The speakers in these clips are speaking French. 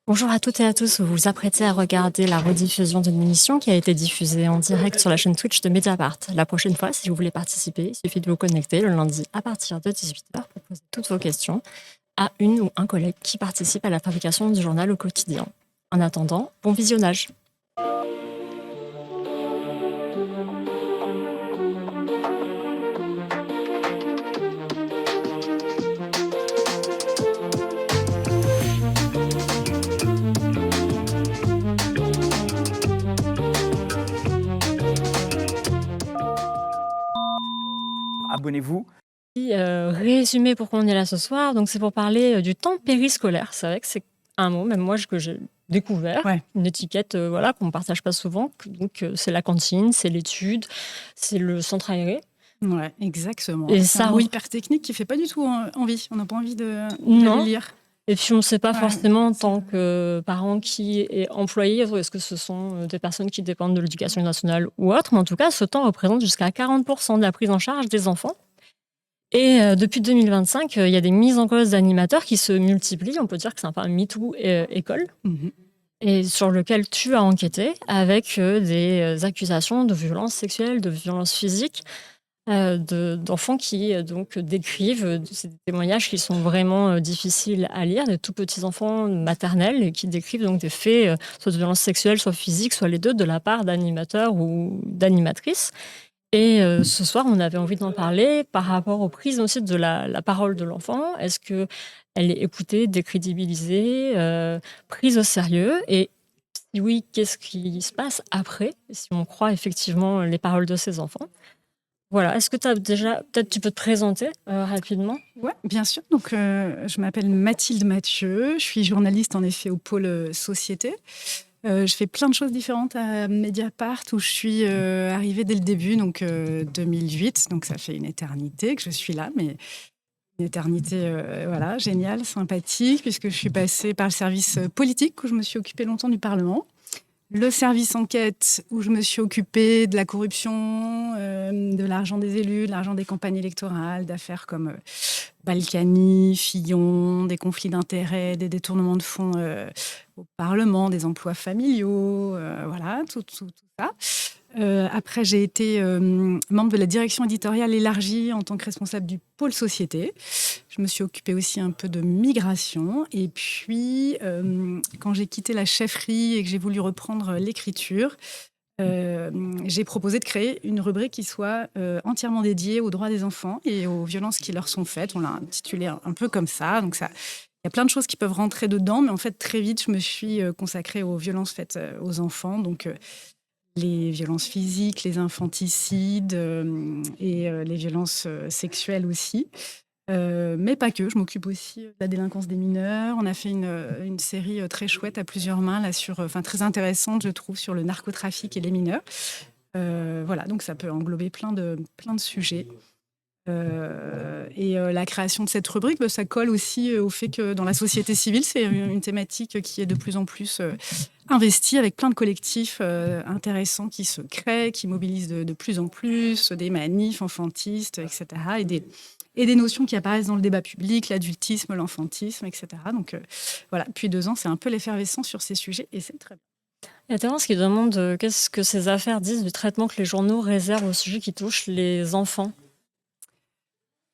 Bonjour à toutes et à tous, vous vous apprêtez à regarder la rediffusion d'une émission qui a été diffusée en direct sur la chaîne Twitch de Mediapart. La prochaine fois, si vous voulez participer, il suffit de vous connecter le lundi à partir de 18h pour poser toutes vos questions à une ou un collègue qui participe à la fabrication du journal au quotidien. En attendant, bon visionnage. Abonnez-vous. Résumé pourquoi on est là ce soir, donc c'est pour parler du temps périscolaire. C'est vrai que c'est un mot, même moi, que j'ai découvert, Ouais. une étiquette voilà, qu'on ne partage pas souvent. Donc c'est la cantine, c'est l'étude, c'est le centre aéré. Ouais, exactement. Et C'est un ça mot hyper technique qui fait pas du tout envie. On n'a pas envie de Non. le lire. Et puis on ne sait pas Ouais, forcément en c'est tant vrai. que parent qui est employé, est-ce que ce sont des personnes qui dépendent de l'éducation nationale ou autre, mais en tout cas, ce temps représente jusqu'à 40% de la prise en charge des enfants. Et depuis 2025, il y a des mises en cause d'animateurs qui se multiplient. On peut dire que c'est un peu un MeToo école, et sur lequel tu as enquêté avec des accusations de violences sexuelles, de violences physiques, d'enfants qui donc décrivent ces témoignages qui sont vraiment difficiles à lire, des tout petits enfants maternels et qui décrivent donc des faits, soit de violences sexuelles, soit physiques, soit les deux, de la part d'animateurs ou d'animatrices. Et ce soir, on avait envie d'en parler par rapport aux prises aussi de la parole de l'enfant. Est-ce qu'elle est écoutée, décrédibilisée, prise au sérieux? Et si oui, qu'est-ce qui se passe après, si on croit effectivement les paroles de ces enfants? Voilà, est-ce que tu as déjà, peut-être tu peux te présenter rapidement? Ouais, bien sûr. Donc, je m'appelle Mathilde Mathieu. Je suis journaliste, en effet, au pôle société. Je fais plein de choses différentes à Mediapart, où je suis arrivée dès le début, donc 2008. Donc, ça fait une éternité que je suis là, mais une éternité, voilà, géniale, sympathique, puisque je suis passée par le service politique, où je me suis occupée longtemps du Parlement. Le service enquête, où je me suis occupée de la corruption, de l'argent des élus, de l'argent des campagnes électorales, d'affaires comme Balkany, Fillon, des conflits d'intérêts, des détournements de fonds au Parlement, des emplois familiaux, voilà, tout ça. Après, j'ai été membre de la direction éditoriale élargie en tant que responsable du pôle société. Je me suis occupée aussi un peu de migration. Et puis, quand j'ai quitté la chefferie et que j'ai voulu reprendre l'écriture, j'ai proposé de créer une rubrique qui soit entièrement dédiée aux droits des enfants et aux violences qui leur sont faites. On l'a intitulé un peu comme ça. Donc, il y a plein de choses qui peuvent rentrer dedans, mais en fait, très vite, je me suis consacrée aux violences faites aux enfants. Donc, les violences physiques, les infanticides et les violences sexuelles aussi. Mais pas que, je m'occupe aussi de la délinquance des mineurs. On a fait une série très chouette à plusieurs mains, là, très intéressante, je trouve, sur le narcotrafic et les mineurs. Voilà, donc ça peut englober plein de sujets. La création de cette rubrique, ça colle aussi au fait que dans la société civile, c'est une thématique qui est de plus en plus investie, avec plein de collectifs intéressants qui se créent, qui mobilisent de plus en plus, des manifs enfantistes, etc. Et des notions qui apparaissent dans le débat public, l'adultisme, l'enfantisme, etc. Donc voilà, depuis 2 ans, c'est un peu l'effervescence sur ces sujets et c'est très bien. Il y a tellement ce qui demande qu'est-ce que ces affaires disent du traitement que les journaux réservent aux sujets qui touchent les enfants.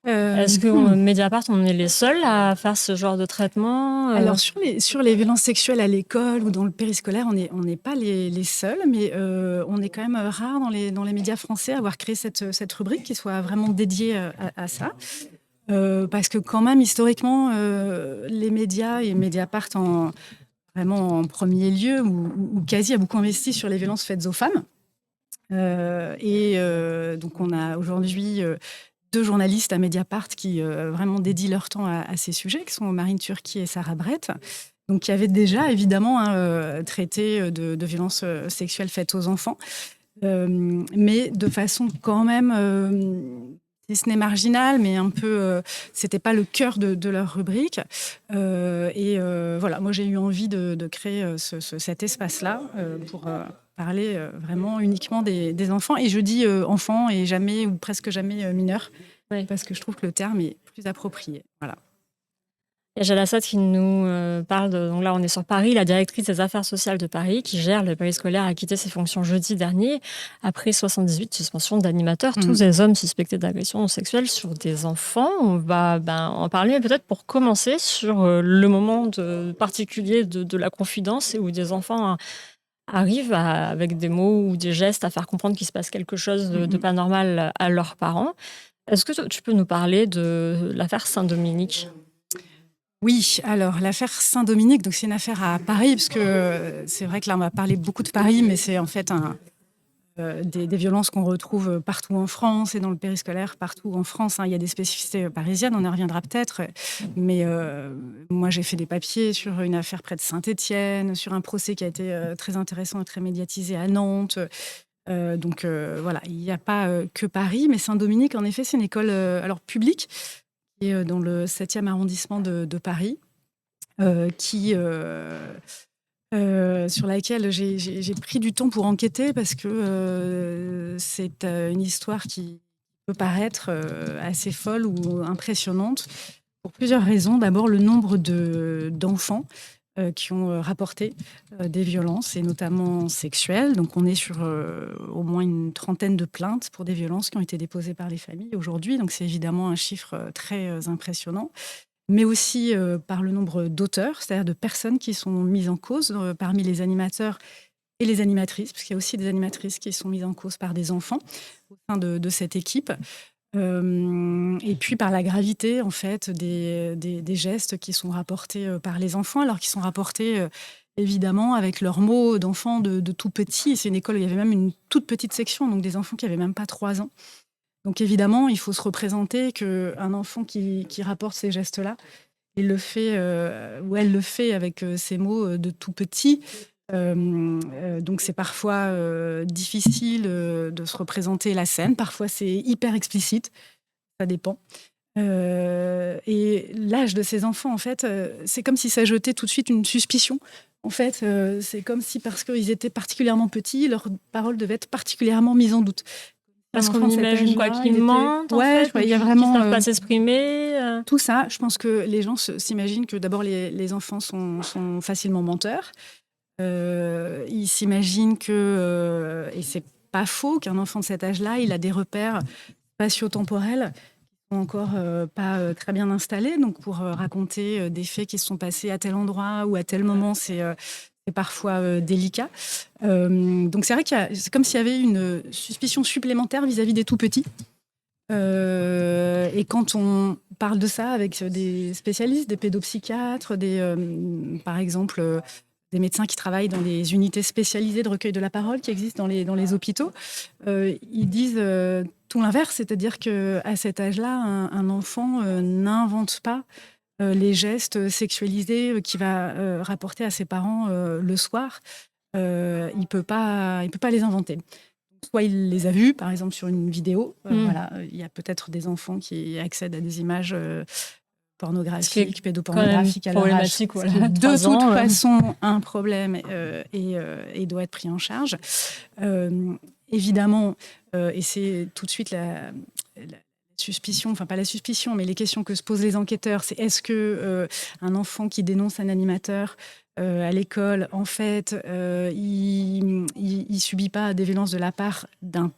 Est-ce que Mediapart, on est les seuls à faire ce genre de traitement? Alors, sur les violences sexuelles à l'école ou dans le périscolaire, on n'est pas les seuls, mais on est quand même rare dans les médias français à avoir créé cette rubrique qui soit vraiment dédiée à ça. Parce que quand même, historiquement, les médias et Mediapart vraiment en premier lieu, ou quasi, a beaucoup investi sur les violences faites aux femmes. Donc, on a aujourd'hui 2 journalistes à Mediapart qui vraiment dédient leur temps à ces sujets, qui sont Marine Turki et Sarah Brett, donc qui avaient déjà évidemment traité de violences sexuelles faites aux enfants, mais de façon quand même, si ce n'est marginale, mais un peu, c'était pas le cœur de leur rubrique. Voilà, moi j'ai eu envie de créer cet espace-là pour parler vraiment uniquement des enfants. Et je dis enfants et jamais ou presque jamais mineurs, Oui. parce que je trouve que le terme est plus approprié. Voilà. Il y a Jalassat qui nous parle de... Donc là, on est sur Paris. La directrice des affaires sociales de Paris, qui gère le périscolaire, a quitté ses fonctions jeudi dernier après 78 suspensions d'animateurs, tous des hommes suspectés d'agression sexuelle sur des enfants. On va en parler, mais peut-être pour commencer sur le moment particulier de la confidence où des enfants arrivent avec des mots ou des gestes à faire comprendre qu'il se passe quelque chose de pas normal à leurs parents. Est-ce que tu peux nous parler de l'affaire Saint-Dominique ? Oui, alors l'affaire Saint-Dominique, donc c'est une affaire à Paris, parce que c'est vrai que là on va parler beaucoup de Paris, mais c'est en fait des violences qu'on retrouve partout en France et dans le périscolaire partout en France. Il y a des spécificités parisiennes, on y reviendra peut-être, mais moi j'ai fait des papiers sur une affaire près de Saint-Étienne, sur un procès qui a été très intéressant et très médiatisé à Nantes. Donc voilà, il n'y a pas que Paris, mais Saint-Dominique, en effet, c'est une école alors publique qui est dans le 7e arrondissement de Paris, sur laquelle j'ai pris du temps pour enquêter parce que c'est une histoire qui peut paraître assez folle ou impressionnante pour plusieurs raisons. D'abord, le nombre d'enfants qui ont rapporté des violences, et notamment sexuelles. Donc on est sur au moins une trentaine de plaintes pour des violences qui ont été déposées par les familles aujourd'hui. Donc c'est évidemment un chiffre très impressionnant. Mais aussi par le nombre d'auteurs, c'est-à-dire de personnes qui sont mises en cause parmi les animateurs et les animatrices, parce qu'il y a aussi des animatrices qui sont mises en cause par des enfants au sein de cette équipe. Et puis par la gravité en fait des gestes qui sont rapportés par les enfants, alors qu'ils sont rapportés évidemment avec leurs mots d'enfants de tout petits. C'est une école où il y avait même une toute petite section, donc des enfants qui n'avaient même pas 3 ans. Donc évidemment, il faut se représenter qu'un enfant qui rapporte ces gestes-là, il le fait ou elle le fait avec ces mots de tout petit. Donc c'est parfois difficile de se représenter la scène. Parfois c'est hyper explicite, ça dépend. Et l'âge de ces enfants, en fait, c'est comme si ça jetait tout de suite une suspicion. En fait, c'est comme si parce qu'ils étaient particulièrement petits, leurs paroles devaient être particulièrement mises en doute. Parce qu'on imagine qu'ils mentent, en fait, il y a vraiment qu'ils ne savent pas s'exprimer. Tout ça. Je pense que les gens s'imaginent que d'abord les enfants sont facilement menteurs. Ils s'imaginent que, et c'est pas faux, qu'un enfant de cet âge-là, il a des repères spatio-temporels qui sont encore pas très bien installés. Donc pour raconter des faits qui se sont passés à tel endroit ou à tel moment, c'est parfois délicat. Donc c'est vrai c'est comme s'il y avait une suspicion supplémentaire vis-à-vis des tout-petits. Et quand on parle de ça avec des spécialistes, des pédopsychiatres, par exemple des médecins qui travaillent dans des unités spécialisées de recueil de la parole qui existent dans les hôpitaux, ils disent tout l'inverse, c'est-à-dire qu'à cet âge-là, un enfant n'invente pas les gestes sexualisés qu'il va rapporter à ses parents le soir. Il peut pas les inventer. Soit il les a vus, par exemple sur une vidéo. Voilà, il y a peut-être des enfants qui accèdent à des images pornographiques, pédopornographiques à leur âge. Voilà, de toute façon, un problème et doit être pris en charge. Évidemment, et c'est tout de suite la suspicion, enfin pas la suspicion, mais les questions que se posent les enquêteurs, c'est est-ce que un enfant qui dénonce un animateur à l'école, en fait, il subit pas des violences de la part d'un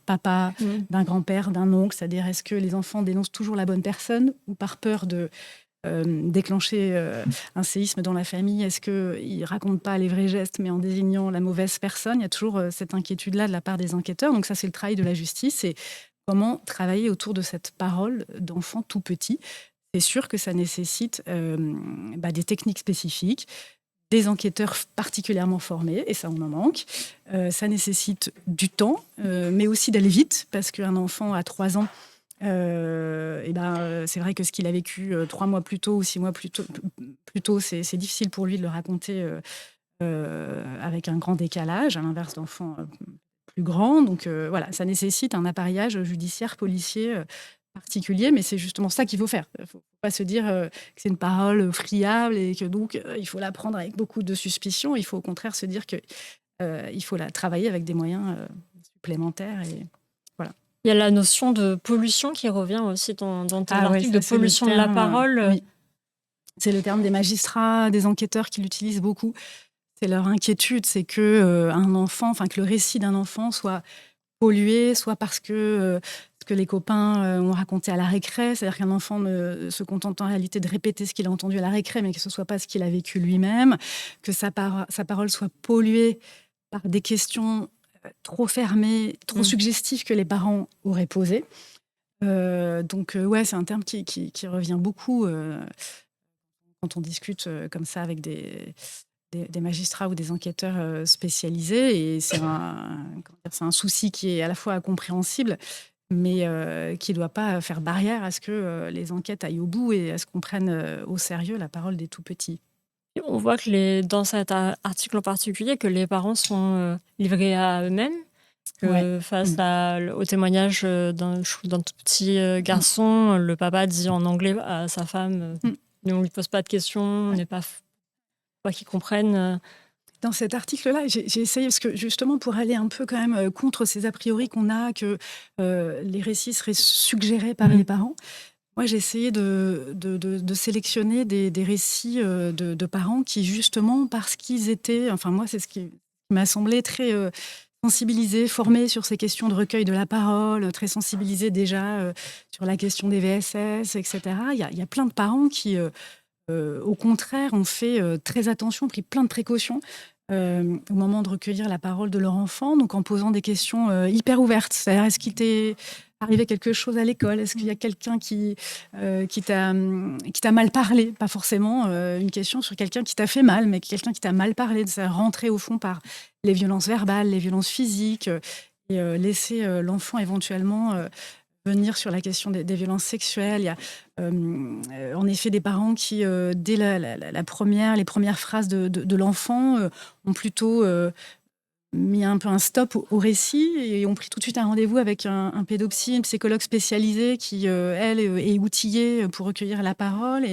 papa, d'un grand-père, d'un oncle, c'est-à-dire est-ce que les enfants dénoncent toujours la bonne personne ou par peur de déclencher un séisme dans la famille, est-ce qu'ils ne racontent pas les vrais gestes mais en désignant la mauvaise personne? Il y a toujours cette inquiétude-là de la part des enquêteurs, donc ça c'est le travail de la justice, et comment travailler autour de cette parole d'enfant tout petit. C'est sûr que ça nécessite des techniques spécifiques, des enquêteurs particulièrement formés, et ça on en manque. Ça nécessite du temps, mais aussi d'aller vite, parce qu'un enfant à 3 ans, c'est vrai que ce qu'il a vécu 3 mois plus tôt ou 6 mois plus tôt, c'est difficile pour lui de le raconter avec un grand décalage, à l'inverse d'enfants plus grands. Donc voilà, ça nécessite un appareillage judiciaire, policier particulier, mais c'est justement ça qu'il faut faire. Il ne faut pas se dire que c'est une parole friable et que donc il faut la prendre avec beaucoup de suspicion. Il faut au contraire se dire qu'il faut la travailler avec des moyens supplémentaires. Et voilà. Il y a la notion de pollution qui revient aussi dans ton article, de pollution de la parole. Oui. C'est le terme des magistrats, des enquêteurs qui l'utilisent beaucoup. C'est leur inquiétude, c'est que un enfant, enfin que le récit d'un enfant soit pollué, soit parce que ce que les copains ont raconté à la récré, c'est-à-dire qu'un enfant ne se contente en réalité de répéter ce qu'il a entendu à la récré, mais que ce soit pas ce qu'il a vécu lui-même, que sa parole soit polluée par des questions trop fermées, trop suggestives que les parents auraient posées. Donc ouais, c'est un terme qui revient beaucoup quand on discute comme ça avec des magistrats ou des enquêteurs spécialisés. Et c'est un souci qui est à la fois compréhensible, mais qui ne doit pas faire barrière à ce que les enquêtes aillent au bout et à ce qu'on prenne au sérieux la parole des tout-petits. Et on voit que dans cet article en particulier, que les parents sont livrés à eux-mêmes. Ouais. Face au témoignage d'un tout petit garçon, le papa dit en anglais à sa femme on ne lui pose pas de questions, on n'est pas qu'ils comprennent. Dans cet article-là, j'ai essayé, parce que justement pour aller un peu quand même contre ces a priori qu'on a, que les récits seraient suggérés par les parents, moi j'ai essayé de sélectionner des récits de parents qui justement, parce qu'ils étaient, enfin moi c'est ce qui m'a semblé très sensibilisés, formés sur ces questions de recueil de la parole, très sensibilisés déjà sur la question des VSS, etc. Il y a plein de parents qui... au contraire, ont fait très attention, pris plein de précautions au moment de recueillir la parole de leur enfant, donc en posant des questions hyper ouvertes. C'est-à-dire, est-ce qu'il t'est arrivé quelque chose à l'école? Est-ce qu'il y a quelqu'un qui t'a mal parlé? Pas forcément une question sur quelqu'un qui t'a fait mal, mais quelqu'un qui t'a mal parlé, de ça rentrer au fond par les violences verbales, les violences physiques, et laisser l'enfant éventuellement... venir sur la question des violences sexuelles. Il y a en effet des parents qui, dès les premières phrases de l'enfant, ont plutôt mis un peu un stop au récit et ont pris tout de suite un rendez-vous avec un pédopsie, une psychologue spécialisée qui, elle, est outillée pour recueillir la parole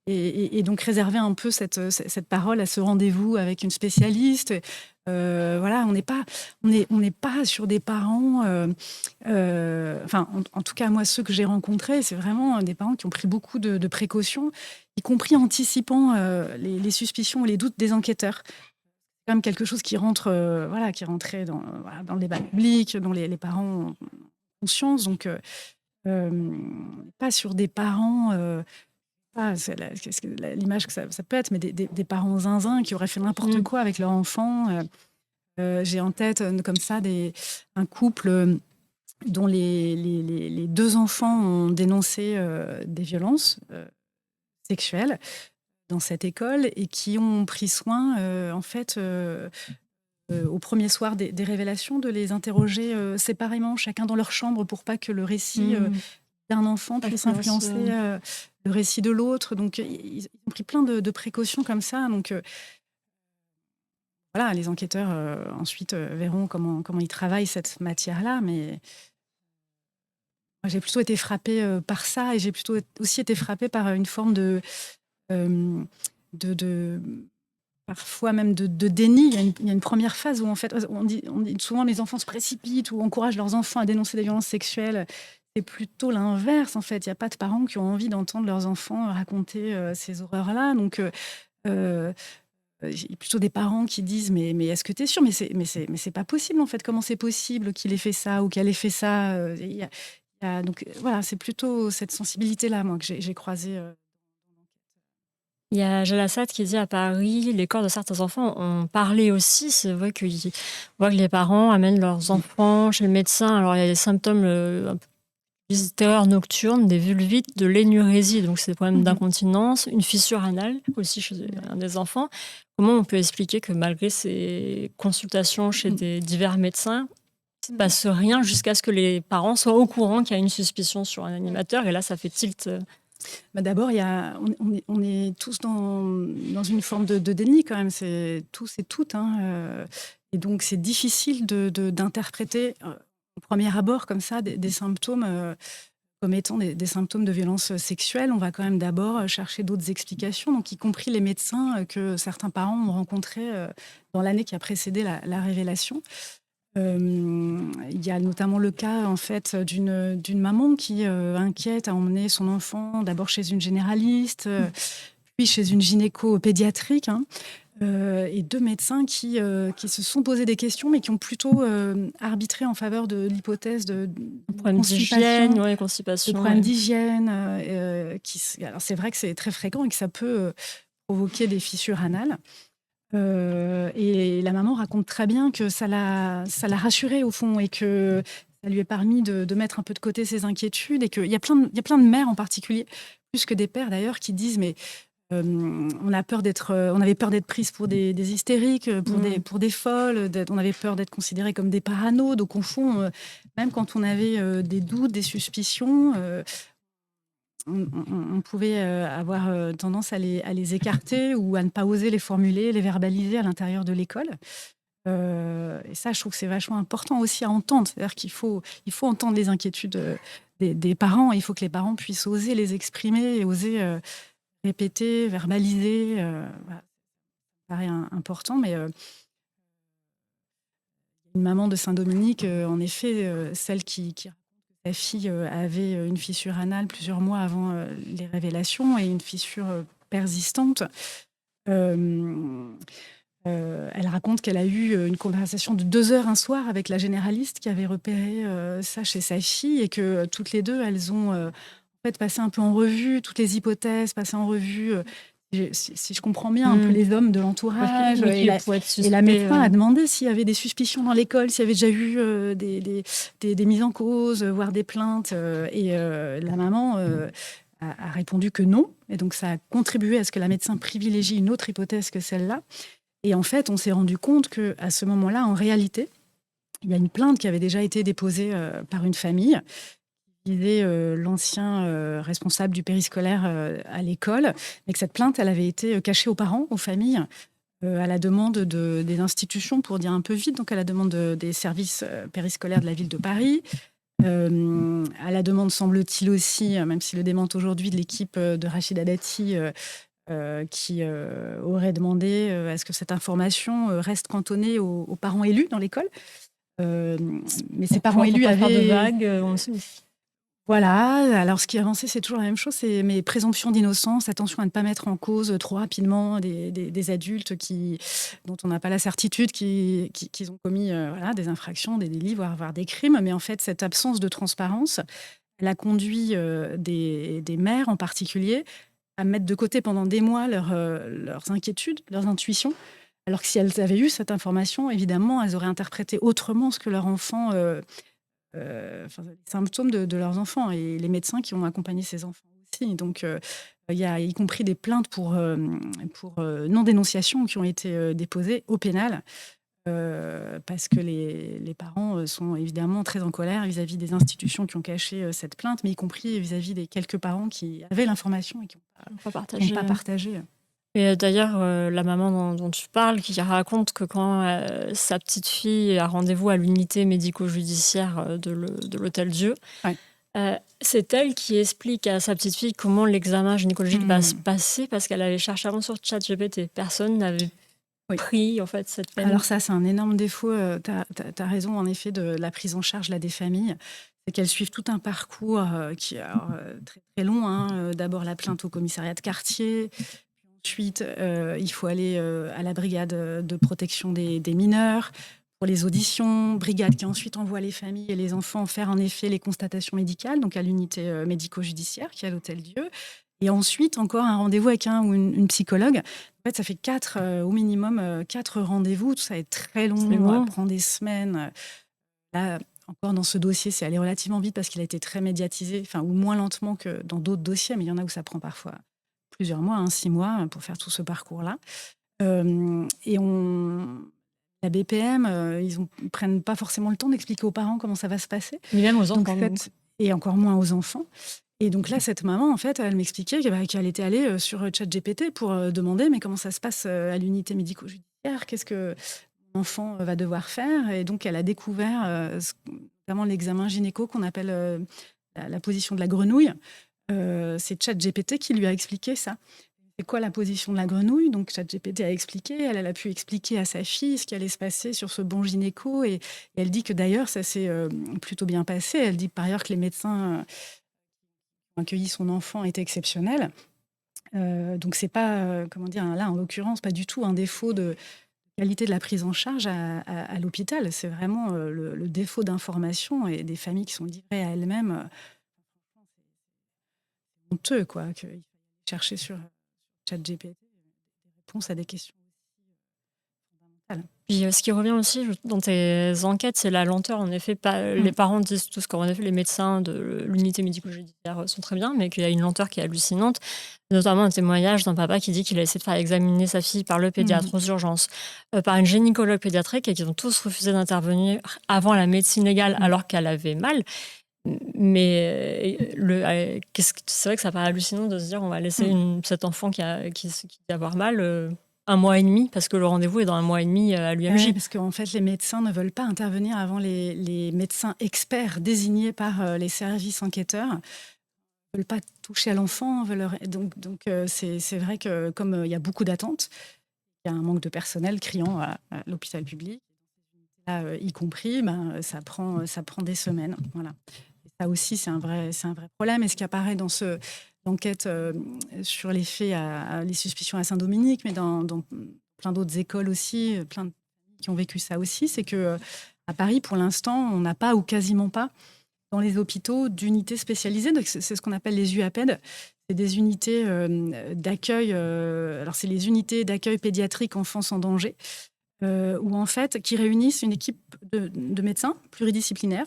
et donc réserver un peu cette parole à ce rendez-vous avec une spécialiste. Voilà, on n'est pas sur des parents... enfin, en tout cas, moi, ceux que j'ai rencontrés, c'est vraiment des parents qui ont pris beaucoup de précautions, y compris anticipant les suspicions ou les doutes des enquêteurs. C'est quand même quelque chose qui rentre, qui rentrait dans le débat public, dont les parents ont conscience. Donc, pas sur des parents... c'est l'image que ça peut être, mais des parents zinzins qui auraient fait n'importe quoi avec leur enfant. J'ai en tête comme ça un couple dont les deux enfants ont dénoncé des violences sexuelles dans cette école et qui ont pris soin, en fait, au premier soir des révélations, de les interroger séparément, chacun dans leur chambre, pour pas que le récit d'un enfant puisse influencer le récit de l'autre. Donc, ils ont pris plein de précautions comme ça. Donc, voilà, les enquêteurs ensuite verront comment ils travaillent cette matière-là, mais moi, j'ai plutôt été frappée par ça, et j'ai plutôt aussi été frappée par une forme de parfois même de déni. Il y a une première phase où en fait on dit souvent les enfants se précipitent ou encouragent leurs enfants à dénoncer des violences sexuelles. C'est plutôt l'inverse en fait. Il n'y a pas de parents qui ont envie d'entendre leurs enfants raconter ces horreurs-là. Donc il y a plutôt des parents qui disent mais est-ce que tu es sûr, mais c'est pas possible en fait, comment c'est possible qu'il ait fait ça ou qu'elle ait fait ça. Donc voilà, c'est plutôt cette sensibilité-là moi que j'ai croisée. Il y a Jalassat qui dit à Paris, les corps de certains enfants ont parlé aussi. C'est vrai qu'on voit que les parents amènent leurs enfants chez le médecin. Alors il y a des symptômes un peu terreur nocturne, des vulvites, de l'énurésie, donc c'est des problèmes d'incontinence, une fissure anale aussi chez un des enfants. Comment on peut expliquer que malgré ces consultations chez des divers médecins, il ne se passe rien jusqu'à ce que les parents soient au courant qu'il y a une suspicion sur un animateur, et là ça fait tilt. D'abord, on est tous dans une forme de déni quand même, c'est tous et toutes. Et donc c'est difficile d'interpréter au premier abord comme ça des symptômes comme étant des symptômes de violence sexuelle. On va quand même d'abord chercher d'autres explications, donc y compris les médecins que certains parents ont rencontrés dans l'année qui a précédé la révélation. Il y a notamment le cas en fait d'une maman qui, inquiète, a emmené son enfant d'abord chez une généraliste, puis chez une gynéco pédiatrique, hein, et 2 médecins qui se sont posés des questions, mais qui ont plutôt arbitré en faveur de l'hypothèse de Problème d'hygiène, ouais, constipation. problèmes Ouais. d'hygiène. Alors c'est vrai que c'est très fréquent et que ça peut provoquer des fissures anales. Et la maman raconte très bien que ça l'a rassurée au fond et que ça lui a permis de mettre un peu de côté ses inquiétudes, et qu'il y a plein de mères en particulier, plus que des pères d'ailleurs, qui disent mais on avait peur d'être prise pour des hystériques, pour des folles, on avait peur d'être considérés comme des parano. Donc au fond, même quand on avait des doutes, des suspicions, on pouvait avoir tendance à les écarter ou à ne pas oser les formuler, les verbaliser à l'intérieur de l'école. Et ça, je trouve que c'est vachement important aussi à entendre. C'est-à-dire qu'il faut entendre les inquiétudes des parents. Il faut que les parents puissent oser les exprimer et oser répéter, verbaliser. Voilà. Ça paraît important, mais une maman de Saint-Dominique, en effet, celle qui raconte que sa fille avait une fissure anale plusieurs mois avant les révélations, et une fissure persistante. Elle raconte qu'elle a eu une conversation de 2 heures un soir avec la généraliste qui avait repéré ça chez sa fille, et que toutes les deux, elles ont en fait passé un peu en revue toutes les hypothèses, passé en revue, si je comprends bien, un peu les hommes de l'entourage. Et la médecin a demandé s'il y avait des suspicions dans l'école, s'il y avait déjà eu des mises en cause, voire des plaintes. La maman a répondu que non. Et donc ça a contribué à ce que la médecin privilégie une autre hypothèse que celle-là. Et en fait, on s'est rendu compte qu'à ce moment-là, en réalité, il y a une plainte qui avait déjà été déposée par une famille qui visait l'ancien responsable du périscolaire à l'école, mais que cette plainte, elle avait été cachée aux parents, aux familles, à la demande des institutions, pour dire un peu vite, donc à la demande des services périscolaires de la ville de Paris, à la demande, semble-t-il aussi, même s'il le démente aujourd'hui, de l'équipe de Rachida Dati, qui aurait demandé à ce que cette information reste cantonnée aux parents élus dans l'école. Mais ces parents élus avaient... de vagues, on sait. Voilà, alors ce qui est avancé, c'est toujours la même chose, c'est mes présomptions d'innocence, attention à ne pas mettre en cause trop rapidement des adultes dont on n'a pas la certitude qu'ils ont commis des infractions, des délits, voire des crimes. Mais en fait, cette absence de transparence, elle a conduit des mères en particulier à mettre de côté pendant des mois leurs inquiétudes, leurs intuitions, alors que si elles avaient eu cette information, évidemment, elles auraient interprété autrement ce que leur enfant... les symptômes de leurs enfants, et les médecins qui ont accompagné ces enfants aussi. Donc, il y a y compris des plaintes pour non-dénonciation qui ont été déposées au pénal, parce que les parents sont évidemment très en colère vis-à-vis des institutions qui ont caché cette plainte, mais y compris vis-à-vis des quelques parents qui avaient l'information et qui n'ont pas partagé. Et d'ailleurs, la maman dont tu parles, qui raconte que quand sa petite fille a rendez-vous à l'unité médico-judiciaire de l'Hôtel Dieu, ouais. C'est elle qui explique à sa petite fille comment l'examen gynécologique va se passer, parce qu'elle allait chercher avant sur ChatGPT. Personne n'avait pris en fait cette peine. Alors ça, c'est un énorme défaut. Tu as raison, en effet, de la prise en charge là, des familles. C'est qu'elles suivent tout un parcours qui est très, très long. Hein. D'abord la plainte au commissariat de quartier. Ensuite, il faut aller à la brigade de protection des mineurs pour les auditions, brigade qui ensuite envoie les familles et les enfants faire en effet les constatations médicales, donc à l'unité médico-judiciaire qui est à l'Hôtel Dieu. Et ensuite, encore un rendez-vous avec un ou une psychologue. En fait, ça fait au minimum 4 rendez-vous. Tout ça est très long, ça prend des semaines. Là, encore dans ce dossier, c'est allé relativement vite parce qu'il a été très médiatisé, ou moins lentement que dans d'autres dossiers, mais il y en a où ça prend parfois plusieurs mois, 6 mois, pour faire tout ce parcours-là. Et la BPM, ils ne prennent pas forcément le temps d'expliquer aux parents comment ça va se passer. Mais même aux enfants. Et encore moins aux enfants. Et donc là, cette maman, en fait, elle m'expliquait qu'elle était allée sur ChatGPT pour demander mais comment ça se passe à l'unité médico-judiciaire, qu'est-ce que l'enfant va devoir faire. Et donc, elle a découvert notamment l'examen gynéco qu'on appelle la position de la grenouille. C'est ChatGPT qui lui a expliqué ça. C'est quoi la position de la grenouille? Donc ChatGPT a expliqué, elle a pu expliquer à sa fille ce qui allait se passer sur ce bon gynéco, et elle dit que d'ailleurs ça s'est plutôt bien passé. Elle dit par ailleurs que les médecins qui ont accueilli son enfant étaient exceptionnels. Donc c'est pas, comment dire, là, en l'occurrence, pas du tout un défaut de qualité de la prise en charge à l'hôpital. C'est vraiment, le défaut d'information et des familles qui sont livrées à elles-mêmes, honteux, quoi, qu'il fallait chercher sur ChatGPT des réponses à des questions fondamentales. Puis, ce qui revient aussi dans tes enquêtes, c'est la lenteur. En effet, pas les Mmh. parents disent tous qu'en effet, les médecins de l'unité médico-judiciaire sont très bien, mais qu'il y a une lenteur qui est hallucinante. Notamment un témoignage d'un papa qui dit qu'il a essayé de faire examiner sa fille par le Mmh. pédiatre aux urgences, par une gynécologue pédiatrique et qu'ils ont tous refusé d'intervenir avant la médecine légale Mmh. alors qu'elle avait mal. Mais c'est vrai que ça paraît hallucinant de se dire on va laisser Mmh. cet enfant qui va avoir mal 1 mois et demi parce que le rendez-vous est dans 1 mois et demi à Ouais, l'UMJ. parce qu'en fait, les médecins ne veulent pas intervenir avant les médecins experts désignés par, les services enquêteurs. Ils veulent pas toucher à l'enfant, c'est vrai que comme, il y a beaucoup d'attentes, il y a un manque de personnel criant à l'hôpital public. Là, y compris, ben, ça prend des semaines, voilà. Et ça aussi, c'est un vrai problème. Et ce qui apparaît dans l'enquête, sur les faits les suspicions à Saint-Dominique, mais dans plein d'autres écoles aussi, plein de familles qui ont vécu ça aussi, c'est que, à Paris, pour l'instant, on n'a pas ou quasiment pas, dans les hôpitaux, d'unités spécialisées. Donc c'est ce qu'on appelle les UAPED. C'est des unités, d'accueil, alors c'est les unités d'accueil pédiatrique enfance en danger, où en fait, qui réunissent une équipe de médecins pluridisciplinaires,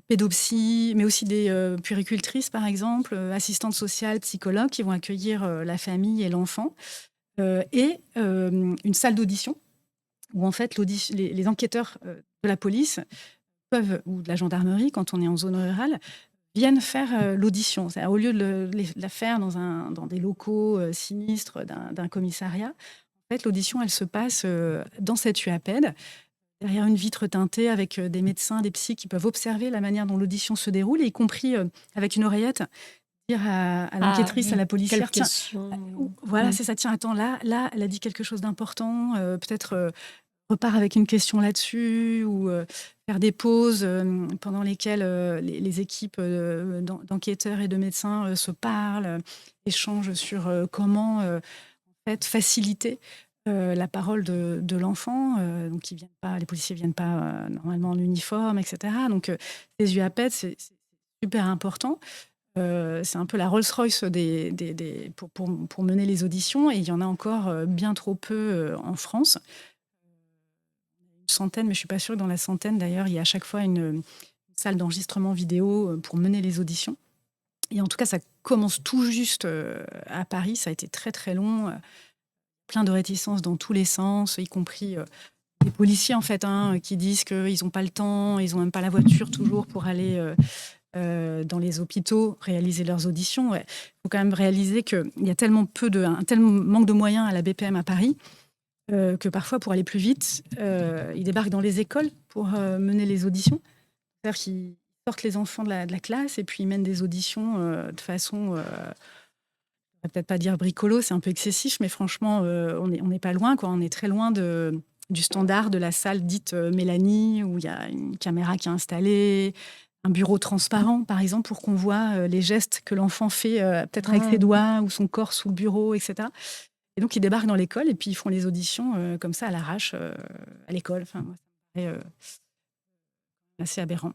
pédopsie, mais aussi des puéricultrices, par exemple, assistantes sociales, psychologues, qui vont accueillir la famille et l'enfant, et une salle d'audition, où en fait les enquêteurs de la police peuvent, ou de la gendarmerie, quand on est en zone rurale, viennent faire l'audition. C'est-à-dire, au lieu de la faire dans des locaux sinistres d'un commissariat, en fait, l'audition, elle se passe dans cette UAPED, derrière une vitre teintée, avec des médecins, des psys qui peuvent observer la manière dont l'audition se déroule, et y compris avec une oreillette, dire à Ah l'enquêtrice, à oui, la quelle policière, tiens, question. voilà, Mm. c'est ça, tiens, attends, là, elle a dit quelque chose d'important, peut-être repart avec une question là-dessus, ou faire des pauses pendant lesquelles les équipes d'enquêteurs et de médecins se parlent, échangent sur comment en fait, faciliter la parole de l'enfant. Donc les policiers viennent pas normalement en uniforme, etc. Donc les UAPED, c'est super important. C'est un peu la Rolls-Royce pour mener les auditions, et il y en a encore bien trop peu en France. Une centaine, mais je suis pas sûre que dans la centaine, d'ailleurs, il y a à chaque fois une salle d'enregistrement vidéo pour mener les auditions. Et en tout cas, ça commence tout juste à Paris. Ça a été très très long, plein de réticences dans tous les sens, y compris les policiers en fait, hein, qui disent qu'ils n'ont pas le temps, ils n'ont même pas la voiture toujours pour aller dans les hôpitaux réaliser leurs auditions. Il faut quand même réaliser qu'il y a tellement un tel manque de moyens à la BPM à Paris, que parfois, pour aller plus vite, ils débarquent dans les écoles pour mener les auditions. C'est-à-dire qu'ils sortent les enfants de la classe, et puis ils mènent des auditions de façon, on va peut-être pas dire bricolo, c'est un peu excessif, mais franchement, on n'est pas loin, quoi. On est très loin du standard de la salle dite Mélanie, où il y a une caméra qui est installée, un bureau transparent, par exemple, pour qu'on voit les gestes que l'enfant fait, peut-être avec ses Ah. doigts ou son corps sous le bureau, etc. Et donc, ils débarquent dans l'école, et puis ils font les auditions comme ça, à l'arrache, à l'école. Enfin, moi, ça me paraît assez aberrant.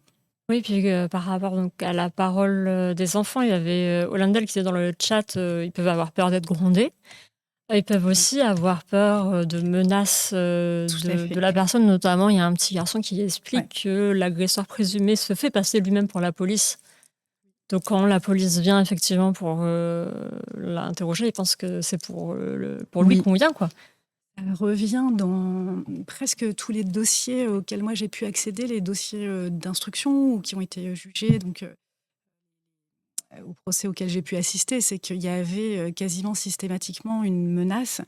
Oui, puis par rapport donc, à la parole des enfants, il y avait Olandel qui disait dans le chat ils peuvent avoir peur d'être grondés. Ils peuvent Mm. aussi avoir peur de menaces Tout à de fait. la personne. Notamment, il y a un petit garçon qui Ouais. explique que l'agresseur présumé se fait passer lui-même pour la police. Donc, quand la police vient effectivement pour l'interroger, il pense que c'est pour lui Oui. qu'on vient, quoi. Ça revient dans presque tous les dossiers auxquels moi j'ai pu accéder, les dossiers d'instruction ou qui ont été jugés, donc au procès auquel j'ai pu assister, c'est qu'il y avait quasiment systématiquement une menace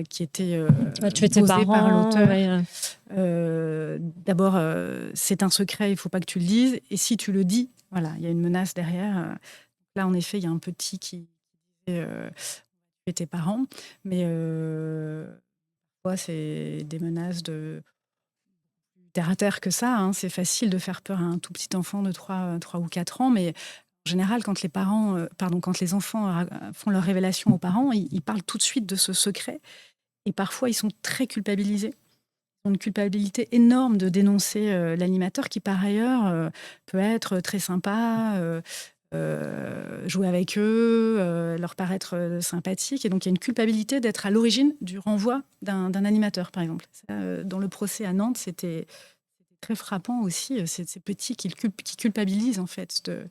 qui était Tu vas tuer tes posée par parents. l'auteur. Ouais, D'abord, c'est un secret, il ne faut pas que tu le dises. Et si tu le dis, voilà, il y a une menace derrière. Là, en effet, il y a un petit qui disait tuer tes parents. Mais c'est des menaces de terre à terre que ça, hein. C'est facile de faire peur à un tout petit enfant de 3 ou 4 ans, mais En général, quand quand les enfants font leur révélation aux parents, ils parlent tout de suite de ce secret. Et parfois, ils sont très culpabilisés. Ils ont une culpabilité énorme de dénoncer l'animateur qui, par ailleurs, peut être très sympa, jouer avec eux, leur paraître sympathique. Et donc, il y a une culpabilité d'être à l'origine du renvoi d'un animateur, par exemple. Ça, dans le procès à Nantes, c'était très frappant aussi, ces petits qui culpabilisent, en fait, de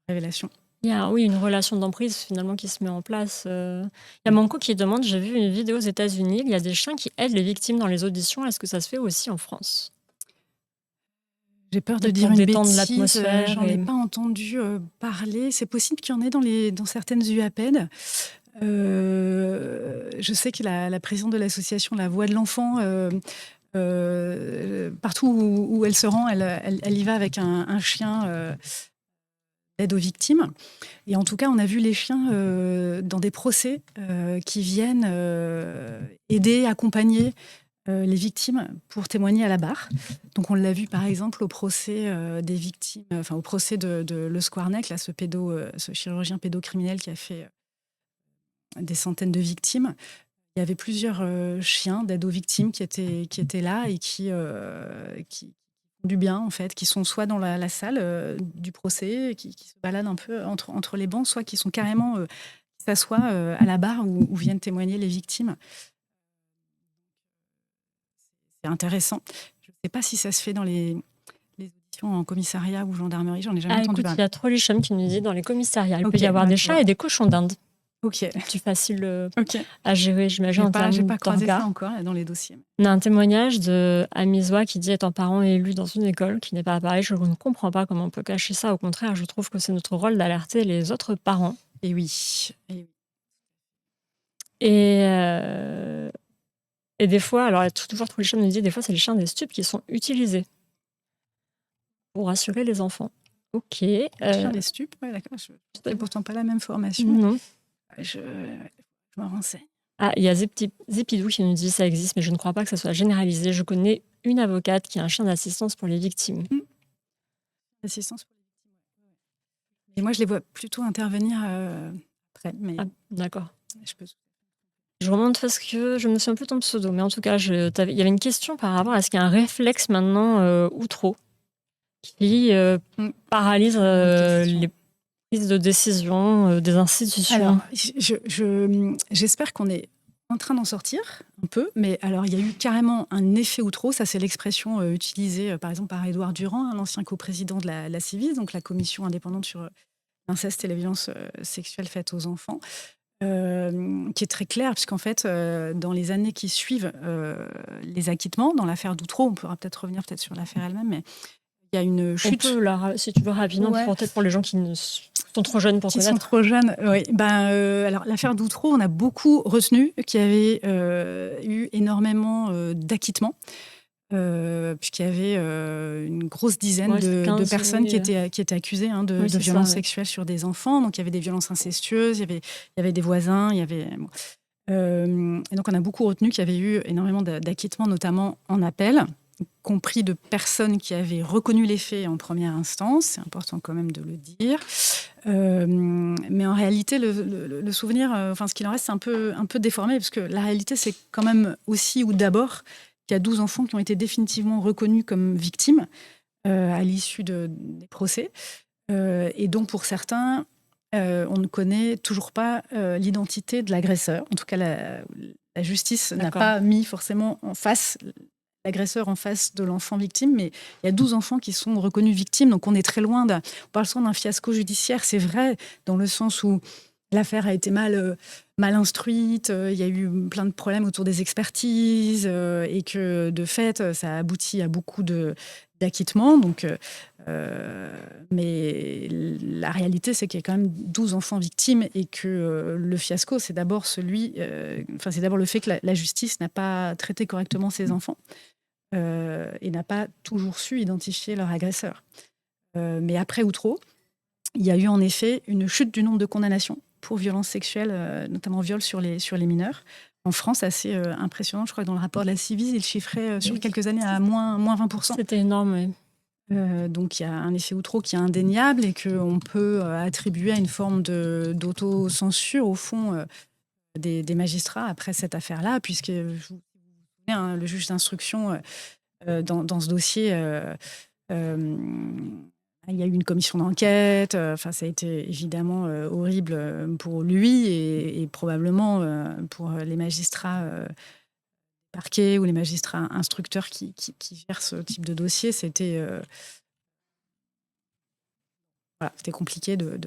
révélation. Il y a, oui, une relation d'emprise finalement qui se met en place. Il y a Manco qui demande, j'ai vu une vidéo aux États-Unis, il y a des chiens qui aident les victimes dans les auditions. Est-ce que ça se fait aussi en France? J'ai peur de Pour dire une détendre bêtise, l'atmosphère j'en ai et... pas entendu parler. C'est possible qu'il y en ait dans certaines UAPED. Je sais que la présidente de l'association La Voix de l'Enfant, partout où elle se rend, elle y va avec un chien d'aide aux victimes. Et en tout cas, on a vu les chiens dans des procès qui viennent aider, accompagner les victimes pour témoigner à la barre. Donc on l'a vu par exemple au procès des victimes, enfin au procès de Le Squarneck, là, ce chirurgien pédocriminel qui a fait des centaines de victimes. Il y avait plusieurs chiens d'aide aux victimes qui étaient là et qui font du bien en fait, qui sont soit dans la salle du procès, qui se baladent un peu entre les bancs, soit qui sont carrément qui s'assoient à la barre où viennent témoigner les victimes. C'est intéressant. Je ne sais pas si ça se fait dans les auditions en commissariat ou gendarmerie, j'en ai jamais entendu écoute, parler. il y a Trollichum qui nous dit dans les commissariats, il peut Ok, y avoir bah, des tu chats vois. et des cochons d'Inde. Ok, Plus facile ok. à gérer, j'imagine, en J'ai termes pas croisé ça d'orgas. encore là, dans les dossiers. On a un témoignage de Amizoa qui dit étant parent élu dans une école qui n'est pas à Paris, je ne comprends pas comment on peut cacher ça. Au contraire, je trouve que c'est notre rôle d'alerter les autres parents. Et oui. Et des fois, alors toujours Trollichum nous dit, des fois c'est les chiens des stupes qui sont utilisés pour rassurer les enfants. Ok. Chien des stupes, ouais, d'accord. Je n'ai pourtant pas la même formation. Non. Je me renseigne. Ah, il y a Zépidou qui nous dit ça existe, mais je ne crois pas que ça soit généralisé. Je connais une avocate qui a un chien d'assistance pour les victimes. Assistance pour les victimes. Et moi, je les vois plutôt intervenir après. Mais Ah, d'accord. je peux... Je remonte parce que je me souviens plus de ton pseudo, mais en tout cas, il y avait une question par rapport à ce qu'il y a un réflexe maintenant ou trop qui paralyse les prises de décision des institutions. Alors, j'espère qu'on est en train d'en sortir un peu, mais alors il y a eu carrément un effet ou trop, ça c'est l'expression utilisée par exemple par Édouard Durand, l'ancien coprésident de la CIVIS, donc la commission indépendante sur l'inceste et la violence sexuelle faite aux enfants, qui est très claire, puisqu'en fait, dans les années qui suivent les acquittements, dans l'affaire Doutreau, on pourra peut-être revenir sur l'affaire elle-même, mais il y a une chute. On peut, si tu veux, rapidement, Ouais. peut-être pour les gens qui sont trop jeunes pour connaître. Qui sont trop jeunes, oui. Alors, l'affaire Doutreau, on a beaucoup retenu qu'il y avait eu énormément d'acquittements, puisqu'il y avait une grosse dizaine de personnes qui étaient accusées de violences sexuelles sur des enfants. Donc, il y avait des violences incestueuses, il y avait des voisins, il y avait... et donc, on a beaucoup retenu qu'il y avait eu énormément d'acquittements, notamment en appel, compris de personnes qui avaient reconnu les faits en première instance. C'est important quand même de le dire. Mais en réalité, le souvenir, ce qu'il en reste, c'est un peu déformé, parce que la réalité, c'est quand même aussi ou d'abord qu'il y a 12 enfants qui ont été définitivement reconnus comme victimes à l'issue des procès. Et donc, pour certains, on ne connaît toujours pas l'identité de l'agresseur. En tout cas, la justice n'a pas mis forcément en face l'agresseur en face de l'enfant victime, mais il y a 12 enfants qui sont reconnus victimes, donc on est très loin on parle souvent d'un fiasco judiciaire, c'est vrai, dans le sens où l'affaire a été mal instruite, il y a eu plein de problèmes autour des expertises, et que de fait, ça a abouti à beaucoup d'acquittements. Donc, mais la réalité, c'est qu'il y a quand même 12 enfants victimes et que le fiasco, c'est d'abord c'est d'abord le fait que la justice n'a pas traité correctement ces enfants et n'a pas toujours su identifier leur agresseur. Mais après Outreau, il y a eu en effet une chute du nombre de condamnations pour violences sexuelles, notamment viol sur les mineurs. En France, assez impressionnant. Je crois que dans le rapport de la CIVIS, il chiffrait sur quelques années à moins 20%. C'était énorme, oui. Donc il y a un effet Outreau qui est indéniable et qu'on peut attribuer à une forme d'autocensure, au fond, des magistrats après cette affaire-là, puisque je vous souvenez, hein, le juge d'instruction, dans ce dossier, euh, il y a eu une commission d'enquête. Enfin, ça a été évidemment horrible pour lui et probablement pour les magistrats parquets ou les magistrats instructeurs qui gèrent ce type de dossier. C'était compliqué de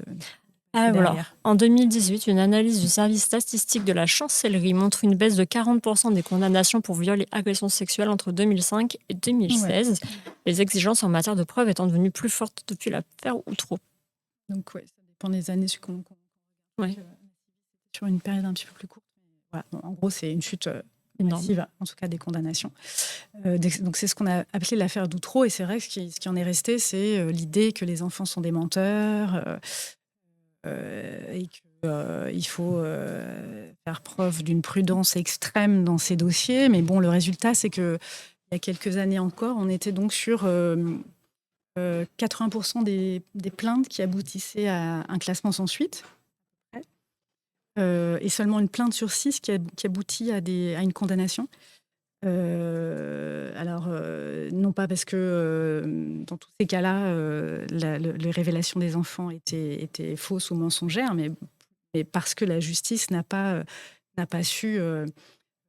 Ah, voilà. derrière. En 2018, une analyse du service statistique de la chancellerie montre une baisse de 40% des condamnations pour viol et agressions sexuelles entre 2005 et 2016, les exigences en matière de preuves étant devenues plus fortes depuis l'affaire Outreau. Donc, ça dépend des années Ouais. sur une période un petit peu plus courte. Voilà. En gros, c'est une chute Énorme. massive, en tout cas des condamnations. Donc, c'est ce qu'on a appelé l'affaire d'Outreau. Et c'est vrai que ce qui en est resté, c'est l'idée que les enfants sont des menteurs et qu'il faut faire preuve d'une prudence extrême dans ces dossiers. Mais bon, le résultat, c'est qu'il y a quelques années encore, on était donc sur 80% des plaintes qui aboutissaient à un classement sans suite. Et seulement une plainte sur 6 qui aboutit à une condamnation. Alors, non pas parce que dans tous ces cas-là, les révélations des enfants étaient fausses ou mensongères, mais parce que la justice n'a pas su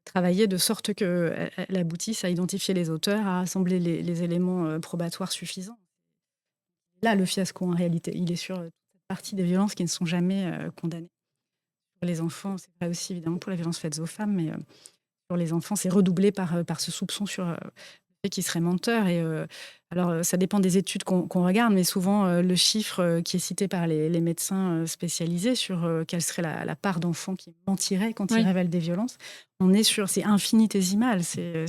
travailler de sorte qu'elle aboutisse à identifier les auteurs, à rassembler les éléments probatoires suffisants. Là, le fiasco, en réalité, il est sur toute cette partie des violences qui ne sont jamais condamnées. Pour les enfants, c'est vrai aussi évidemment pour les violences faites aux femmes, mais pour les enfants, c'est redoublé par ce soupçon sur le fait qu'ils seraient menteurs. Et alors, ça dépend des études qu'on regarde, mais souvent, le chiffre qui est cité par les médecins spécialisés sur quelle serait la part d'enfants qui mentiraient quand ils révèlent des violences, c'est infinitésimal. C'est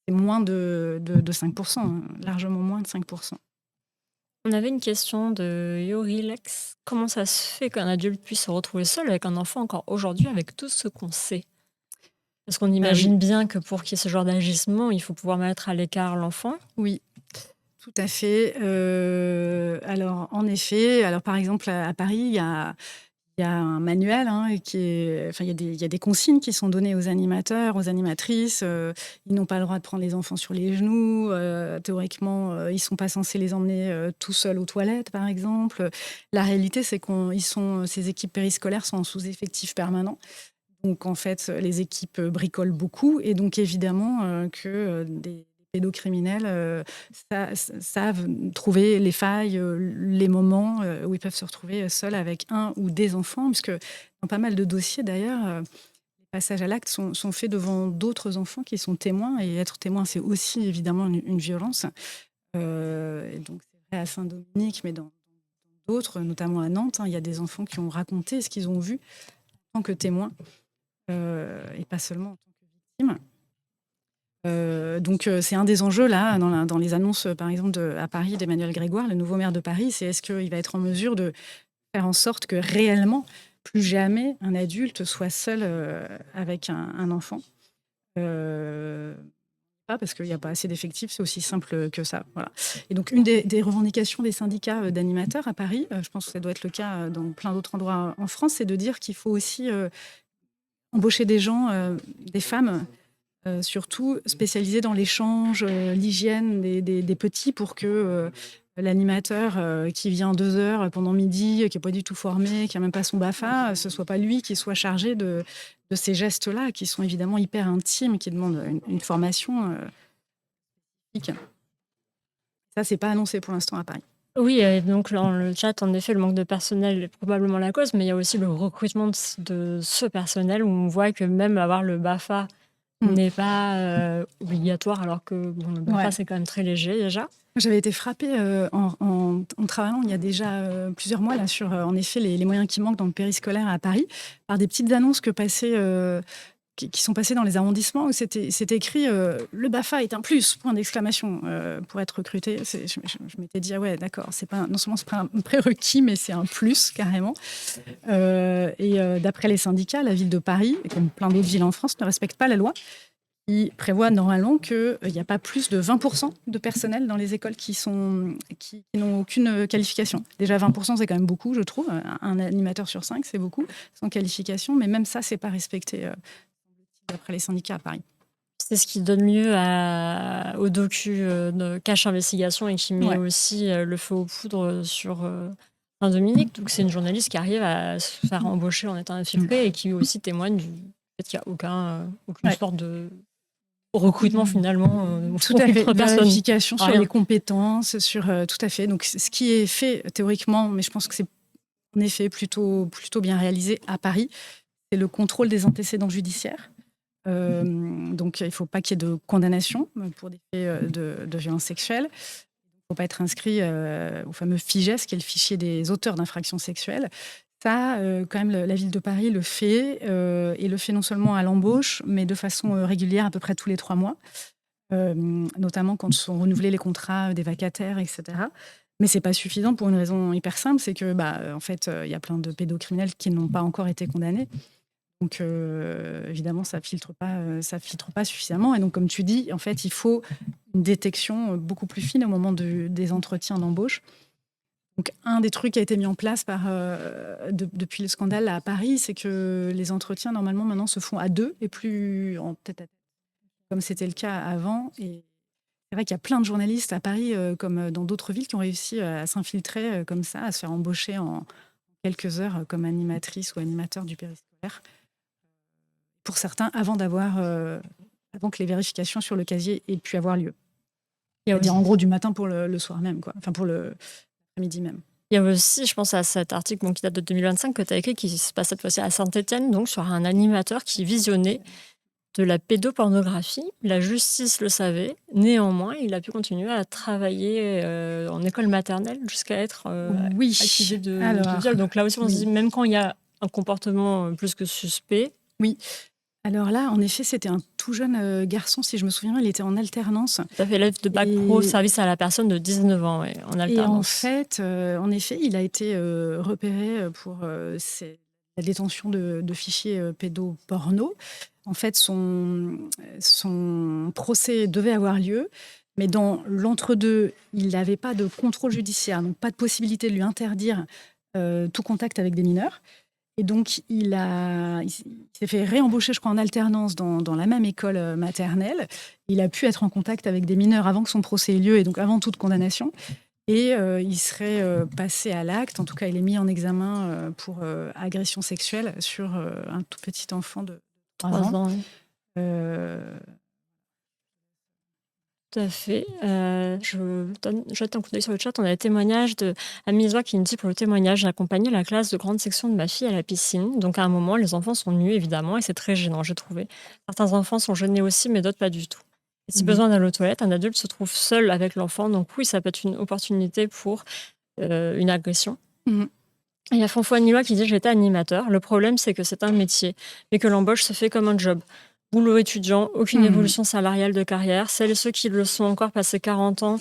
moins de 5%, hein, largement moins de 5%. On avait une question de Yorilex. Comment ça se fait qu'un adulte puisse se retrouver seul avec un enfant encore aujourd'hui avec tout ce qu'on sait? Parce qu'on imagine bien que pour qu'il y ait ce genre d'agissement, il faut pouvoir mettre à l'écart l'enfant. Oui, tout à fait. Alors, en effet, par exemple, à Paris, il y a un manuel il y a des consignes qui sont données aux animateurs, aux animatrices. Ils n'ont pas le droit de prendre les enfants sur les genoux. Théoriquement, ils ne sont pas censés les emmener tout seuls aux toilettes, par exemple. La réalité, c'est ces équipes périscolaires sont en sous-effectif permanent. Donc, en fait, les équipes bricolent beaucoup. Et donc, évidemment, que des pédocriminels savent trouver les failles, les moments où ils peuvent se retrouver seuls avec un ou des enfants. Puisque dans pas mal de dossiers, d'ailleurs, les passages à l'acte sont faits devant d'autres enfants qui sont témoins. Et être témoin, c'est aussi évidemment une violence. Et donc, c'est vrai à Saint-Dominique, mais dans d'autres, notamment à Nantes, il y a des enfants qui ont raconté ce qu'ils ont vu en tant que témoins. Et pas seulement en tant que victime. Donc, c'est un des enjeux, là, dans les annonces, par exemple, à Paris, d'Emmanuel Grégoire, le nouveau maire de Paris, c'est est-ce qu'il va être en mesure de faire en sorte que réellement, plus jamais, un adulte soit seul avec un enfant. Pas parce qu'il n'y a pas assez d'effectifs, c'est aussi simple que ça. Voilà. Et donc, une des revendications des syndicats d'animateurs à Paris, je pense que ça doit être le cas dans plein d'autres endroits en France, c'est de dire qu'il faut aussi embaucher des gens, des femmes, surtout spécialisées dans l'échange, l'hygiène des petits, pour que l'animateur qui vient 2 heures pendant midi, qui n'est pas du tout formé, qui n'a même pas son BAFA, ce ne soit pas lui qui soit chargé de ces gestes-là, qui sont évidemment hyper intimes, qui demandent une formation spécifique. Ça, ce n'est pas annoncé pour l'instant à Paris. Oui, donc dans le chat, en effet, le manque de personnel est probablement la cause, mais il y a aussi le recrutement de ce personnel où on voit que même avoir le BAFA n'est pas obligatoire, alors que le BAFA, c'est quand même très léger déjà. J'avais été frappée en travaillant il y a déjà plusieurs mois là, sur en effet les moyens qui manquent dans le périscolaire à Paris, par des petites annonces qui sont passées dans les arrondissements où c'était écrit le BAFA est un plus, point d'exclamation, pour être recruté. Je m'étais dit, ah ouais, d'accord, non seulement c'est pas un prérequis, mais c'est un plus carrément. Et d'après les syndicats, la ville de Paris, comme plein d'autres villes en France, ne respecte pas la loi, qui prévoit normalement qu'il n'y a pas plus de 20% de personnel dans les écoles qui n'ont aucune qualification. Déjà 20%, c'est quand même beaucoup, je trouve. Un animateur sur 5, c'est beaucoup, sans qualification. Mais même ça, c'est pas respecté d'après les syndicats à Paris. C'est ce qui donne lieu au docu de Cache Investigation et qui met aussi le feu aux poudres sur Saint-Dominique. Donc c'est une journaliste qui arrive à se faire embaucher en étant infiltrée et qui aussi témoigne du fait qu'il n'y a aucune sorte de recrutement finalement. Tout à fait, vérification sur les compétences, tout à fait. Donc ce qui est fait théoriquement, mais je pense que c'est en effet plutôt bien réalisé à Paris, c'est le contrôle des antécédents judiciaires. Donc il ne faut pas qu'il y ait de condamnation pour des faits de violences sexuelles. Il ne faut pas être inscrit au fameux FIJES, qui est le fichier des auteurs d'infractions sexuelles. Ça, quand même, la ville de Paris le fait, et le fait non seulement à l'embauche, mais de façon régulière, à peu près tous les 3 mois, notamment quand sont renouvelés les contrats des vacataires, etc. Mais ce n'est pas suffisant pour une raison hyper simple, c'est que, en fait, il y a plein de pédocriminels qui n'ont pas encore été condamnés. Donc, évidemment, ça filtre pas suffisamment. Et donc, comme tu dis, en fait, il faut une détection beaucoup plus fine au moment des entretiens d'embauche. Donc, un des trucs qui a été mis en place depuis le scandale à Paris, c'est que les entretiens, normalement, maintenant, se font à 2 et plus en tête-à-tête, comme c'était le cas avant. Et c'est vrai qu'il y a plein de journalistes à Paris, comme dans d'autres villes, qui ont réussi à s'infiltrer comme ça, à se faire embaucher en quelques heures comme animatrice ou animateur du périscolaire. Pour certains, avant que les vérifications sur le casier aient pu avoir lieu. C'est-à-dire en gros du matin pour le soir même, quoi. Enfin pour l'après-midi même. Il y a aussi, je pense à cet article qui date de 2025 que tu as écrit, qui se passe cette fois-ci à Saint-Étienne, donc sur un animateur qui visionnait de la pédopornographie. La justice le savait. Néanmoins, il a pu continuer à travailler en école maternelle jusqu'à être accusé de viol. Donc là aussi, on se dit, même quand il y a un comportement plus que suspect. Oui. Alors là, en effet, c'était un tout jeune garçon, si je me souviens, il était en alternance. Ça fait élève de bac pro, service à la personne de 19 ans, en alternance. Et en fait, en effet, il a été repéré pour la détention de fichiers pédoporno. En fait, son procès devait avoir lieu, mais dans l'entre-deux, il n'avait pas de contrôle judiciaire, donc pas de possibilité de lui interdire tout contact avec des mineurs. Et donc, il s'est fait réembaucher, je crois, en alternance dans la même école maternelle. Il a pu être en contact avec des mineurs avant que son procès ait lieu et donc avant toute condamnation. Et il serait passé à l'acte. En tout cas, il est mis en examen pour agression sexuelle sur un tout petit enfant de 3 ans. Tout à fait. Je jette un coup d'œil sur le chat. On a un témoignage de Amisoa qui nous dit pour le témoignage: j'ai accompagné la classe de grande section de ma fille à la piscine. Donc à un moment, les enfants sont nus, évidemment, et c'est très gênant, j'ai trouvé. Certains enfants sont gênés aussi, mais d'autres pas du tout. Et si besoin d'aller aux toilettes, un adulte se trouve seul avec l'enfant. Donc oui, ça peut être une opportunité pour une agression. Et il y a Fonfo Anilois qui dit: j'étais animateur. Le problème, c'est que c'est un métier, mais que l'embauche se fait comme un job. Boulot étudiant, aucune évolution salariale de carrière. Celles et ceux qui le sont encore passé 40 ans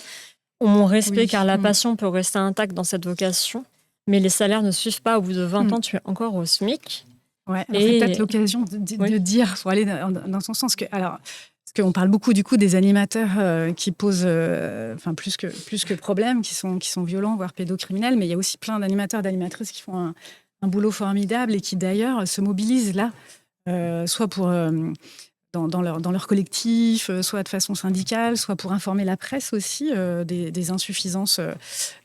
ont mon respect, car la passion peut rester intacte dans cette vocation. Mais les salaires ne suivent pas. Au bout de 20 ans, tu es encore au SMIC. Ouais, c'est peut-être l'occasion de dire, pour aller dans son sens, parce qu'on parle beaucoup du coup des animateurs qui posent plus que problème, qui sont violents, voire pédocriminels, mais il y a aussi plein d'animateurs, d'animatrices qui font un boulot formidable et qui d'ailleurs se mobilisent là, soit pour dans leur collectif, soit de façon syndicale, soit pour informer la presse aussi des insuffisances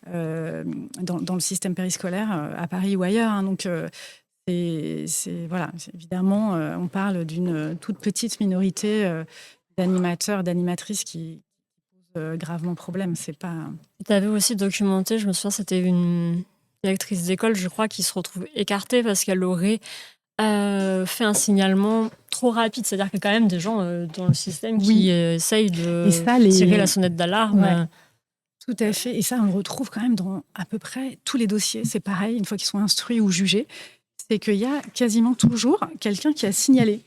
dans le système périscolaire à Paris ou ailleurs. Hein. Donc évidemment, on parle d'une toute petite minorité d'animateurs, d'animatrices qui posent gravement problème. C'est pas. Tu avais aussi documenté, je me souviens, c'était une directrice d'école, je crois, qui se retrouve écartée parce qu'elle aurait fait un signalement trop rapide. C'est-à-dire qu'il y a quand même des gens dans le système qui essayent de tirer la sonnette d'alarme. Ouais. Tout à fait. Et ça, on le retrouve quand même dans à peu près tous les dossiers. C'est pareil, une fois qu'ils sont instruits ou jugés, c'est qu'il y a quasiment toujours quelqu'un qui a signalé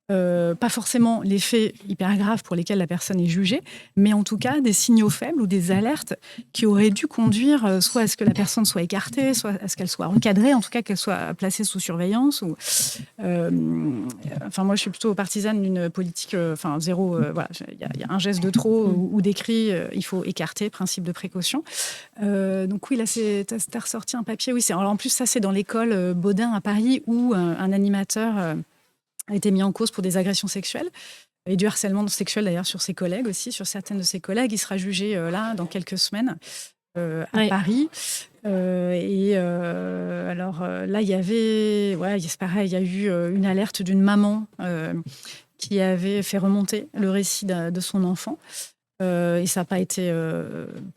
Pas forcément les faits hyper graves pour lesquels la personne est jugée, mais en tout cas des signaux faibles ou des alertes qui auraient dû conduire soit à ce que la personne soit écartée, soit à ce qu'elle soit recadrée, en tout cas qu'elle soit placée sous surveillance. Moi, je suis plutôt partisane d'une politique, zéro. Voilà, il y a un geste de trop ou des cris, il faut écarter, principe de précaution. Donc oui, là, t'as ressorti un papier. Oui, alors, en plus, ça, c'est dans l'école Baudin à Paris où un animateur a été mis en cause pour des agressions sexuelles et du harcèlement sexuel d'ailleurs sur ses collègues aussi, sur certaines de ses collègues. Il sera jugé là dans quelques semaines à Paris. Là, il y avait, c'est pareil, il y a eu une alerte d'une maman qui avait fait remonter le récit de son enfant. Et ça n'a pas été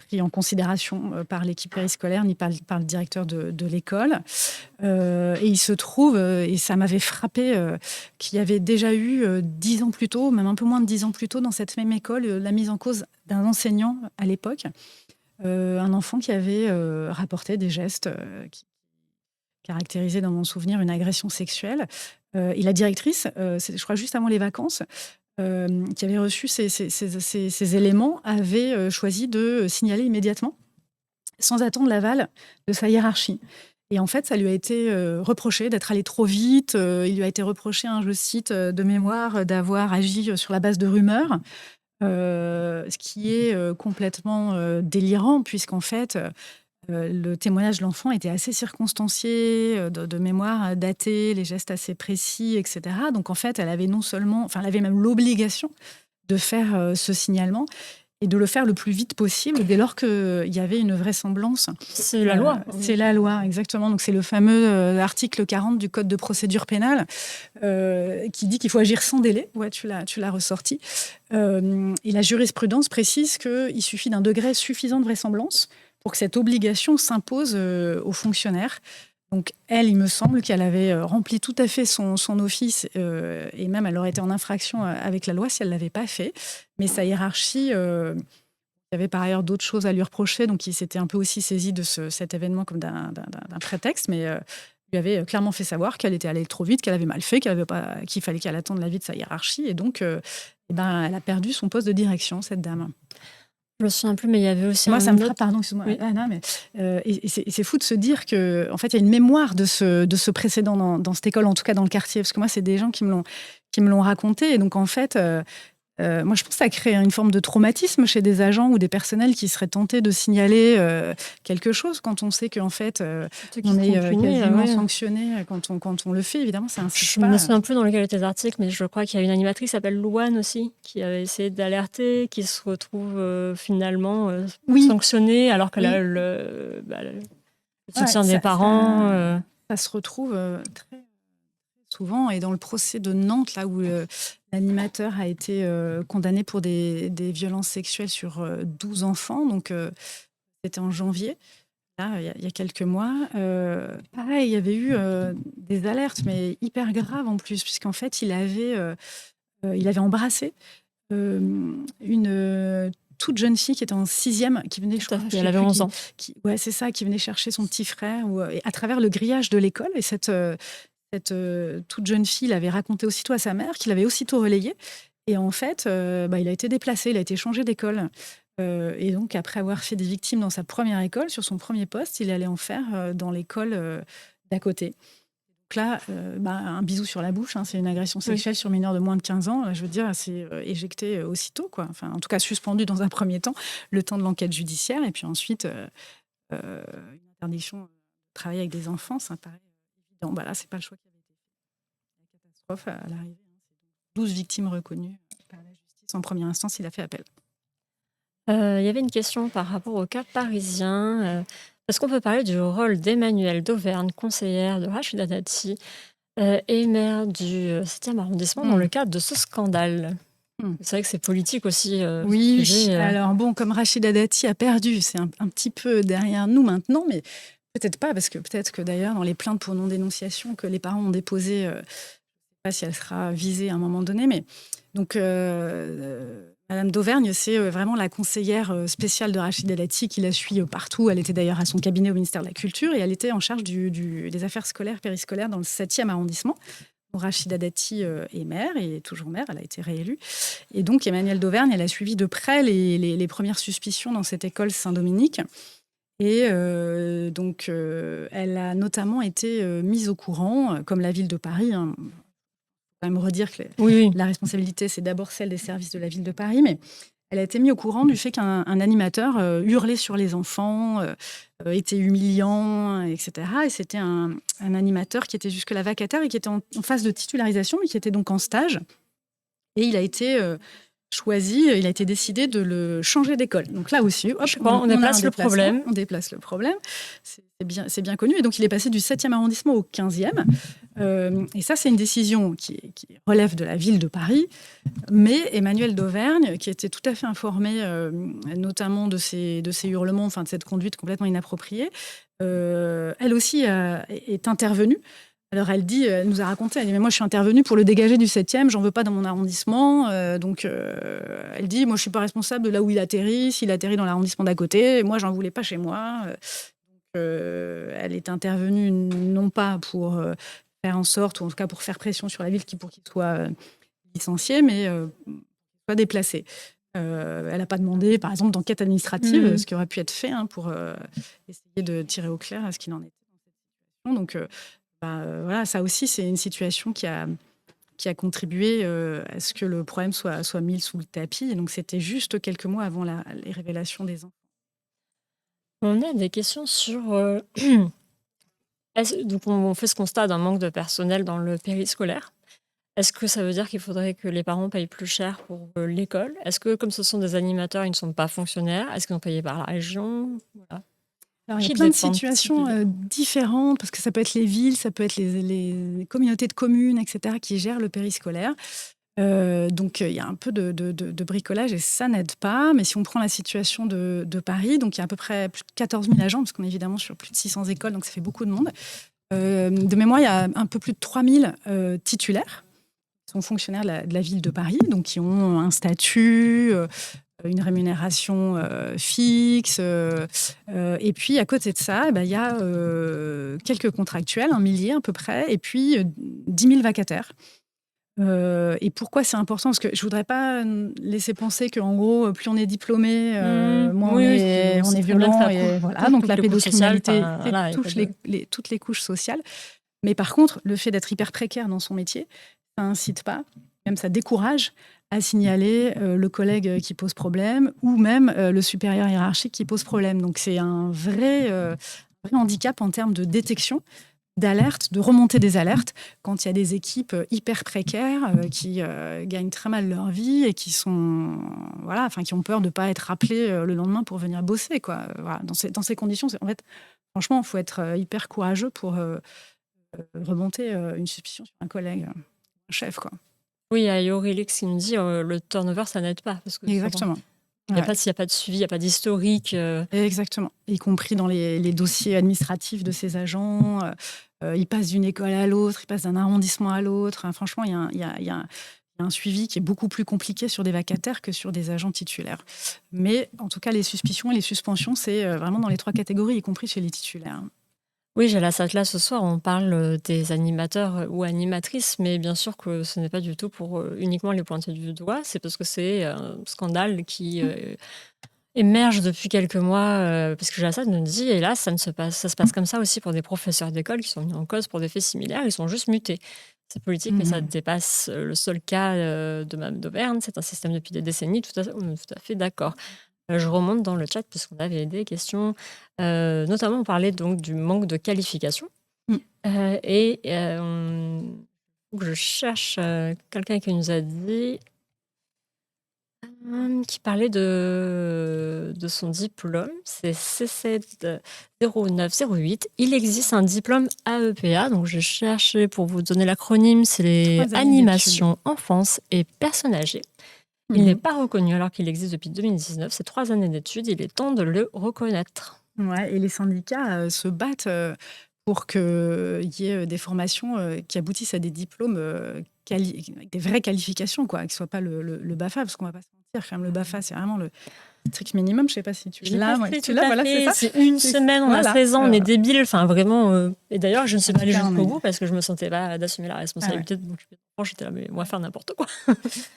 pris en considération par l'équipe périscolaire ni par le directeur de l'école. Et il se trouve, et ça m'avait frappé, qu'il y avait déjà eu 10 ans plus tôt, même un peu moins de 10 ans plus tôt, dans cette même école, la mise en cause d'un enseignant à l'époque, un enfant qui avait rapporté des gestes qui caractérisaient, dans mon souvenir, une agression sexuelle. Et la directrice, je crois juste avant les vacances, qui avait reçu ces éléments, avait choisi de signaler immédiatement, sans attendre l'aval de sa hiérarchie. Et en fait, ça lui a été reproché d'être allé trop vite. Il lui a été reproché, je cite de mémoire, d'avoir agi sur la base de rumeurs, ce qui est complètement délirant, puisqu'en fait, le témoignage de l'enfant était assez circonstancié, de mémoire daté, les gestes assez précis, etc. Donc en fait, elle avait même l'obligation de faire ce signalement et de le faire le plus vite possible dès lors qu'il y avait une vraisemblance. C'est la loi. C'est la loi, exactement. Donc c'est le fameux article 40 du Code de procédure pénale qui dit qu'il faut agir sans délai. Ouais, tu l'as ressorti. Et la jurisprudence précise qu'il suffit d'un degré suffisant de vraisemblance pour que cette obligation s'impose aux fonctionnaires. Donc elle, il me semble qu'elle avait rempli tout à fait son office et même elle aurait été en infraction avec la loi si elle ne l'avait pas fait. Mais sa hiérarchie, il y avait par ailleurs d'autres choses à lui reprocher, donc il s'était un peu aussi saisi de cet événement comme d'un prétexte, mais lui avait clairement fait savoir qu'elle était allée trop vite, qu'elle avait mal fait, qu'il fallait qu'elle attende l'avis de sa hiérarchie. Et donc, elle a perdu son poste de direction, cette dame. Je me souviens plus, mais il y avait aussi ça me frappe, pardon, excuse-moi. Oui. Et c'est fou de se dire qu'en fait, il y a une mémoire de ce précédent dans cette école, en tout cas dans le quartier, parce que moi, c'est des gens qui me l'ont raconté. Et donc, en fait, moi, je pense que ça crée une forme de traumatisme chez des agents ou des personnels qui seraient tentés de signaler quelque chose quand on sait qu'en fait, on est quasiment sanctionné quand on le fait. Évidemment, ça incite pas. Je ne me souviens plus dans lequel étaient les articles, mais je crois qu'il y a une animatrice qui s'appelle Louane aussi, qui avait essayé d'alerter, qui se retrouve finalement sanctionnée alors qu'elle a le soutien des parents. Ça se retrouve très souvent. Et dans le procès de Nantes, là où l'animateur a été condamné pour des violences sexuelles sur 12 enfants, donc c'était en janvier, là, il y a quelques mois. Pareil, il y avait eu des alertes, mais hyper graves en plus, puisqu'en fait, il avait embrassé une toute jeune fille qui était en 6e, qui venait, elle avait 11 ans. C'est ça, qui venait chercher son petit frère, et à travers le grillage de l'école. Et cette toute jeune fille l'avait raconté aussitôt à sa mère, qui l'avait aussitôt relayé. Et en fait, il a été déplacé, il a été changé d'école. Et donc, après avoir fait des victimes dans sa première école, sur son premier poste, il allait en faire dans l'école d'à côté. Donc là, un bisou sur la bouche, c'est une agression sexuelle sur mineur de moins de 15 ans. Je veux dire, c'est éjecté aussitôt, quoi. Enfin, en tout cas, suspendu dans un premier temps, le temps de l'enquête judiciaire. Et puis ensuite, une interdiction de travailler avec des enfants, ça paraît évident. Là, c'est pas le choix qui avait été fait. La catastrophe à l'arrivée. 12 victimes reconnues par la justice. En première instance, il a fait appel. Il y avait une question par rapport au cas parisien. Est-ce qu'on peut parler du rôle d'Emmanuelle d'Auvergne, conseillère de Rachida Dati et maire du 7e arrondissement dans le cadre de ce scandale? C'est vrai que c'est politique aussi. Oui, alors bon, comme Rachida Dati a perdu, c'est un petit peu derrière nous maintenant, mais peut-être pas, parce que peut-être que d'ailleurs, dans les plaintes pour non-dénonciation que les parents ont déposées, je ne sais pas si elle sera visée à un moment donné, mais donc Madame d'Auvergne, c'est vraiment la conseillère spéciale de Rachida Dati qui la suit partout. Elle était d'ailleurs à son cabinet au ministère de la Culture et elle était en charge des affaires scolaires, périscolaires dans le 7e arrondissement. Rachida Dati est maire, et toujours maire, elle a été réélue. Et donc, Emmanuelle d'Auvergne, elle a suivi de près les premières suspicions dans cette école Saint-Dominique. Et donc, elle a notamment été mise au courant, comme la ville de Paris. Hein. Il faut quand même redire que Oui. la responsabilité, c'est d'abord celle des services de la ville de Paris, mais elle a été mise au courant du fait qu'un animateur hurlait sur les enfants, était humiliant, etc. Et c'était un animateur qui était jusque-là vacataire et qui était en phase de titularisation, mais qui était donc en stage. Et il a été choisi, il a été décidé de le changer d'école. Donc là aussi, hop, on déplace le problème. On déplace le problème. C'est bien connu. Et donc, il est passé du 7e arrondissement au 15e. Et ça, c'est une décision qui relève de la ville de Paris. Mais Emmanuelle d'Auvergne, qui était tout à fait informée, notamment de ces hurlements, enfin de cette conduite complètement inappropriée, elle aussi est intervenue. Alors elle nous a raconté, elle dit, mais moi je suis intervenue pour le dégager du 7e, j'en veux pas dans mon arrondissement. Donc elle dit, moi je suis pas responsable de là où il atterrit, s'il atterrit dans l'arrondissement d'à côté, moi j'en voulais pas chez moi. Elle est intervenue non pas pour faire en sorte, ou en tout cas pour faire pression sur la ville pour qu'il soit licencié, mais soit déplacé. Elle n'a pas demandé, par exemple, d'enquête administrative, ce qui aurait pu être fait pour essayer de tirer au clair à ce qu'il en était dans cette situation. Donc voilà, ça aussi, c'est une situation qui a contribué à ce que le problème soit mis sous le tapis. Et donc, c'était juste quelques mois avant les révélations des enfants. On a des questions sur... donc, on fait ce constat d'un manque de personnel dans le périscolaire. Est-ce que ça veut dire qu'il faudrait que les parents payent plus cher pour l'école? Est-ce que, comme ce sont des animateurs, ils ne sont pas fonctionnaires? Est-ce qu'ils sont payés par la région? Voilà. Alors, il y a plein de situations différentes, parce que ça peut être les villes, ça peut être les communautés de communes, etc., qui gèrent le périscolaire. Donc, il y a un peu de bricolage et ça n'aide pas. Mais si on prend la situation de Paris, donc il y a à peu près plus de 14 000 agents, parce qu'on est évidemment sur plus de 600 écoles, donc ça fait beaucoup de monde. De mémoire, il y a un peu plus de 3 000 titulaires qui sont fonctionnaires de la ville de Paris, donc qui ont un statut, une rémunération fixe. Et puis, à côté de ça, il y a quelques contractuels, 1 millier à peu près, et puis 10 000 vacataires. Et pourquoi c'est important? Parce que je voudrais pas laisser penser qu'en gros, plus on est diplômé, moins on est violent. Et voilà, donc la pédocriminalité touche toutes les couches sociales. Mais par contre, le fait d'être hyper précaire dans son métier, ça incite pas, même ça décourage à signaler le collègue qui pose problème ou même le supérieur hiérarchique qui pose problème. Donc c'est un vrai handicap en termes de détection, d'alerte, de remontée des alertes quand il y a des équipes hyper précaires qui gagnent très mal leur vie et qui sont qui ont peur de ne pas être rappelés le lendemain pour venir bosser, quoi. Voilà, dans ces conditions, en fait, franchement, il faut être hyper courageux pour remonter une suspicion sur un collègue, un chef, quoi. Oui, il y a Aurélix qui nous dit le turnover, ça n'aide pas. Parce que exactement. S'il n'y a pas de suivi, il n'y a pas d'historique. Exactement. Y compris dans les dossiers administratifs de ces agents. Ils passent d'une école à l'autre, ils passent d'un arrondissement à l'autre. Hein, franchement, il y a un suivi qui est beaucoup plus compliqué sur des vacataires que sur des agents titulaires. Mais en tout cas, les suspicions et les suspensions, c'est vraiment dans les 3 catégories, y compris chez les titulaires. Oui, j'ai la SAT là ce soir, on parle des animateurs ou animatrices, mais bien sûr que ce n'est pas du tout pour uniquement les pointer du doigt, c'est parce que c'est un scandale qui émerge depuis quelques mois, parce que la SAT nous dit, hélas, ça se passe comme ça aussi pour des professeurs d'école qui sont mis en cause pour des faits similaires, ils sont juste mutés. C'est politique, mais ça dépasse le seul cas de Mme d'Auvergne, c'est un système depuis des décennies, on est tout à fait d'accord. Je remonte dans le chat parce qu'on avait des questions. Notamment, on parlait donc du manque de qualification. Je cherche quelqu'un qui nous a dit, qui parlait de son diplôme. C'est C70908. Il existe un diplôme AEPA. Donc, je cherchais pour vous donner l'acronyme. C'est les animations enfance et personnes âgées. Il n'est pas reconnu alors qu'il existe depuis 2019. C'est 3 années d'études. Il est temps de le reconnaître. Ouais, et les syndicats se battent pour qu'il y ait des formations qui aboutissent à des diplômes avec des vraies qualifications, quoi, que ce soit pas le BAFA, parce qu'on va pas se mentir, quand même, le BAFA, c'est vraiment le strict minimum. Je sais pas si tu Je l'ai l'as. pas Ouais, fait tu tout l'as, à voilà, c'est fait. ça. C'est une semaine, on a Voilà. 16 ans, on est débile. Enfin, vraiment. Et d'ailleurs, je ne suis En pas tout allée cas, jusqu'au bout parce que je me sentais pas d'assumer la Ah ouais. responsabilité de m'occuper d'enfants. J'étais là, mais on va faire n'importe quoi.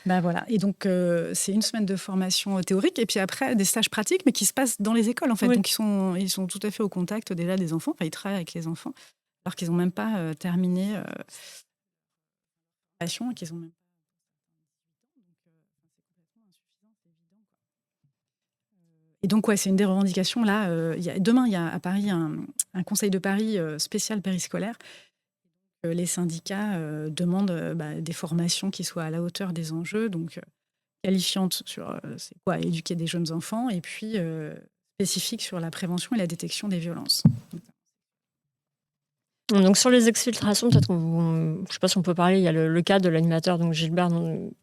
Bah voilà. Et donc, c'est une semaine de formation théorique et puis après des stages pratiques, mais qui se passent dans les écoles, en fait. Oui. Donc, ils sont tout à fait au contact déjà des enfants. Enfin, ils travaillent avec les enfants, alors qu'ils n'ont même pas terminé la formation et qu'ils ont même pas. Et donc, ouais, c'est une des revendications. Là, demain, il y a à Paris un conseil de Paris spécial périscolaire. Les syndicats demandent des formations qui soient à la hauteur des enjeux, donc qualifiantes sur c'est quoi éduquer des jeunes enfants, et puis spécifiques sur la prévention et la détection des violences. Donc sur les exfiltrations, peut-être je ne sais pas si on peut parler, il y a le cas de l'animateur donc Gilbert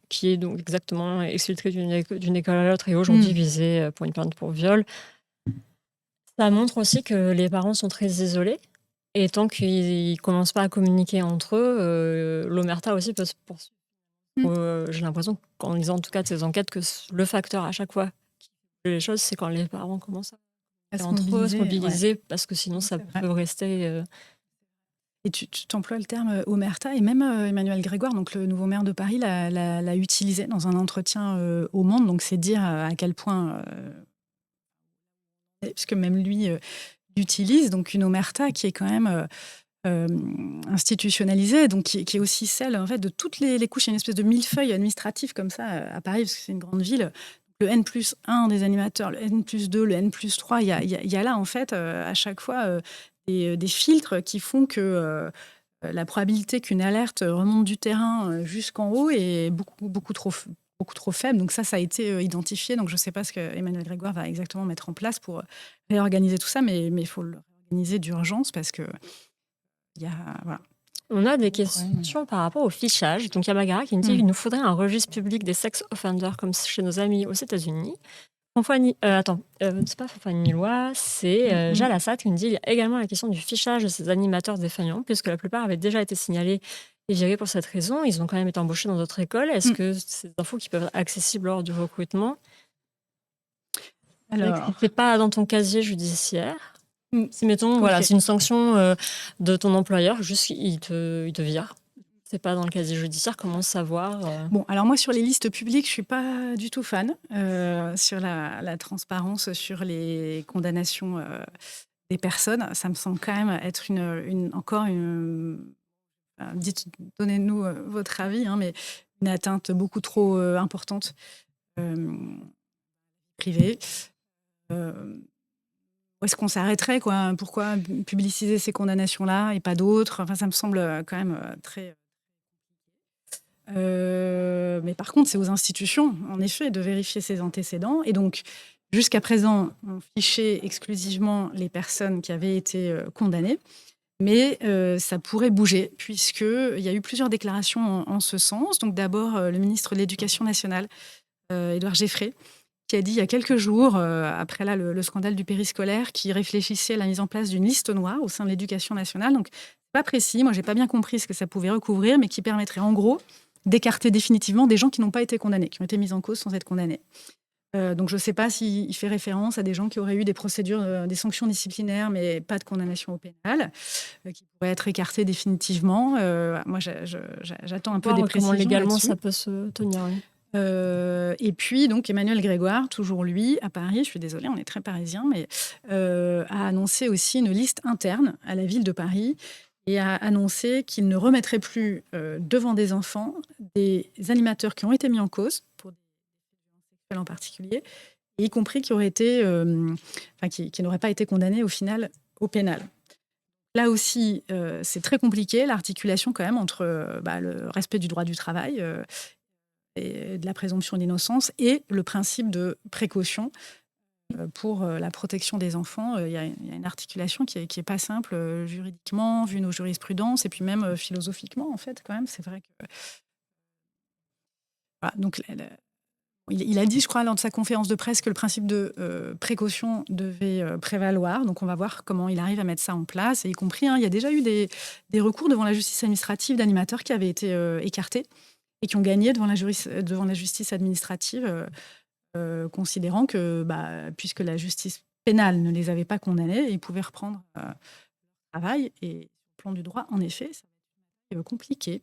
qui est donc exactement exfiltré d'une école à l'autre et aujourd'hui visé pour une plainte pour viol. Ça montre aussi que les parents sont très isolés et tant qu'ils ne commencent pas à communiquer entre eux, l'omerta aussi peut se poursuivre. J'ai l'impression qu'en lisant en tout cas de ces enquêtes que le facteur à chaque fois qui fait les choses, c'est quand les parents commencent à se entre eux, se mobiliser, ouais. parce que sinon ça C'est vrai. peut rester... Et tu t'emploies le terme omerta, et même Emmanuel Grégoire, donc le nouveau maire de Paris, l'a utilisé dans un entretien au Monde. Donc c'est dire à quel point, puisque même lui l'utilise, donc une omerta qui est quand même institutionnalisée, donc qui est aussi celle en fait de toutes les couches. Il y a une espèce de millefeuille administratif comme ça à Paris, parce que c'est une grande ville. Le N+1 des animateurs, le N+2, le N+3, il y a là en fait à chaque fois des filtres qui font que la probabilité qu'une alerte remonte du terrain jusqu'en haut est beaucoup trop faible. Donc ça a été identifié. Donc je ne sais pas ce que Emmanuel Grégoire va exactement mettre en place pour réorganiser tout ça, mais il faut le réorganiser d'urgence parce que voilà. On a des questions par rapport au fichage. Donc il y a Magara qui nous dit qu'il nous faudrait un registre public des sex offenders comme chez nos amis aux États-Unis. C'est pas Fanfani Loi, c'est Jalassat qui nous dit qu'il y a également la question du fichage de ces animateurs défaillants, puisque la plupart avaient déjà été signalés et virés pour cette raison. Ils ont quand même été embauchés dans d'autres écoles. Est-ce que c'est des infos qui peuvent être accessibles lors du recrutement? Alors, c'est pas dans ton casier judiciaire. Si, mettons, voilà, c'est une sanction de ton employeur, juste il te vire. C'est pas dans le casier judiciaire, comment savoir Bon, alors moi, sur les listes publiques, je suis pas du tout fan. Sur la transparence, sur les condamnations des personnes, ça me semble quand même être encore une donnez-nous votre avis, hein, mais une atteinte beaucoup trop importante privée. Où est-ce qu'on s'arrêterait, quoi? Pourquoi publiciser ces condamnations-là et pas d'autres? Enfin, ça me semble quand même très... mais par contre, c'est aux institutions, en effet, de vérifier ces antécédents. Et donc, jusqu'à présent, on fichait exclusivement les personnes qui avaient été condamnées. Mais ça pourrait bouger, puisqu'il y a eu plusieurs déclarations en ce sens. Donc d'abord, le ministre de l'Éducation nationale, Édouard Geffray, qui a dit il y a quelques jours, après là, le scandale du périscolaire, qui réfléchissait à la mise en place d'une liste noire au sein de l'Éducation nationale. Donc, pas précis, moi, j'ai pas bien compris ce que ça pouvait recouvrir, mais qui permettrait en gros d'écarter définitivement des gens qui n'ont pas été condamnés, qui ont été mis en cause sans être condamnés. Donc je ne sais pas s'il fait référence à des gens qui auraient eu des procédures, des sanctions disciplinaires, mais pas de condamnation au pénal, qui pourraient être écartés définitivement. Moi, j'attends un peu des précisions comment légalement là-dessus. ça peut se tenir, oui. Et puis, donc, Emmanuel Grégoire, toujours lui, à Paris, je suis désolée, on est très parisien, mais a annoncé aussi une liste interne à la ville de Paris et a annoncé qu'il ne remettrait plus devant des enfants des animateurs qui ont été mis en cause, pour des violences sexuelles en particulier, et y compris qui n'auraient pas été condamnés au final au pénal. Là aussi, c'est très compliqué, l'articulation quand même entre le respect du droit du travail et de la présomption d'innocence et le principe de précaution pour la protection des enfants. Il y a une articulation qui est pas simple juridiquement, vu nos jurisprudences, et puis même philosophiquement, en fait, quand même. C'est vrai que... Voilà, donc, il a dit, je crois, lors de sa conférence de presse que le principe de précaution devait prévaloir. Donc, on va voir comment il arrive à mettre ça en place. Et y compris, il y a déjà eu des recours devant la justice administrative d'animateurs qui avaient été écartés et qui ont gagné devant la justice administrative, considérant que, puisque la justice pénale ne les avait pas condamnés, ils pouvaient reprendre le travail. Et au plan du droit, en effet, ça va être compliqué.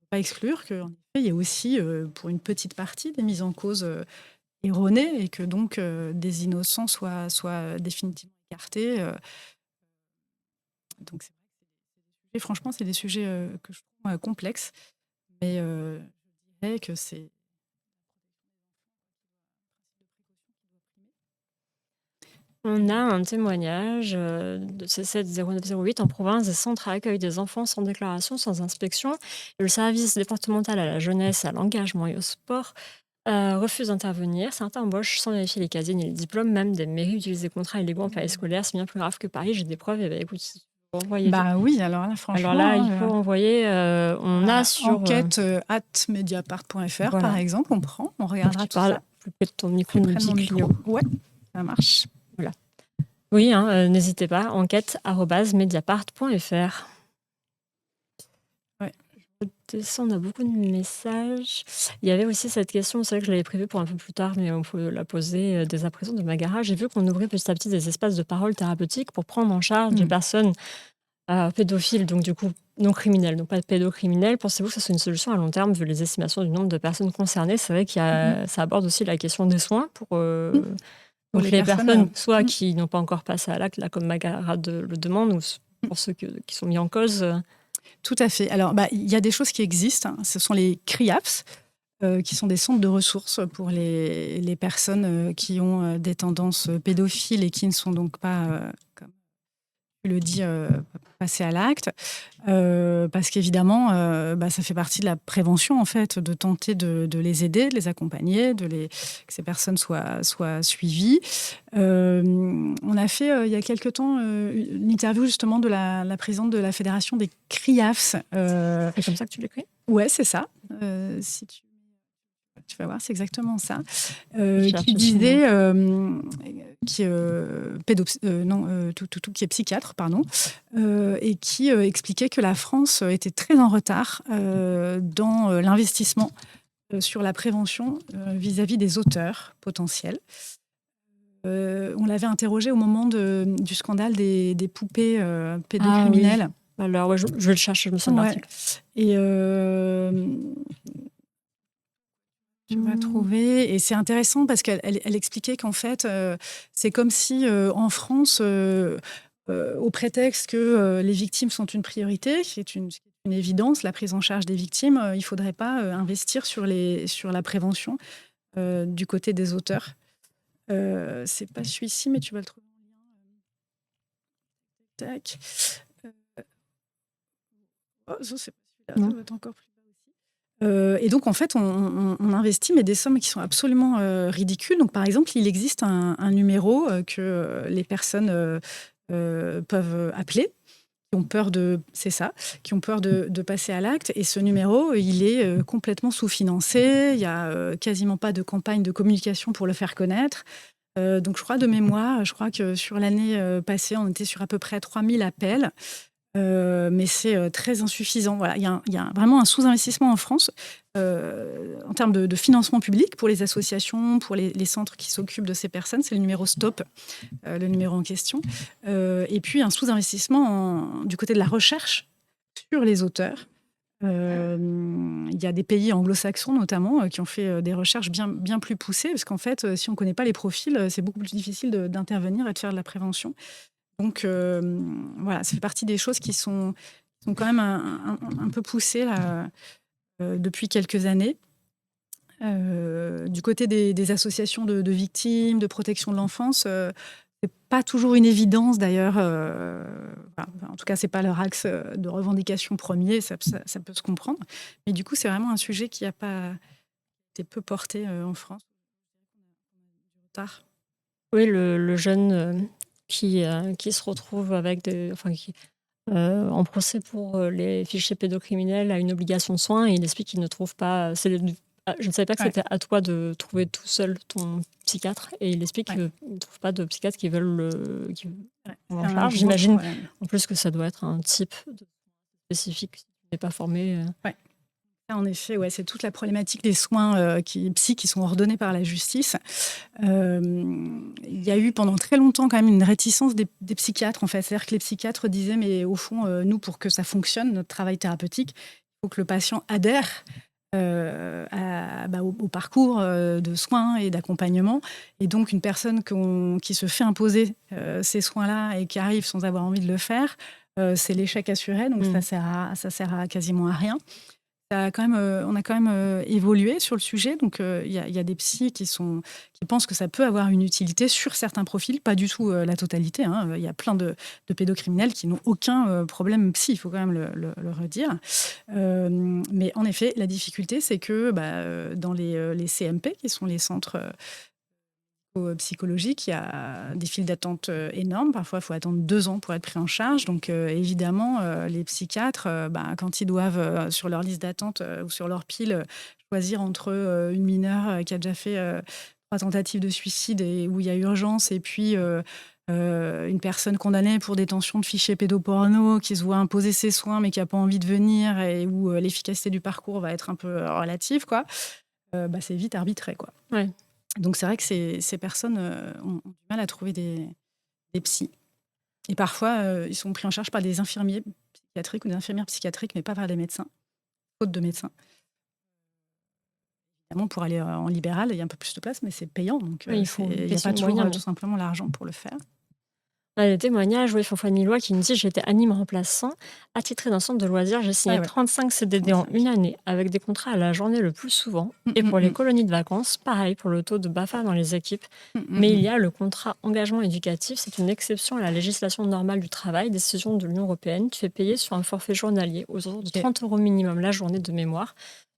Pas exclure qu'en effet, il y ait aussi, pour une petite partie, des mises en cause erronées et que donc des innocents soient définitivement écartés. Donc, et franchement, c'est des sujets que je trouve complexes, mais je dirais que c'est. On a un témoignage de C70908 en province. Des centres accueillent des enfants sans déclaration, sans inspection. Et le service départemental à la jeunesse, à l'engagement et au sport refuse d'intervenir. Certains embauchent sans vérifier les casiers ni les diplômes. Même des mairies utilisent des contrats illégaux en période scolaire. C'est bien plus grave que Paris. J'ai des preuves. Et écoute, si tu veux envoyer Oui, alors là, franchement. Alors là, il faut envoyer. On a sur. Enquête @mediapart.fr, Voilà. par exemple, on regardera tu tout parles ça. plus près de ton micro, Près de mon micro. Ouais, ça marche. Oui, n'hésitez pas, enquête@mediapart.fr. Ouais. Je descends, on a beaucoup de messages. Il y avait aussi cette question, c'est vrai que je l'avais prévue pour un peu plus tard, mais on peut la poser dès à présent de Magara. J'ai vu qu'on ouvrait petit à petit des espaces de parole thérapeutique pour prendre en charge des personnes pédophiles, donc du coup non criminels, donc pas de pédocriminels. Pensez-vous que ce soit une solution à long terme vu les estimations du nombre de personnes concernées? C'est vrai qu'il y a, ça aborde aussi la question des soins pour donc les personnes soit qui n'ont pas encore passé à l'acte, là, comme Magara le demande, ou pour ceux qui sont mis en cause. Tout à fait. Alors, il y a des choses qui existent. Ce sont les CRIAPS, qui sont des centres de ressources pour les personnes qui ont des tendances pédophiles et qui ne sont donc pas, comme tu le dis, passées à l'acte. Parce qu'évidemment, ça fait partie de la prévention, en fait, de tenter de les aider, de les accompagner, que ces personnes soient suivies. On a fait, il y a quelque temps, une interview justement de la présidente de la fédération des CRIAFS. C'est comme ça que tu l'écris? Ouais, c'est ça. Si tu vas voir, c'est exactement ça. Qui disait, qui est psychiatre, pardon, et qui expliquait que la France était très en retard dans l'investissement sur la prévention vis-à-vis des auteurs potentiels. On l'avait interrogé au moment du scandale des poupées pédocriminelles. Oui. Alors, ouais, je vais le chercher, je me souviens de l'article. Et tu vas trouver. Et c'est intéressant parce qu'elle expliquait qu'en fait, c'est comme si en France, au prétexte que les victimes sont une priorité, c'est une évidence, la prise en charge des victimes, il ne faudrait pas investir sur la prévention du côté des auteurs. C'est pas celui-ci, mais tu vas le trouver en lien. Tac. C'est pas celui-là, ça va être encore plus bas aussi. Et donc, en fait, on investit, mais des sommes qui sont absolument ridicules. Donc, par exemple, il existe un numéro que les personnes peuvent appeler, qui ont peur qui ont peur de passer à l'acte. Et ce numéro, il est complètement sous-financé. Il n'y a quasiment pas de campagne de communication pour le faire connaître. Donc, je crois de mémoire, que sur l'année passée, on était sur à peu près 3000 appels. Mais c'est très insuffisant. Voilà, il y a vraiment un sous-investissement en France en termes de financement public pour les associations, pour les centres qui s'occupent de ces personnes. C'est le numéro STOP, le numéro en question. Et puis un sous-investissement du côté de la recherche sur les auteurs. Il y a des pays anglo-saxons notamment qui ont fait des recherches bien plus poussées, parce qu'en fait, si on ne connaît pas les profils, c'est beaucoup plus difficile d'intervenir et de faire de la prévention. Donc voilà, ça fait partie des choses qui sont quand même un peu poussées là, depuis quelques années. Du côté des associations de victimes, de protection de l'enfance, c'est pas toujours une évidence d'ailleurs. En tout cas, c'est pas leur axe de revendication premier, ça peut se comprendre. Mais du coup, c'est vraiment un sujet qui a pas été peu porté en France. Tard. Oui, le jeune qui se retrouve avec en procès pour les fichiers pédocriminels a une obligation de soins et il explique qu'il ne trouve pas. C'est Je ne savais pas que Ouais. c'était à toi de trouver tout seul ton psychiatre et il explique Ouais. qu'il ne trouve pas de psychiatre qui veut Ouais, prendre c'est en un charge. gros J'imagine problème. en plus que ça doit être un type spécifique si tu n'es pas formé. Ouais. En effet, ouais, c'est toute la problématique des soins qui sont ordonnés par la justice. Il y a eu pendant très longtemps quand même une réticence des psychiatres, en fait. C'est-à-dire que les psychiatres disaient, mais au fond, nous, pour que ça fonctionne, notre travail thérapeutique, il faut que le patient adhère au parcours de soins et d'accompagnement. Et donc, une personne qui se fait imposer ces soins-là et qui arrive sans avoir envie de le faire, c'est l'échec assuré. Donc, ça sert à quasiment à rien. On a quand même évolué sur le sujet. Donc, il y a des psys qui pensent que ça peut avoir une utilité sur certains profils, pas du tout la totalité. Il y a plein de pédocriminels qui n'ont aucun problème psy, il faut quand même le redire. Mais en effet, la difficulté, c'est que dans les CMP, qui sont les centres psychologique, il y a des files d'attente énormes. Parfois, il faut attendre 2 ans pour être pris en charge. Donc, évidemment, les psychiatres, quand ils doivent, sur leur liste d'attente ou sur leur pile, choisir entre une mineure qui a déjà fait 3 tentatives de suicide et où il y a urgence, et puis une personne condamnée pour détention de fichiers pédoporno qui se voit imposer ses soins mais qui n'a pas envie de venir et où l'efficacité du parcours va être un peu relative, quoi. C'est vite arbitré, quoi. Ouais. Donc, c'est vrai que ces personnes ont du mal à trouver des psys. Et parfois, ils sont pris en charge par des infirmiers psychiatriques ou des infirmières psychiatriques, mais pas par des médecins, faute de médecins. Évidemment, pour aller en libéral, il y a un peu plus de place, mais c'est payant. Donc, Oui, il faut une il n'y a question pas de toujours moyens. tout simplement l'argent pour le faire. Les témoignages, oui, Fanfani Lois qui me dit: «J'étais anime remplaçant, attitré d'un centre de loisirs. J'ai signé Ouais, ouais. 35 CDD en 35. 1 année, avec des contrats à la journée le plus souvent. Mm, Et pour mm, les mm. colonies de vacances, pareil pour le taux de BAFA dans les équipes. Mm, mm, Mais il mm. y a le contrat engagement éducatif. C'est une exception à la législation normale du travail, décision de l'Union européenne. Tu fais payer sur un forfait journalier aux alentours de Ok. 30 € minimum la journée de mémoire.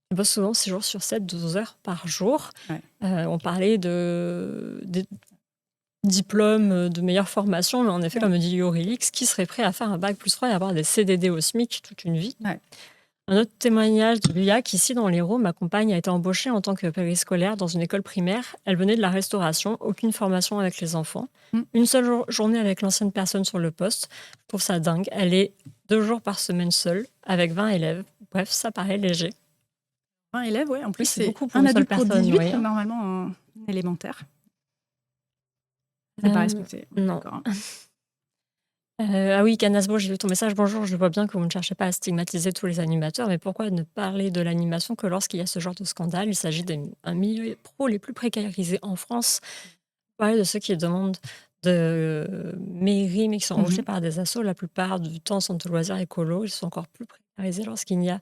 Tu bosses souvent 6 jours sur 7, 12 heures par jour. Ouais. On parlait des diplômes de meilleure formation, mais en effet, Ouais. comme le dit Yorilix, qui serait prêt à faire un bac+3 et avoir des CDD au SMIC toute une vie? Ouais. Un autre témoignage de Lia, qui ici dans l'Hérault, ma compagne a été embauchée en tant que périscolaire dans une école primaire. Elle venait de la restauration, aucune formation avec les enfants. Mm. Une seule journée avec l'ancienne personne sur le poste. Je trouve ça dingue. Elle est 2 jours par semaine seule, avec 20 élèves. Bref, ça paraît léger. 20 élèves, ouais. En plus, Oui, c'est c'est beaucoup pour un une seule adulte pour personne, 18, oui. normalement en élémentaire. C'est pas respecté. Non. D'accord. Ah oui, Canasbo, j'ai vu ton message. Bonjour, je vois bien que vous ne cherchez pas à stigmatiser tous les animateurs, mais pourquoi ne parler de l'animation que lorsqu'il y a ce genre de scandale? Il s'agit d'un milieu pro les plus précarisés en France. Parler de ceux qui demandent de mairie, mais qui sont embauchés par des assos, la plupart du temps sont de loisirs écolos. Ils sont encore plus précarisés lorsqu'il y a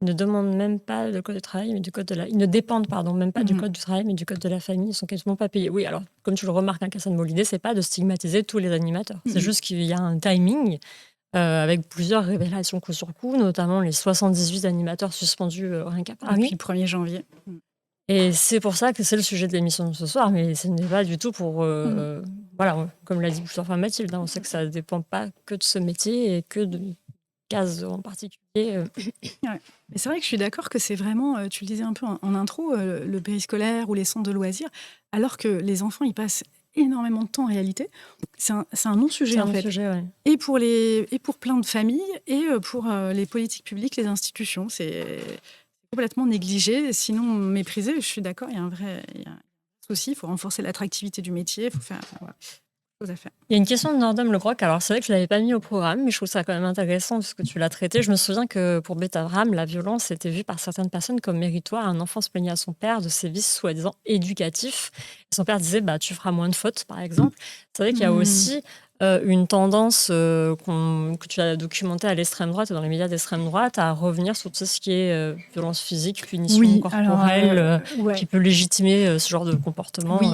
ils ne demandent même pas le code du travail, mais du code de la... Ils ne dépendent, pardon, même pas du code du travail, mais du code de la famille. Ils sont quasiment pas payés. Oui, alors, comme tu le remarques, Cassandre, l'idée, c'est pas de stigmatiser tous les animateurs. C'est juste qu'il y a un timing avec plusieurs révélations coup sur coup, notamment les 78 animateurs suspendus rien qu'à Paris. Depuis le 1er janvier. Et c'est pour ça que c'est le sujet de l'émission de ce soir, mais ce n'est pas du tout pour... Voilà, comme l'a dit plusieurs fois Mathilde, on sait que ça ne dépend pas que de ce métier et que de cases en particulier. Ouais. Mais c'est vrai que je suis d'accord que c'est vraiment, tu le disais un peu en intro, le périscolaire ou les centres de loisirs, alors que les enfants, ils passent énormément de temps en réalité. C'est un non-sujet C'est en un fait. sujet, ouais. Et pour plein de familles et pour les politiques publiques, les institutions. C'est complètement négligé, sinon méprisé. Je suis d'accord, il y a un souci. Il faut renforcer l'attractivité du métier. Il faut faire chose à faire. Il y a une question de Nordum Le Groc. Alors, c'est vrai que je ne l'avais pas mis au programme, mais je trouve ça quand même intéressant parce que tu l'as traité. Je me souviens que pour Betavram, la violence était vue par certaines personnes comme méritoire. Un enfant se plaignait à son père de ses vices soi-disant éducatifs. Et son père disait tu feras moins de fautes, par exemple. C'est vrai qu'il y a aussi une tendance que tu as documentée à l'extrême droite et dans les médias d'extrême droite à revenir sur tout ce qui est violence physique, punition corporelle, qui peut légitimer ce genre de comportement. Oui.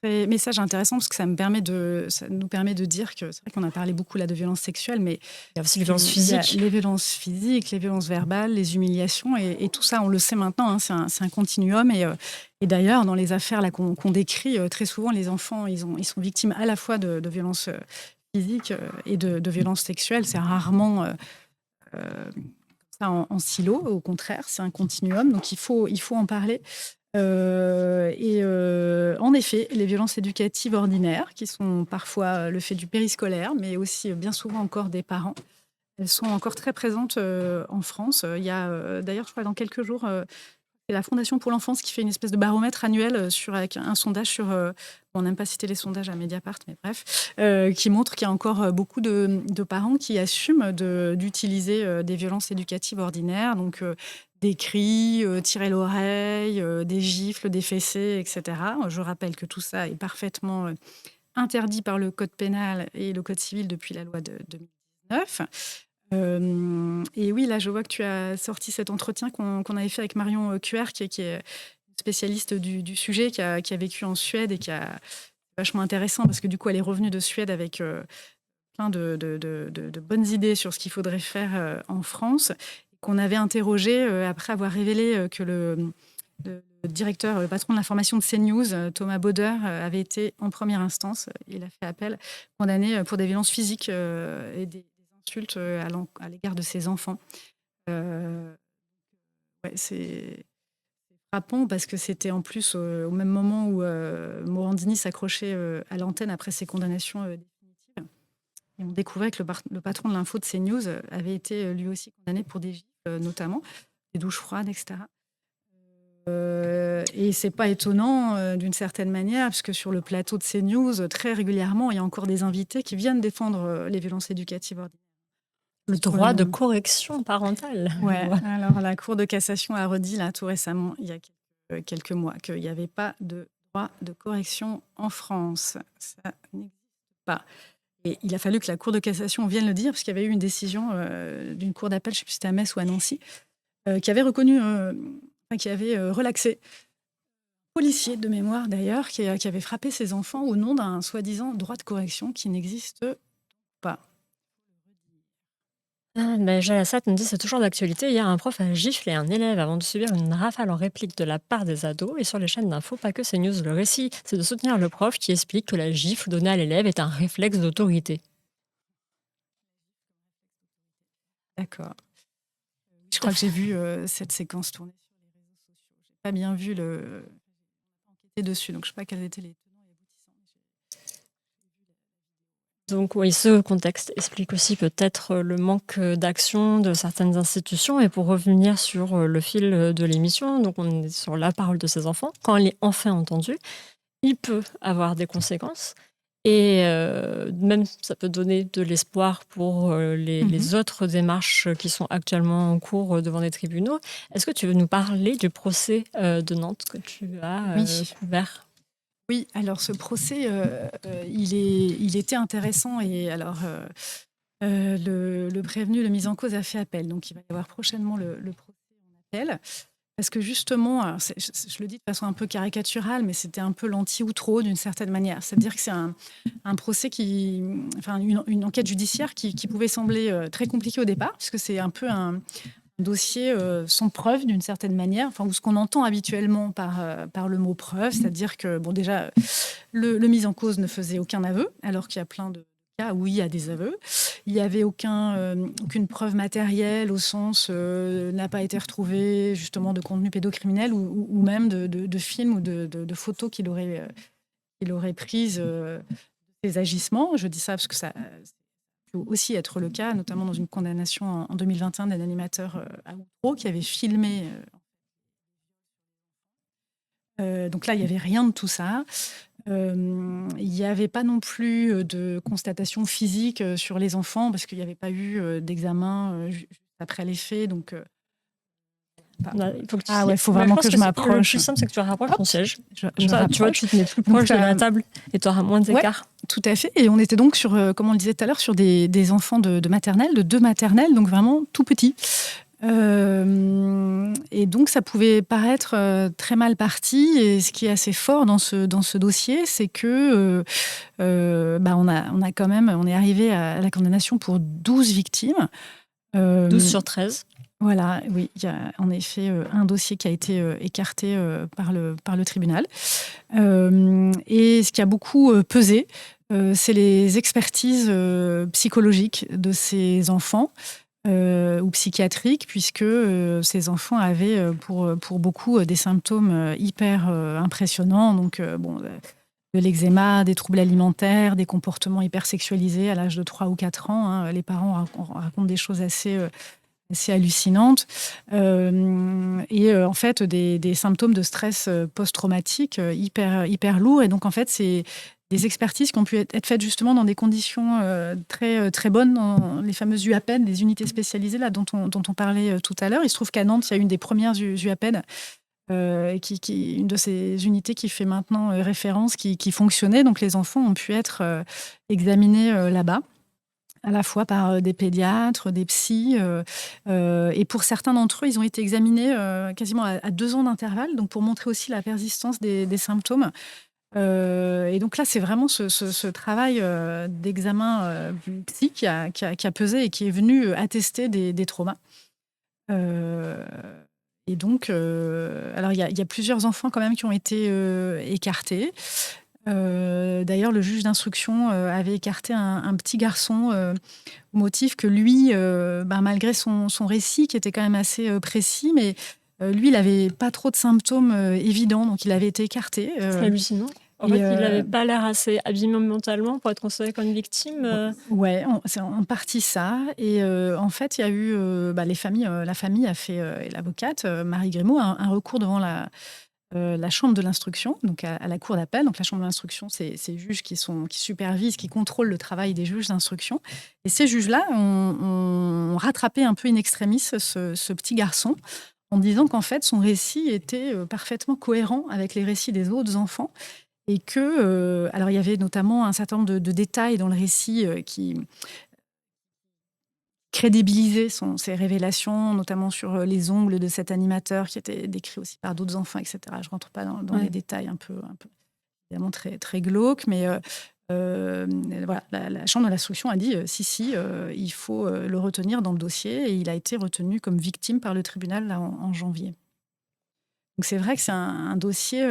Message intéressant parce que ça nous permet de dire que c'est vrai qu'on a parlé beaucoup là de violences sexuelles, mais il y a aussi les violences physiques. Les violences physiques, les violences verbales, les humiliations et tout ça, on le sait maintenant, c'est un continuum. Et d'ailleurs, dans les affaires là, qu'on décrit, très souvent, les enfants, ils sont victimes à la fois de violences physiques et de violences sexuelles. C'est rarement ça en silo. Au contraire, c'est un continuum, donc il faut en parler. En effet, les violences éducatives ordinaires, qui sont parfois le fait du périscolaire, mais aussi bien souvent encore des parents, elles sont encore très présentes en France. Il y a d'ailleurs, je crois, dans quelques jours, c'est la Fondation pour l'enfance qui fait une espèce de baromètre annuel avec un sondage sur. On n'aime pas citer les sondages à Mediapart, mais bref, qui montre qu'il y a encore beaucoup de parents qui assument d'utiliser des violences éducatives ordinaires, donc des cris, tirer l'oreille, des gifles, des fessées, etc. Je rappelle que tout ça est parfaitement interdit par le Code pénal et le Code civil depuis la loi de 2019. Et oui, là, je vois que tu as sorti cet entretien qu'on avait fait avec Marion Cuer, qui est spécialiste du sujet, qui a vécu en Suède et qui a vachement intéressant parce que du coup, elle est revenue de Suède avec plein de bonnes idées sur ce qu'il faudrait faire en France, qu'on avait interrogé après avoir révélé que le directeur, le patron de l'information de CNews, Thomas Bauder, avait été en première instance, il a fait appel, condamné pour des violences physiques et des insultes à l'égard de ses enfants. Ouais, c'est frappant parce que c'était en plus au même moment où Morandini s'accrochait à l'antenne après ses condamnations définitives. Et on découvrait que le patron de l'info de CNews avait été lui aussi condamné pour des gifles, notamment des douches froides, etc. Et c'est pas étonnant d'une certaine manière, parce que sur le plateau de CNews, très régulièrement, il y a encore des invités qui viennent défendre les violences éducatives ordinaires. Le droit de correction parentale. Ouais. Alors la Cour de cassation a redit là tout récemment, il y a quelques mois, qu'il n'y avait pas de droit de correction en France. Ça n'existe pas. Et il a fallu que la Cour de cassation vienne le dire, parce qu'il y avait eu une décision d'une cour d'appel, je ne sais plus si c'était à Metz ou à Nancy, qui avait reconnu, qui avait relaxé un policier de mémoire d'ailleurs, qui avait frappé ses enfants au nom d'un soi-disant droit de correction qui n'existe pas. Jalassat nous dit c'est toujours d'actualité. Hier, un prof a giflé un élève avant de subir une rafale en réplique de la part des ados. Et sur les chaînes d'infos, pas que CNews. Le récit, c'est de soutenir le prof qui explique que la gifle donnée à l'élève est un réflexe d'autorité. D'accord. Je crois que j'ai vu cette séquence tourner sur les réseaux sociaux. J'ai pas bien vu enquêter dessus, donc je sais pas quels étaient les tenants et aboutissants. Donc oui, ce contexte explique aussi peut-être le manque d'action de certaines institutions. Et pour revenir sur le fil de l'émission, donc on est sur la parole de ces enfants. Quand elle est enfin entendue, il peut avoir des conséquences. Et même, ça peut donner de l'espoir pour les autres démarches qui sont actuellement en cours devant les tribunaux. Est-ce que tu veux nous parler du procès de Nantes que tu as couvert ? Oui, alors ce procès, il était intéressant. Et alors, le prévenu, le mis en cause, a fait appel. Donc, il va y avoir prochainement le procès en appel. Parce que justement, alors je le dis de façon un peu caricaturale, mais c'était un peu l'anti-outreau d'une certaine manière. C'est-à-dire que c'est un procès une enquête judiciaire qui pouvait sembler très compliquée au départ, puisque c'est un peu un dossier sans preuve d'une certaine manière, ou ce qu'on entend habituellement par le mot preuve, c'est-à-dire que, bon, déjà, le mis en cause ne faisait aucun aveu, alors qu'il y a plein de cas où il y a des aveux. Il n'y avait aucune preuve matérielle au sens n'a pas été retrouvé justement de contenu pédocriminel ou même de films ou de photos qu'il aurait prises de ses agissements. Je dis ça parce que ça peut aussi être le cas, notamment dans une condamnation en 2021 d'un animateur à outreau qui avait filmé. Donc là, il n'y avait rien de tout ça. Il n'y avait pas non plus de constatation physique sur les enfants parce qu'il n'y avait pas eu d'examen juste après les faits. Donc, il faut vraiment que je m'approche. Le plus simple, c'est que tu rapproches ton siège. Comme ça, tu vois, tu te mets plus proche de la table et tu auras moins d'écart. Ouais, tout à fait. Et on était donc sur, comme on le disait tout à l'heure, sur des enfants de maternelle, de 2 maternelles, donc vraiment tout petits. Et donc ça pouvait paraître très mal parti, et ce qui est assez fort dans ce dossier, c'est que on est arrivé à la condamnation pour 12 victimes. 12 sur 13. Voilà, oui, il y a en effet un dossier qui a été écarté par le tribunal. Et ce qui a beaucoup pesé, c'est les expertises psychologiques de ces enfants. ou psychiatriques, puisque ces enfants avaient pour beaucoup des symptômes hyper impressionnants. Donc, de l'eczéma, des troubles alimentaires, des comportements hypersexualisés à l'âge de 3 ou 4 ans. Hein. Les parents racontent des choses assez hallucinantes. En fait, des symptômes de stress post-traumatique hyper lourds. Et donc, en fait, c'est des expertises qui ont pu être faites justement dans des conditions très bonnes, dans les fameuses UAPED, les unités spécialisées là, dont on parlait tout à l'heure. Il se trouve qu'à Nantes, il y a une des premières UAPED, une de ces unités qui fait maintenant référence, qui fonctionnait. Donc les enfants ont pu être examinés là-bas, à la fois par des pédiatres, des psys. Et pour certains d'entre eux, ils ont été examinés quasiment à 2 ans d'intervalle, donc pour montrer aussi la persistance des symptômes. Et donc là, c'est vraiment ce travail d'examen psy qui a pesé et qui est venu attester des traumas. Euh, et donc, alors il y a plusieurs enfants quand même qui ont été écartés. D'ailleurs, le juge d'instruction avait écarté un petit garçon au motif que lui, malgré son récit qui était quand même assez précis, mais lui, il n'avait pas trop de symptômes évidents, donc il avait été écarté. C'est hallucinant. En fait, il n'avait pas l'air assez abîmé mentalement pour être considéré comme une victime. Ouais, c'est en partie ça. Et en fait, il y a eu la famille a fait, et l'avocate Marie Grimaud, un recours devant la chambre de l'instruction, donc à la cour d'appel. Donc la chambre de l'instruction, c'est ces juges qui supervisent, qui contrôlent le travail des juges d'instruction. Et ces juges-là ont rattrapé un peu in extremis ce petit garçon en disant qu'en fait, son récit était parfaitement cohérent avec les récits des autres enfants. Et que, alors il y avait notamment un certain nombre de détails dans le récit qui crédibilisaient ses révélations, notamment sur les ongles de cet animateur qui était décrit aussi par d'autres enfants, etc. Je ne rentre pas dans les détails un peu évidemment très, très glauques, mais voilà, la chambre de l'instruction a dit si, il faut le retenir dans le dossier, et il a été retenu comme victime par le tribunal là, en janvier. Donc c'est vrai que c'est un dossier...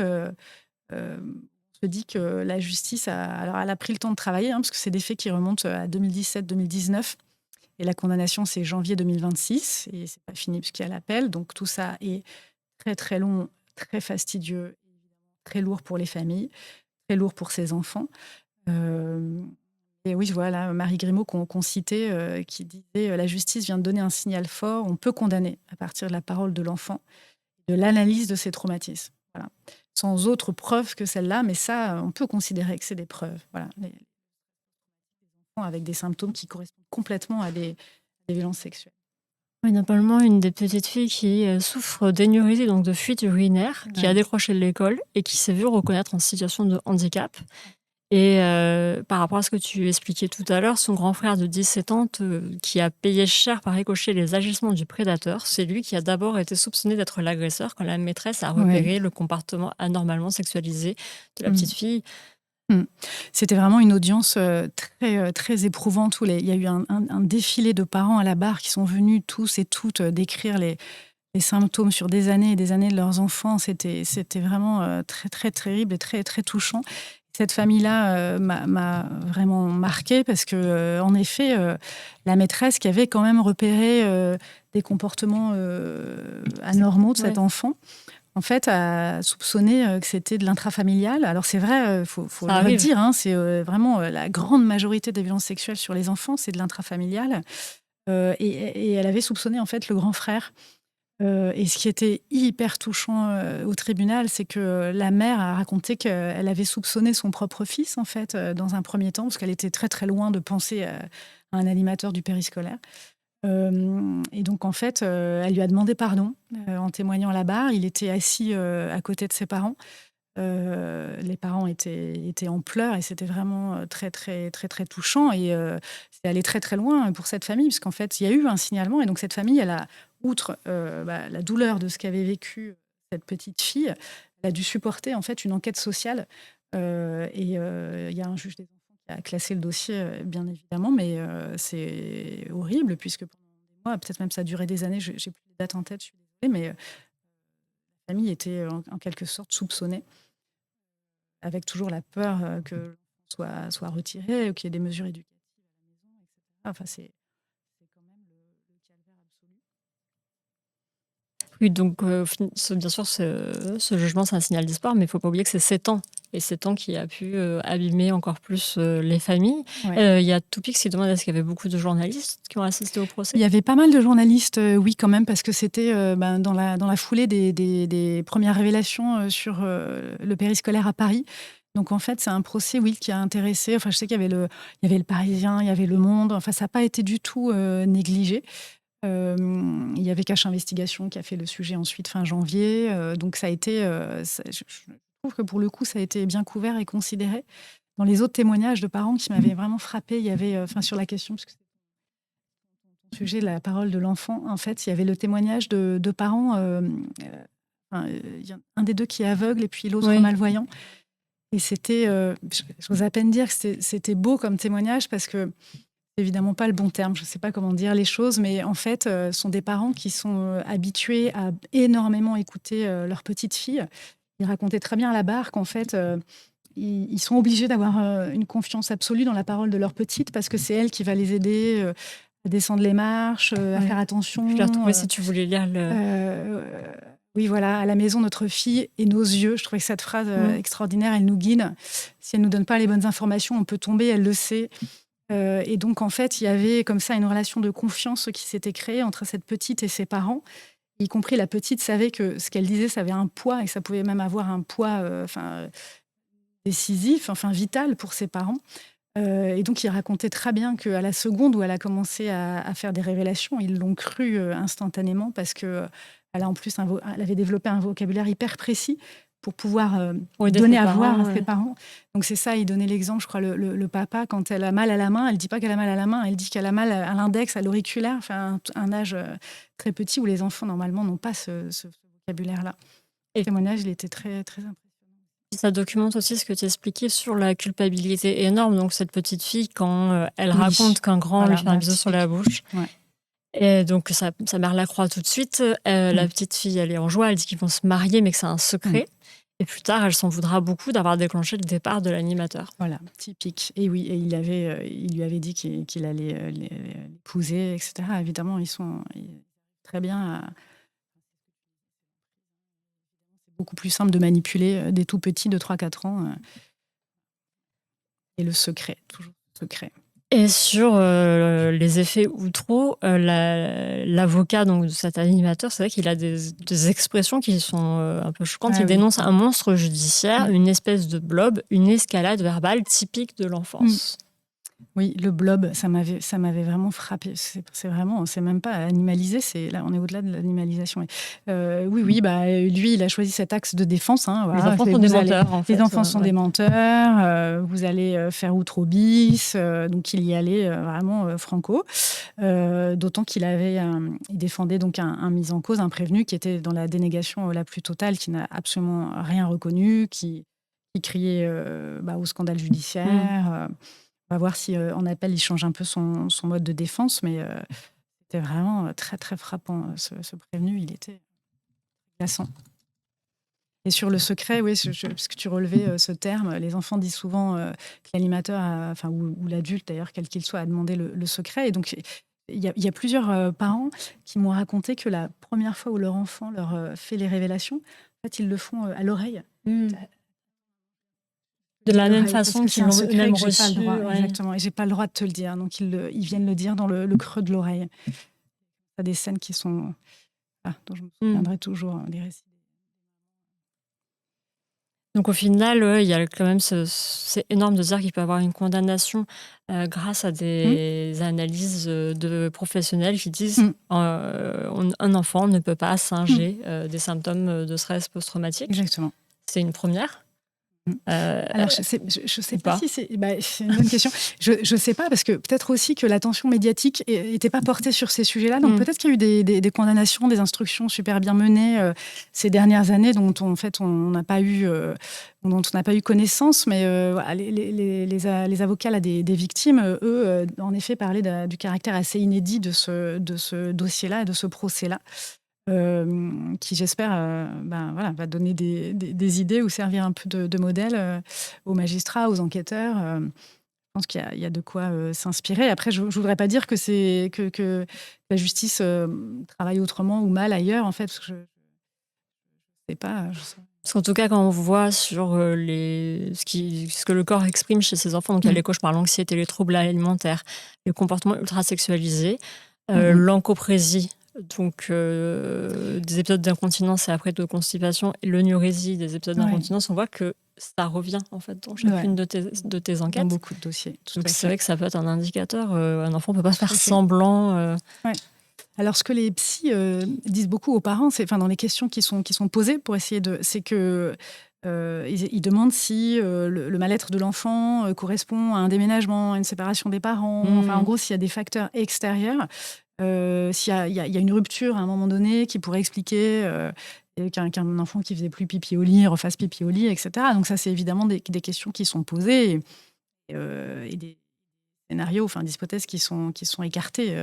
on se dit que la justice alors elle a pris le temps de travailler, parce que c'est des faits qui remontent à 2017-2019. Et la condamnation, c'est janvier 2026. Et c'est pas fini puisqu'il y a l'appel. Donc tout ça est très, très long, très fastidieux, très lourd pour les familles, très lourd pour ces enfants. Et oui, voilà, Marie Grimaud qu'on citait, qui disait « La justice vient de donner un signal fort. On peut condamner à partir de la parole de l'enfant, de l'analyse de ses traumatismes. » Voilà. Sans autre preuve que celle-là, mais ça, on peut considérer que c'est des preuves. Voilà. Les enfants avec des symptômes qui correspondent complètement à des violences sexuelles. Oui, notamment une des petites filles qui souffre d'énurésie, donc de fuite urinaire, qui a décroché de l'école et qui s'est vue reconnaître en situation de handicap. Et par rapport à ce que tu expliquais tout à l'heure, son grand frère de 17 ans qui a payé cher par ricochet les agissements du prédateur, c'est lui qui a d'abord été soupçonné d'être l'agresseur quand la maîtresse a repéré le comportement anormalement sexualisé de la petite fille. C'était vraiment une audience très, très éprouvante. Il y a eu un défilé de parents à la barre qui sont venus tous et toutes décrire les symptômes sur des années et des années de leurs enfants. C'était vraiment très, très terrible et très, très touchant. Cette famille-là m'a vraiment marquée parce que, en effet, la maîtresse qui avait quand même repéré des comportements anormaux de cet enfant, en fait, a soupçonné que c'était de l'intrafamilial. Alors c'est vrai, faut le dire, c'est vraiment la grande majorité des violences sexuelles sur les enfants, c'est de l'intrafamilial. Et elle avait soupçonné en fait le grand frère. Et ce qui était hyper touchant au tribunal, c'est que la mère a raconté qu'elle avait soupçonné son propre fils, en fait, dans un premier temps, parce qu'elle était très très loin de penser à un animateur du périscolaire. Et donc, en fait, elle lui a demandé pardon en témoignant à la barre. Il était assis à côté de ses parents. Les parents étaient en pleurs et c'était vraiment très, très, très, très touchant. Et c'est allé très, très loin pour cette famille, puisqu'en fait, il y a eu un signalement. Et donc, cette famille, elle a, outre la douleur de ce qu'avait vécu cette petite fille, elle a dû supporter en fait une enquête sociale. Et il y a un juge des enfants qui a classé le dossier, bien évidemment, mais c'est horrible, puisque pendant des mois, peut-être même ça a duré des années, j'ai plus les dates en tête, je suis désolée, mais la famille était en quelque sorte soupçonnée, avec toujours la peur que l'enfant soit retiré ou qu'il y ait des mesures éducatives à la maison, etc. Enfin, c'est quand même le cas Oui, donc bien sûr, ce jugement, c'est un signal d'espoir, mais il ne faut pas oublier que c'est 7 ans. Et 7 ans qui a pu abîmer encore plus les familles. Ouais. Il y a Toupix qui demande est-ce qu'il y avait beaucoup de journalistes qui ont assisté au procès? Il y avait pas mal de journalistes, oui, quand même, parce que c'était dans la foulée des premières révélations sur le périscolaire à Paris. Donc, en fait, c'est un procès, oui, qui a intéressé. Enfin, je sais qu'il y avait il y avait le Parisien, il y avait Le Monde. Enfin, ça n'a pas été du tout négligé. Il y avait Cache Investigation qui a fait le sujet ensuite fin janvier. Donc, ça a été. Je trouve que pour le coup, ça a été bien couvert et considéré. Dans les autres témoignages de parents qui m'avaient vraiment frappé, il y avait, enfin, sur la question, parce que sujet, la parole de l'enfant, en fait, il y avait le témoignage de parents. Il y a un des deux qui est aveugle et puis l'autre Oui. malvoyant. Et c'était, j'ose à peine dire que c'était beau comme témoignage parce que c'est évidemment pas le bon terme, je ne sais pas comment dire les choses, mais en fait, ce sont des parents qui sont habitués à énormément écouter leur petite fille. Ils racontaient très bien à la barre qu'en fait, ils sont obligés d'avoir une confiance absolue dans la parole de leur petite parce que c'est elle qui va les aider à descendre les marches, à faire attention. Je l'ai retrouvé si tu voulais lire le. Oui, voilà, à la maison, notre fille et nos yeux. Je trouvais que cette phrase extraordinaire, elle nous guide. Si elle ne nous donne pas les bonnes informations, on peut tomber, elle le sait. Et donc, en fait, il y avait comme ça une relation de confiance qui s'était créée entre cette petite et ses parents. Y compris la petite savait que ce qu'elle disait, ça avait un poids et que ça pouvait même avoir un poids décisif, enfin vital pour ses parents. Et donc, il racontait très bien qu'à la seconde où elle a commencé à faire des révélations, ils l'ont cru instantanément parce que elle a en plus elle avait développé un vocabulaire hyper précis pour pouvoir donner à voir à ses parents. Donc, c'est ça, il donnait l'exemple, je crois, le papa, quand elle a mal à la main, elle ne dit pas qu'elle a mal à la main, elle dit qu'elle a mal à l'index, à l'auriculaire, enfin, un âge très petit où les enfants, normalement, n'ont pas ce vocabulaire-là. Et le témoignage, il était très, très impressionnant. Ça documente aussi ce que tu expliquais sur la culpabilité énorme. Donc, cette petite fille, quand elle raconte qu'un grand lui fait un bisou sur la bouche, et donc sa mère la croit tout de suite. La petite fille, elle est en joie, elle dit qu'ils vont se marier, mais que c'est un secret. Et plus tard, elle s'en voudra beaucoup d'avoir déclenché le départ de l'animateur. Voilà, typique. Et oui, et il lui avait dit qu'il allait l'épouser, etc. Évidemment, ils sont très bien à... beaucoup plus simple de manipuler des tout petits de 3-4 ans. Et le secret, toujours secret. Et sur les effets ou trop, l'avocat donc, de cet animateur, c'est vrai qu'il a des expressions qui sont un peu choquantes. Il dénonce un monstre judiciaire, une espèce de blob, une escalade verbale typique de l'enfance. Oui, le blob, ça m'avait vraiment frappé. C'est même pas animalisé, là, on est au-delà de l'animalisation. Oui, lui, il a choisi cet axe de défense. Hein, voilà. Les enfants sont des menteurs, en fait. Les enfants sont des menteurs, vous allez faire outre au bis, donc il y allait vraiment franco. D'autant qu'il il défendait donc un mis en cause, un prévenu qui était dans la dénégation la plus totale, qui n'a absolument rien reconnu, qui criait au scandale judiciaire. On va voir si en appel, il change un peu son mode de défense, mais c'était vraiment très, très frappant. Ce prévenu, il était glaçant. Et sur le secret, oui, parce que tu relevais ce terme, les enfants disent souvent que l'animateur, ou l'adulte d'ailleurs, quel qu'il soit, a demandé le secret. Et donc, il y a plusieurs parents qui m'ont raconté que la première fois où leur enfant leur fait les révélations, en fait, ils le font à l'oreille. De la même façon qu'ils l'ont même reçu. Exactement, et j'ai pas le droit de te le dire. Donc, ils viennent le dire dans le creux de l'oreille. Il y a des scènes qui sont... dont je me souviendrai toujours, des récits. Donc au final, il y a quand même c'est énorme de dire qu'il peut y avoir une condamnation grâce à des analyses de professionnels qui disent un enfant ne peut pas singer des symptômes de stress post-traumatique. Exactement. C'est une première. Alors, je sais pas si c'est une bonne question. Je sais pas, parce que peut-être aussi que l'attention médiatique n'était pas portée sur ces sujets-là. Donc peut-être qu'il y a eu des condamnations, des instructions super bien menées ces dernières années dont on n'a pas eu connaissance. Mais les avocats là, des victimes, eux, en effet, parlaient du caractère assez inédit de ce dossier-là et de ce procès-là. Qui j'espère va donner des idées ou servir un peu de modèle aux magistrats, aux enquêteurs. Je pense qu'il y a de quoi s'inspirer. Après, je ne voudrais pas dire que la justice travaille autrement ou mal ailleurs, en fait, parce que je ne sais pas. Parce qu'en tout cas, quand on voit sur ce que le corps exprime chez ces enfants, donc il y a les cauchemars, l'anxiété, les troubles alimentaires, les comportements ultra sexualisés, l'encoprésie, donc des épisodes d'incontinence et après de constipation, et l'enurésie, des épisodes d'incontinence, on voit que ça revient en fait dans chacune de tes enquêtes. Dans beaucoup de dossiers. Donc c'est vrai que ça peut être un indicateur. Un enfant ne peut pas faire semblant. Alors, ce que les psys disent beaucoup aux parents, dans les questions qui sont posées pour essayer c'est que ils demandent si le mal-être de l'enfant correspond à un déménagement, à une séparation des parents. En gros, s'il y a des facteurs extérieurs, s'il y a une rupture à un moment donné qui pourrait expliquer qu'un enfant qui faisait plus pipi au lit refasse pipi au lit, etc. Donc ça, c'est évidemment des questions qui sont posées et des scénarios, des hypothèses qui sont écartées.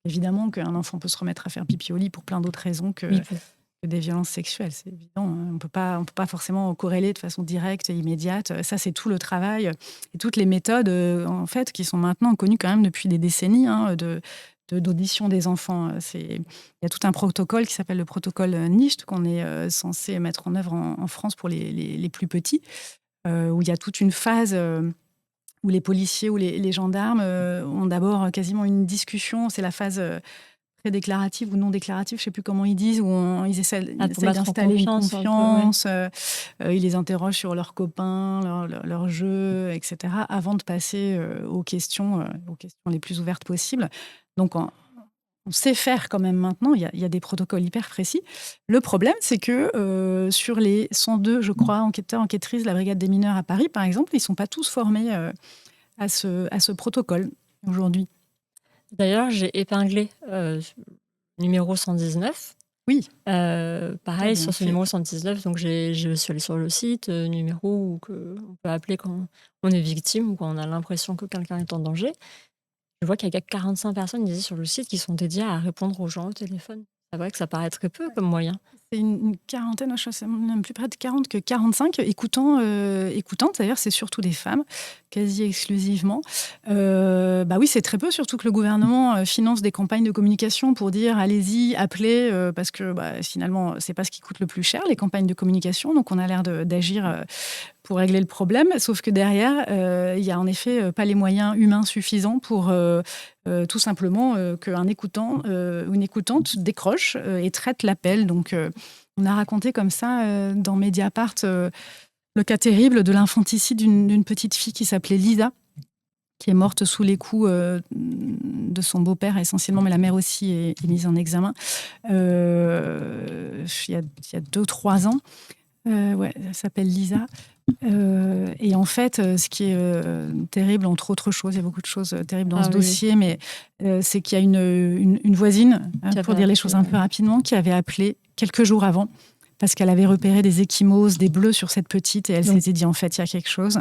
Évidemment qu'un enfant peut se remettre à faire pipi au lit pour plein d'autres raisons que des violences sexuelles, c'est évident. On peut pas forcément corréler de façon directe et immédiate. Ça, c'est tout le travail et toutes les méthodes, en fait, qui sont maintenant connues quand même depuis des décennies, d'audition des enfants. Il y a tout un protocole qui s'appelle le protocole NIST qu'on est censé mettre en œuvre en France pour les plus petits, où il y a toute une phase où les policiers ou les gendarmes ont d'abord quasiment une discussion. C'est la phase prédéclarative ou non déclarative, je ne sais plus comment ils disent, où ils essaient d'installer une confiance. Ils les interrogent sur leurs copains, leurs jeux, etc., avant de passer aux questions les plus ouvertes possibles. Donc, on sait faire quand même maintenant, il y a des protocoles hyper précis. Le problème, c'est que sur les 102, je crois, enquêteurs, enquêtrices de la brigade des mineurs à Paris, par exemple, ils ne sont pas tous formés à ce protocole aujourd'hui. D'ailleurs, j'ai épinglé numéro 119. Oui. Pareil, sur ce numéro 119, donc je suis allée sur le site, numéro qu'on peut appeler quand on est victime ou quand on a l'impression que quelqu'un est en danger. Je vois qu'il y a 45 personnes disent sur le site qui sont dédiées à répondre aux gens au téléphone. C'est vrai que ça paraît très peu comme moyen. C'est une quarantaine, je sais même plus près de 40 que 45 écoutantes. D'ailleurs, c'est surtout des femmes, quasi exclusivement. Oui, c'est très peu, surtout que le gouvernement finance des campagnes de communication pour dire allez-y, appelez, parce que finalement, c'est pas ce qui coûte le plus cher, les campagnes de communication. Donc, on a l'air d'agir pour régler le problème, sauf que derrière, il y a en effet pas les moyens humains suffisants pour tout simplement qu'un écoutant ou une écoutante décroche et traite l'appel. Donc, on a raconté comme ça dans Mediapart le cas terrible de l'infanticide d'une petite fille qui s'appelait Lisa, qui est morte sous les coups de son beau-père essentiellement, mais la mère aussi est mise en examen il y a 2-3 ans. Elle s'appelle Lisa. Et en fait, ce qui est terrible, entre autres choses, il y a beaucoup de choses terribles dans ce dossier, mais c'est qu'il y a une voisine, pour dire les choses un peu rapidement, qui avait appelé quelques jours avant, parce qu'elle avait repéré des ecchymoses, des bleus sur cette petite, et elle s'était dit, en fait, il y a quelque chose.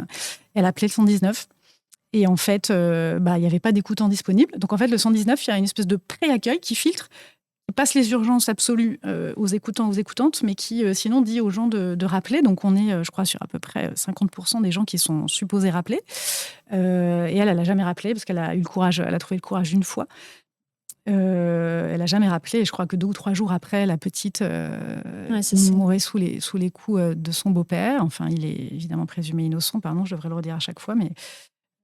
Elle a appelé le 119. Et en fait, il n'y avait pas d'écoutant disponible. Donc en fait, le 119, il y a une espèce de pré-accueil qui filtre, qui passe les urgences absolues aux écoutants, aux écoutantes, mais qui sinon dit aux gens de rappeler. Donc on est, je crois, sur à peu près 50% des gens qui sont supposés rappeler. Et elle n'a jamais rappelé parce qu'elle a eu le courage, elle a trouvé le courage une fois. Elle n'a jamais rappelé. Et je crois que 2 ou 3 jours après, la petite mourait sous les coups de son beau-père. Enfin, il est évidemment présumé innocent. Pardon, je devrais le redire à chaque fois, mais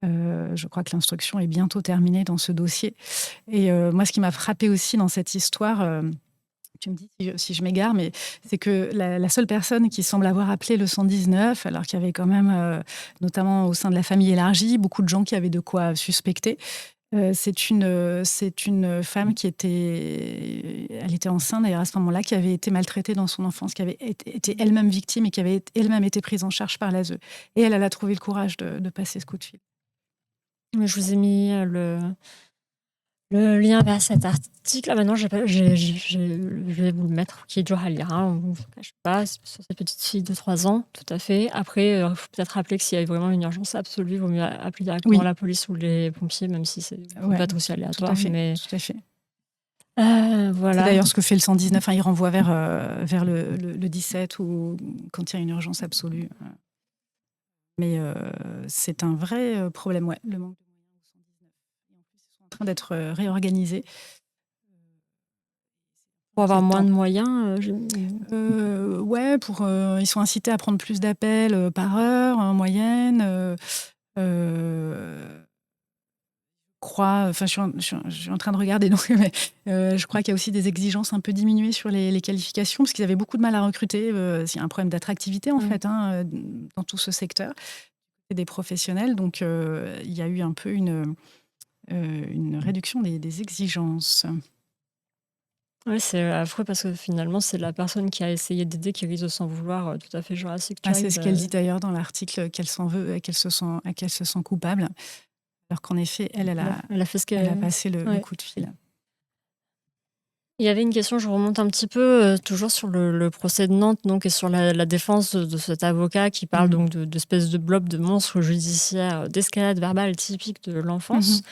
je crois que l'instruction est bientôt terminée dans ce dossier. Et moi, ce qui m'a frappée aussi dans cette histoire, tu me dis si je m'égare, mais c'est que la seule personne qui semble avoir appelé le 119, alors qu'il y avait quand même, notamment au sein de la famille élargie, beaucoup de gens qui avaient de quoi suspecter, c'est une femme qui elle était enceinte d'ailleurs à ce moment-là, qui avait été maltraitée dans son enfance, qui avait été elle-même victime et qui avait elle-même été prise en charge par l'ASE. Et elle a trouvé le courage de passer ce coup de fil. Je vous ai mis le lien vers cet article. Maintenant, je vais vous le mettre, qui est dur à lire. On ne vous cache pas, sur cette petite fille de 3 ans, tout à fait. Après, il faut peut-être rappeler que s'il y a vraiment une urgence absolue, il vaut mieux appeler directement la police ou les pompiers, même si c'est peut-être aussi aléatoire. Tout à fait. Voilà. C'est d'ailleurs ce que fait le 119. Il renvoie vers le 17 ou quand il y a une urgence absolue. Mais c'est un vrai problème, ouais, le manque de moyens au 119. Et en plus, ils sont en train d'être réorganisés. Pour avoir moins Inquiétant. de moyens, Ouais, ils sont incités à prendre plus d'appels par heure en moyenne. Je suis en train de regarder, donc, mais, je crois qu'il y a aussi des exigences un peu diminuées sur les qualifications, parce qu'ils avaient beaucoup de mal à recruter. Il y a un problème d'attractivité, en fait, dans tout ce secteur, et des professionnels. Donc, il y a eu un peu une réduction des exigences. ouais, c'est affreux parce que finalement, c'est la personne qui a essayé d'aider qui risque de s'en vouloir tout à fait Jurassic Ah, c'est Child. ce qu'elle dit d'ailleurs dans l'article, qu'elle s'en veut, qu'elle se sent coupable, alors qu'en effet, Elle a fait ce elle a qu'elle. passé le Ouais. coup de fil. Il y avait une question, je remonte un petit peu, toujours sur le procès de Nantes, donc, et sur la défense de cet avocat qui parle Mhm. donc d'espèces de blob de monstres judiciaires, d'escalade verbale typique de l'enfance.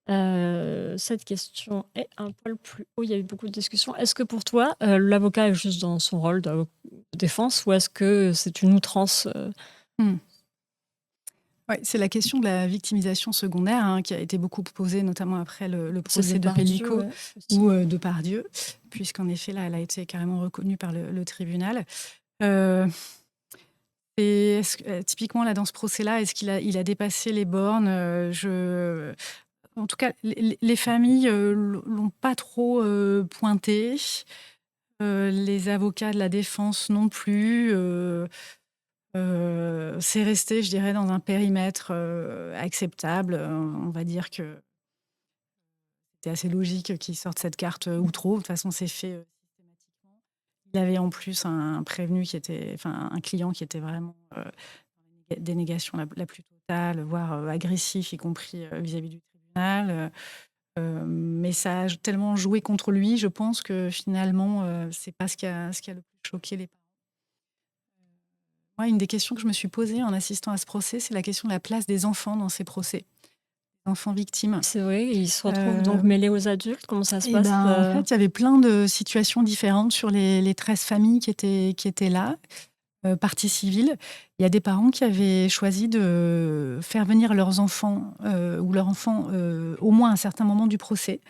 Cette question est un poil plus haut. Il y a eu beaucoup de discussions. Est-ce que pour toi, l'avocat est juste dans son rôle de défense ou est-ce que c'est une outrance Mhm. Ouais, c'est la question de la victimisation secondaire, hein, qui a été beaucoup posée, notamment après le c'est procès de Depardieu, Pellico ouais, ou de Pardieu, puisqu'en effet, là, elle a été carrément reconnue par le tribunal. Euh, Typiquement, là, dans ce procès-là, est-ce qu'il a dépassé les bornes? En tout cas, les familles l'ont pas trop pointé. Les avocats de la défense non plus. C'est resté, je dirais, dans un périmètre acceptable. On va dire que c'était assez logique qu'ils sortent cette carte ou trop. De toute façon, c'est fait systématiquement. Il avait en plus un prévenu enfin un client qui était vraiment dans la dénégation la plus totale, voire agressif, y compris vis-à-vis du tribunal. Mais ça a tellement joué contre lui, je pense que finalement, c'est pas ce qui a le plus choqué les parents. Moi, une des questions que je me suis posée en assistant à ce procès, c'est la question de la place des enfants dans ces procès, des enfants victimes. C'est vrai, ils se retrouvent donc Euh, mêlés aux adultes. Comment ça se et passe ben, en fait, il y avait plein de situations différentes sur les 13 familles qui étaient là, partie civile. Il y a des parents qui avaient choisi de faire venir leurs enfants ou leurs enfants au moins à un certain moment du procès.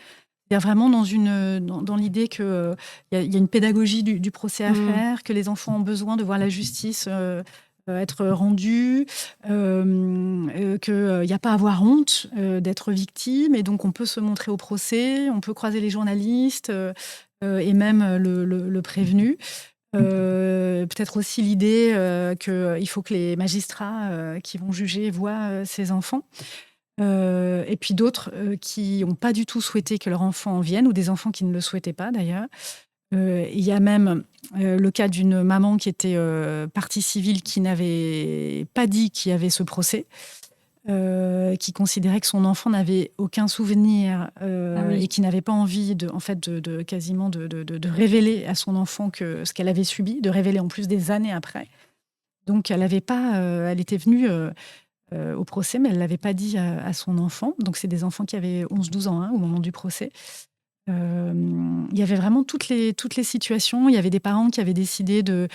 Il y a vraiment dans l'idée qu'il y a une pédagogie du procès à faire, que les enfants ont besoin de voir la justice être rendue, qu'il n'y a pas à avoir honte d'être victime, et donc on peut se montrer au procès, on peut croiser les journalistes et même le prévenu. Peut-être aussi l'idée qu'il faut que les magistrats qui vont juger voient ces enfants. Et puis d'autres qui n'ont pas du tout souhaité que leur enfant en vienne, ou des enfants qui ne le souhaitaient pas d'ailleurs. Il y a même le cas d'une maman qui était partie civile qui n'avait pas dit qu'il y avait ce procès, qui considérait que son enfant n'avait aucun souvenir Ah oui. et qui n'avait pas envie quasiment de révéler à son enfant ce qu'elle avait subi, de révéler en plus des années après. Donc elle avait pas, elle était venue au procès, mais elle ne l'avait pas dit à son enfant. Donc, c'est des enfants qui avaient 11-12 ans au moment du procès. Il y avait vraiment toutes les situations. Il y avait des parents qui avaient décidé de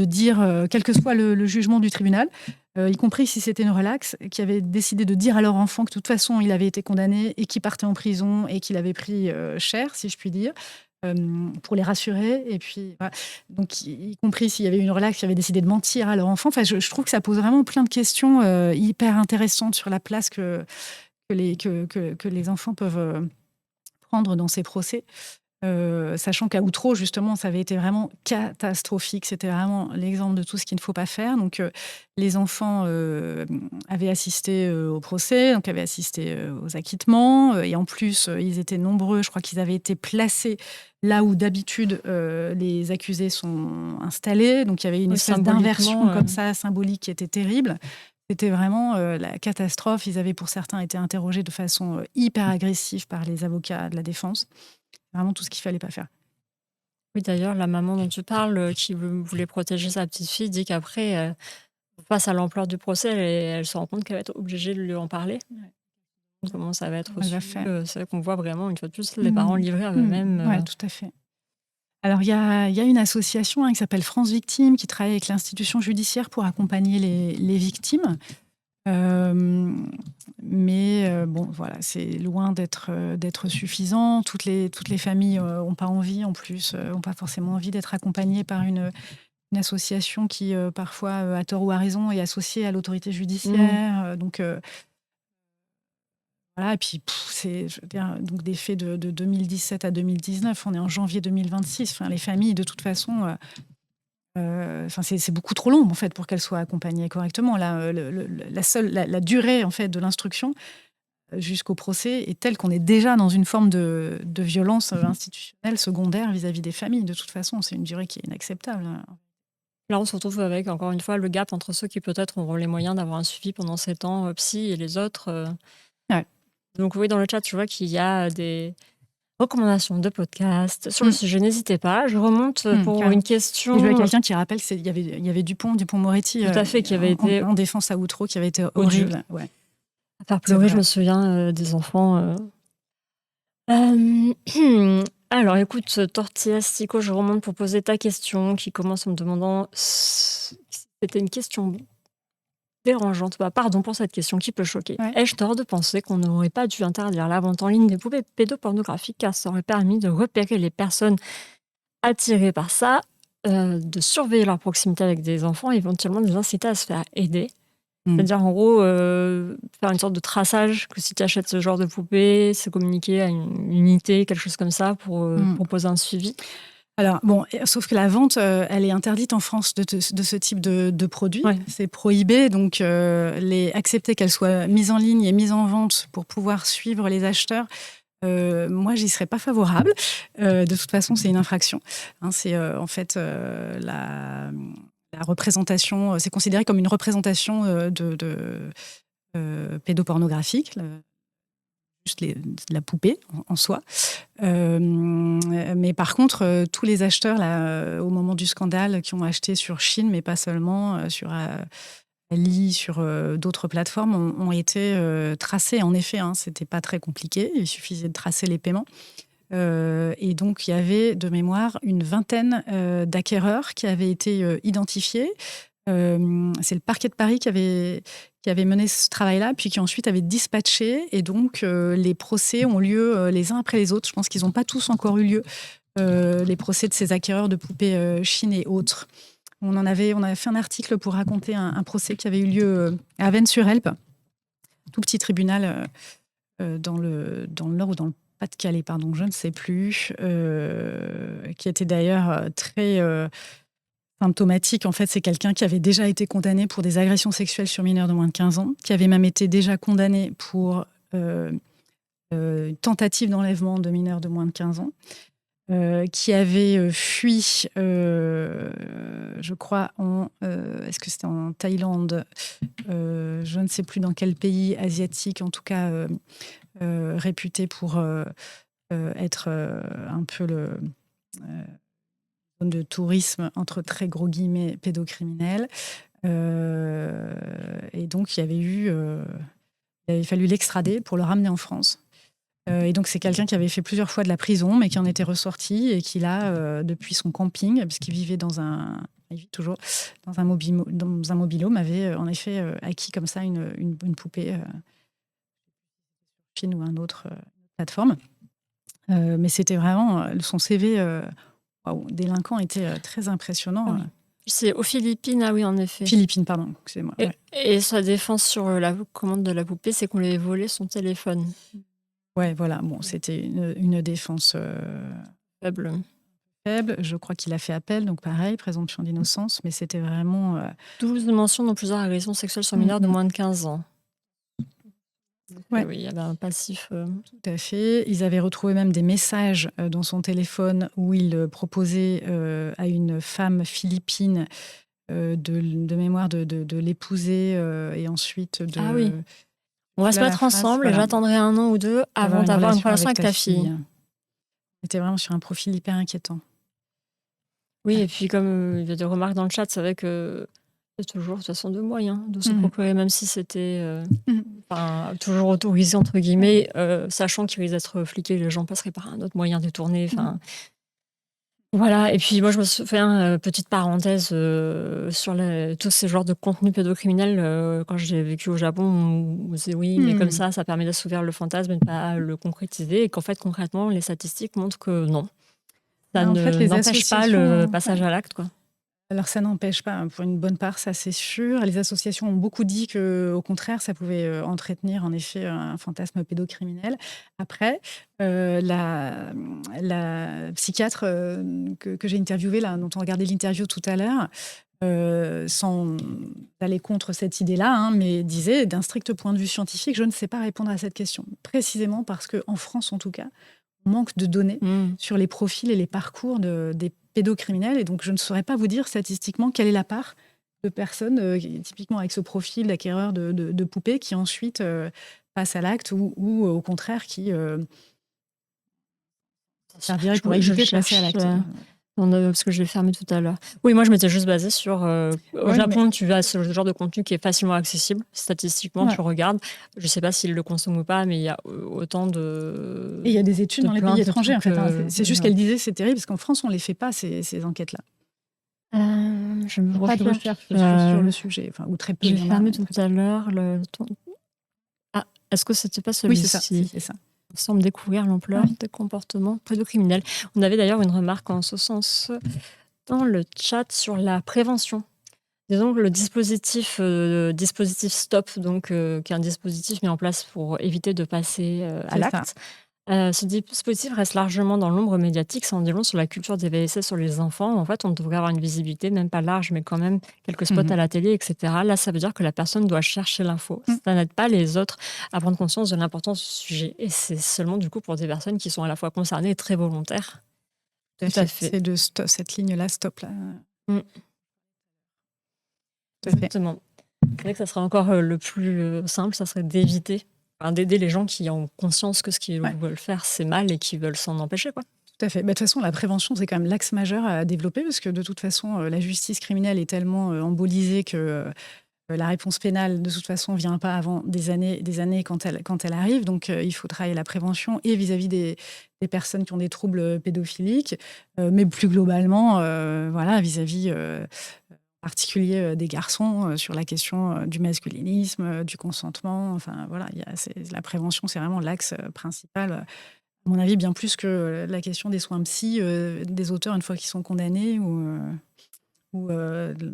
dire, quel que soit le jugement du tribunal, y compris si c'était une relaxe, qui avaient décidé de dire à leur enfant que de toute façon, il avait été condamné et qu'il partait en prison et qu'il avait pris cher, si je puis dire, pour les rassurer. Et puis, voilà. Donc, y compris s'il y avait une relaxe, qui avait décidé de mentir à leur enfant. Enfin, je trouve que ça pose vraiment plein de questions hyper intéressantes sur la place que les enfants peuvent prendre dans ces procès. Sachant qu'à Outreau, justement, ça avait été vraiment catastrophique. C'était vraiment l'exemple de tout ce qu'il ne faut pas faire. Donc, les enfants avaient assisté au procès, donc avaient assisté aux acquittements. Et en plus, ils étaient nombreux. Je crois qu'ils avaient été placés là où d'habitude les accusés sont installés. Donc, il y avait une Oui, espèce d'inversion comme ça, symbolique, qui était terrible. C'était vraiment la catastrophe. Ils avaient pour certains été interrogés de façon hyper agressive par les avocats de la défense. Vraiment tout ce qu'il fallait pas faire. Oui, d'ailleurs, la maman dont tu parles, qui voulait protéger sa petite fille, dit qu'après, face à l'ampleur du procès, elle se rend compte qu'elle va être obligée de lui en parler. Ouais. Comment ça va être Elle reçu. va faire. C'est vrai qu'on voit vraiment, une fois de plus, les parents livrés à eux-mêmes. Ouais, tout à fait. Alors, il y a une association qui s'appelle France Victimes qui travaille avec l'institution judiciaire pour accompagner les victimes. Mais bon, voilà, c'est loin d'être suffisant. Toutes les familles n'ont pas envie, en plus, n'ont pas forcément envie d'être accompagnées par une association qui, parfois, à tort ou à raison, est associée à l'autorité judiciaire. Donc, voilà, et puis, je veux dire, donc des faits de 2017 à 2019, on est en janvier 2026. Enfin, les familles, de toute façon, c'est beaucoup trop long en fait pour qu'elles soient accompagnées correctement. Là, la durée en fait de l'instruction jusqu'au procès est telle qu'on est déjà dans une forme de violence institutionnelle secondaire vis-à-vis des familles. De toute façon, c'est une durée qui est inacceptable. Là, on se retrouve avec, encore une fois, le gap entre ceux qui peut-être auront les moyens d'avoir un suivi pendant 7 ans psy et les autres. Ouais. Donc oui, dans le chat, tu vois qu'il y a des recommandations de podcasts sur le Mm. sujet. N'hésitez pas. Je remonte pour Carrément. une Et question. je vois quelqu'un qui rappelle qu'il y avait Dupond-Moretti Tout à fait, qui avait été en défense à Outreau, qui avait été odieux. horrible. Ouais. À faire C'est pleurer, vrai. je me souviens des enfants. Alors, écoute, Tortillastico, je remonte pour poser ta question qui commence en me demandant si c'était une question dérangeante. Bah, pardon pour cette question qui peut choquer. Ouais. Ai-je tort de penser qu'on n'aurait pas dû interdire la vente en ligne des poupées pédopornographiques car ça aurait permis de repérer les personnes attirées par ça, de surveiller leur proximité avec des enfants et éventuellement de les inciter à se faire aider? C'est-à-dire, en gros, faire une sorte de traçage que si tu achètes ce genre de poupée, c'est communiquer à une unité, quelque chose comme ça, pour proposer un suivi. Alors, bon, sauf que la vente, elle est interdite en France de ce type de produit. Ouais. C'est prohibé, donc accepter qu'elle soit mise en ligne et mise en vente pour pouvoir suivre les acheteurs, moi, j'y serais pas favorable. De toute façon, c'est une infraction. Hein, c'est en fait la représentation, c'est considéré comme une représentation pédopornographique, juste la poupée en soi. Mais par contre, tous les acheteurs, là, au moment du scandale, qui ont acheté sur Chine, mais pas seulement, sur Ali, sur d'autres plateformes, ont été tracés. En effet, hein, c'était pas très compliqué. Il suffisait de tracer les paiements. Et donc, il y avait, de mémoire, une vingtaine d'acquéreurs qui avaient été identifiés. C'est le parquet de Paris qui avait mené ce travail-là, puis qui ensuite avait dispatché. Et donc, les procès ont lieu les uns après les autres. Je pense qu'ils n'ont pas tous encore eu lieu, les procès de ces acquéreurs de poupées Chine et autres. On avait fait un article pour raconter un procès qui avait eu lieu à Vennes-sur-Helpe, tout petit tribunal dans le Nord ou dans le Pas-de-Calais, pardon, je ne sais plus, qui était d'ailleurs très symptomatique. En fait, c'est quelqu'un qui avait déjà été condamné pour des agressions sexuelles sur mineurs de moins de 15 ans, qui avait même été déjà condamné pour une tentative d'enlèvement de mineurs de moins de 15 ans, qui avait fui, je crois, est-ce que c'était en Thaïlande, je ne sais plus dans quel pays asiatique, en tout cas réputé pour être un peu le zone de tourisme entre très gros guillemets pédocriminel. Et donc, il avait fallu l'extrader pour le ramener en France. Et donc, c'est quelqu'un qui avait fait plusieurs fois de la prison, mais qui en était ressorti et qui, là, depuis son camping, puisqu'il vivait il vit toujours dans un mobil-home, avait en effet acquis comme ça une poupée Chine ou une autre plateforme. Mais c'était vraiment son CV délinquant était très impressionnant. Ah oui. C'est aux Philippines, ah oui, en effet. Philippines, pardon, excusez-moi. Et sa défense sur la commande de la poupée, c'est qu'on lui avait volé son téléphone. Ouais, voilà. Bon, c'était une défense faible. Je crois qu'il a fait appel, donc pareil, présomption d'innocence, mais c'était vraiment... 12 mentions dans plusieurs agressions sexuelles sur mineurs de moins de 15 ans. Ouais. Oui, il y avait un passif. Tout à fait. Ils avaient retrouvé même des messages dans son téléphone où il proposait à une femme philippine de mémoire de l'épouser et ensuite de... Ah oui. On va se mettre ensemble et j'attendrai 1 an ou 2 avant d'avoir une relation avec ta fille. C'était vraiment sur un profil hyper inquiétant. Oui, et puis comme il y a des remarques dans le chat, c'est vrai que c'est toujours de toute façon de moyens de se procurer, même si c'était toujours autorisé, entre guillemets, sachant qu'il risque d'être fliqué, les gens passeraient par un autre moyen détourné. Voilà, et puis moi, je me souviens, petite parenthèse, sur tous ces genres de contenus pédocriminels, quand j'ai vécu au Japon, on disait: «Oui, mais comme Mmh. ça permet d'assouvir le fantasme et de pas le concrétiser», et qu'en fait, concrètement, les statistiques montrent que non, ça En fait, les n'empêche pas le associations, passage à l'acte, quoi. alors ça n'empêche pas, hein, pour une bonne part, ça c'est sûr. Les associations ont beaucoup dit que, au contraire, ça pouvait entretenir en effet un fantasme pédocriminel. Après, la psychiatre que j'ai interviewée, là, dont on regardait l'interview tout à l'heure, sans aller contre cette idée-là, hein, mais disait d'un strict point de vue scientifique, je ne sais pas répondre à cette question. Précisément parce qu'en France, en tout cas, on manque de données Mmh. sur les profils et les parcours des pédocriminels. Et donc, je ne saurais pas vous dire statistiquement quelle est la part de personnes, typiquement avec ce profil d'acquéreur de poupées, qui ensuite passent à l'acte ou, au contraire, qui serviraient pour Je éviter de passer à cherche, l'acte. parce que je l'ai fermé tout à l'heure. Oui, moi, je m'étais juste basée sur, au Ouais, mais Japon, tu as ce genre de contenu qui est facilement accessible. Statistiquement, ouais. tu regardes. Je sais pas s'ils le consomment ou pas, mais il y a, autant Et il y a des études de dans les pays plaintes et étrangers, tout en fait, hein. que C'est juste voilà. qu'elle disait c'est terrible parce qu'en France, on ne les fait pas, ces enquêtes-là. Je me Il n'y a pas de recherche, recherche sur le sujet, enfin, ou très peu, il j'ai y en a fermé tout très peu. à l'heure le ton ah, est-ce que c'était pas Oui, c'est ça, celui-ci? c'était ça. Il semble découvrir l'ampleur Ouais. des comportements pédocriminels. On avait d'ailleurs une remarque en ce sens dans le chat sur la prévention. Disons que le dispositif STOP, donc qui est un dispositif mis en place pour éviter de passer, à C'est ça. l'acte. Ce dispositif reste largement dans l'ombre médiatique. Ça en dit long sur la culture des VSS sur les enfants. En fait, on devrait avoir une visibilité, même pas large, mais quand même quelques spots Mmh. à la télé, et cetera. Là, ça veut dire que la personne doit chercher l'info. Mmh. Ça n'aide pas les autres à prendre conscience de l'importance du sujet, et c'est seulement, du coup, pour des personnes qui sont à la fois concernées et très volontaires. Tout à Tout à fait. fait. C'est de cette ligne-là, stop là. Mmh, Tout à fait. exactement. C'est vrai que ça serait encore, le plus, simple, ça serait d'éviter, enfin, d'aider les gens qui ont conscience que ce qu'ils Ouais, veulent faire, c'est mal, et qui veulent s'en empêcher, quoi. tout à fait. Bah, de toute façon, la prévention, c'est quand même l'axe majeur à développer parce que de toute façon, la justice criminelle est tellement embolisée que la réponse pénale, de toute façon, vient pas avant des années quand elle arrive. Donc, il faut travailler la prévention et vis-à-vis des personnes qui ont des troubles pédophiliques, mais plus globalement, voilà, vis-à-vis en particulier des garçons, sur la question du masculinisme, du consentement. Enfin, voilà, la prévention, c'est vraiment l'axe principal. À mon avis, bien plus que la question des soins psy des auteurs une fois qu'ils sont condamnés ou de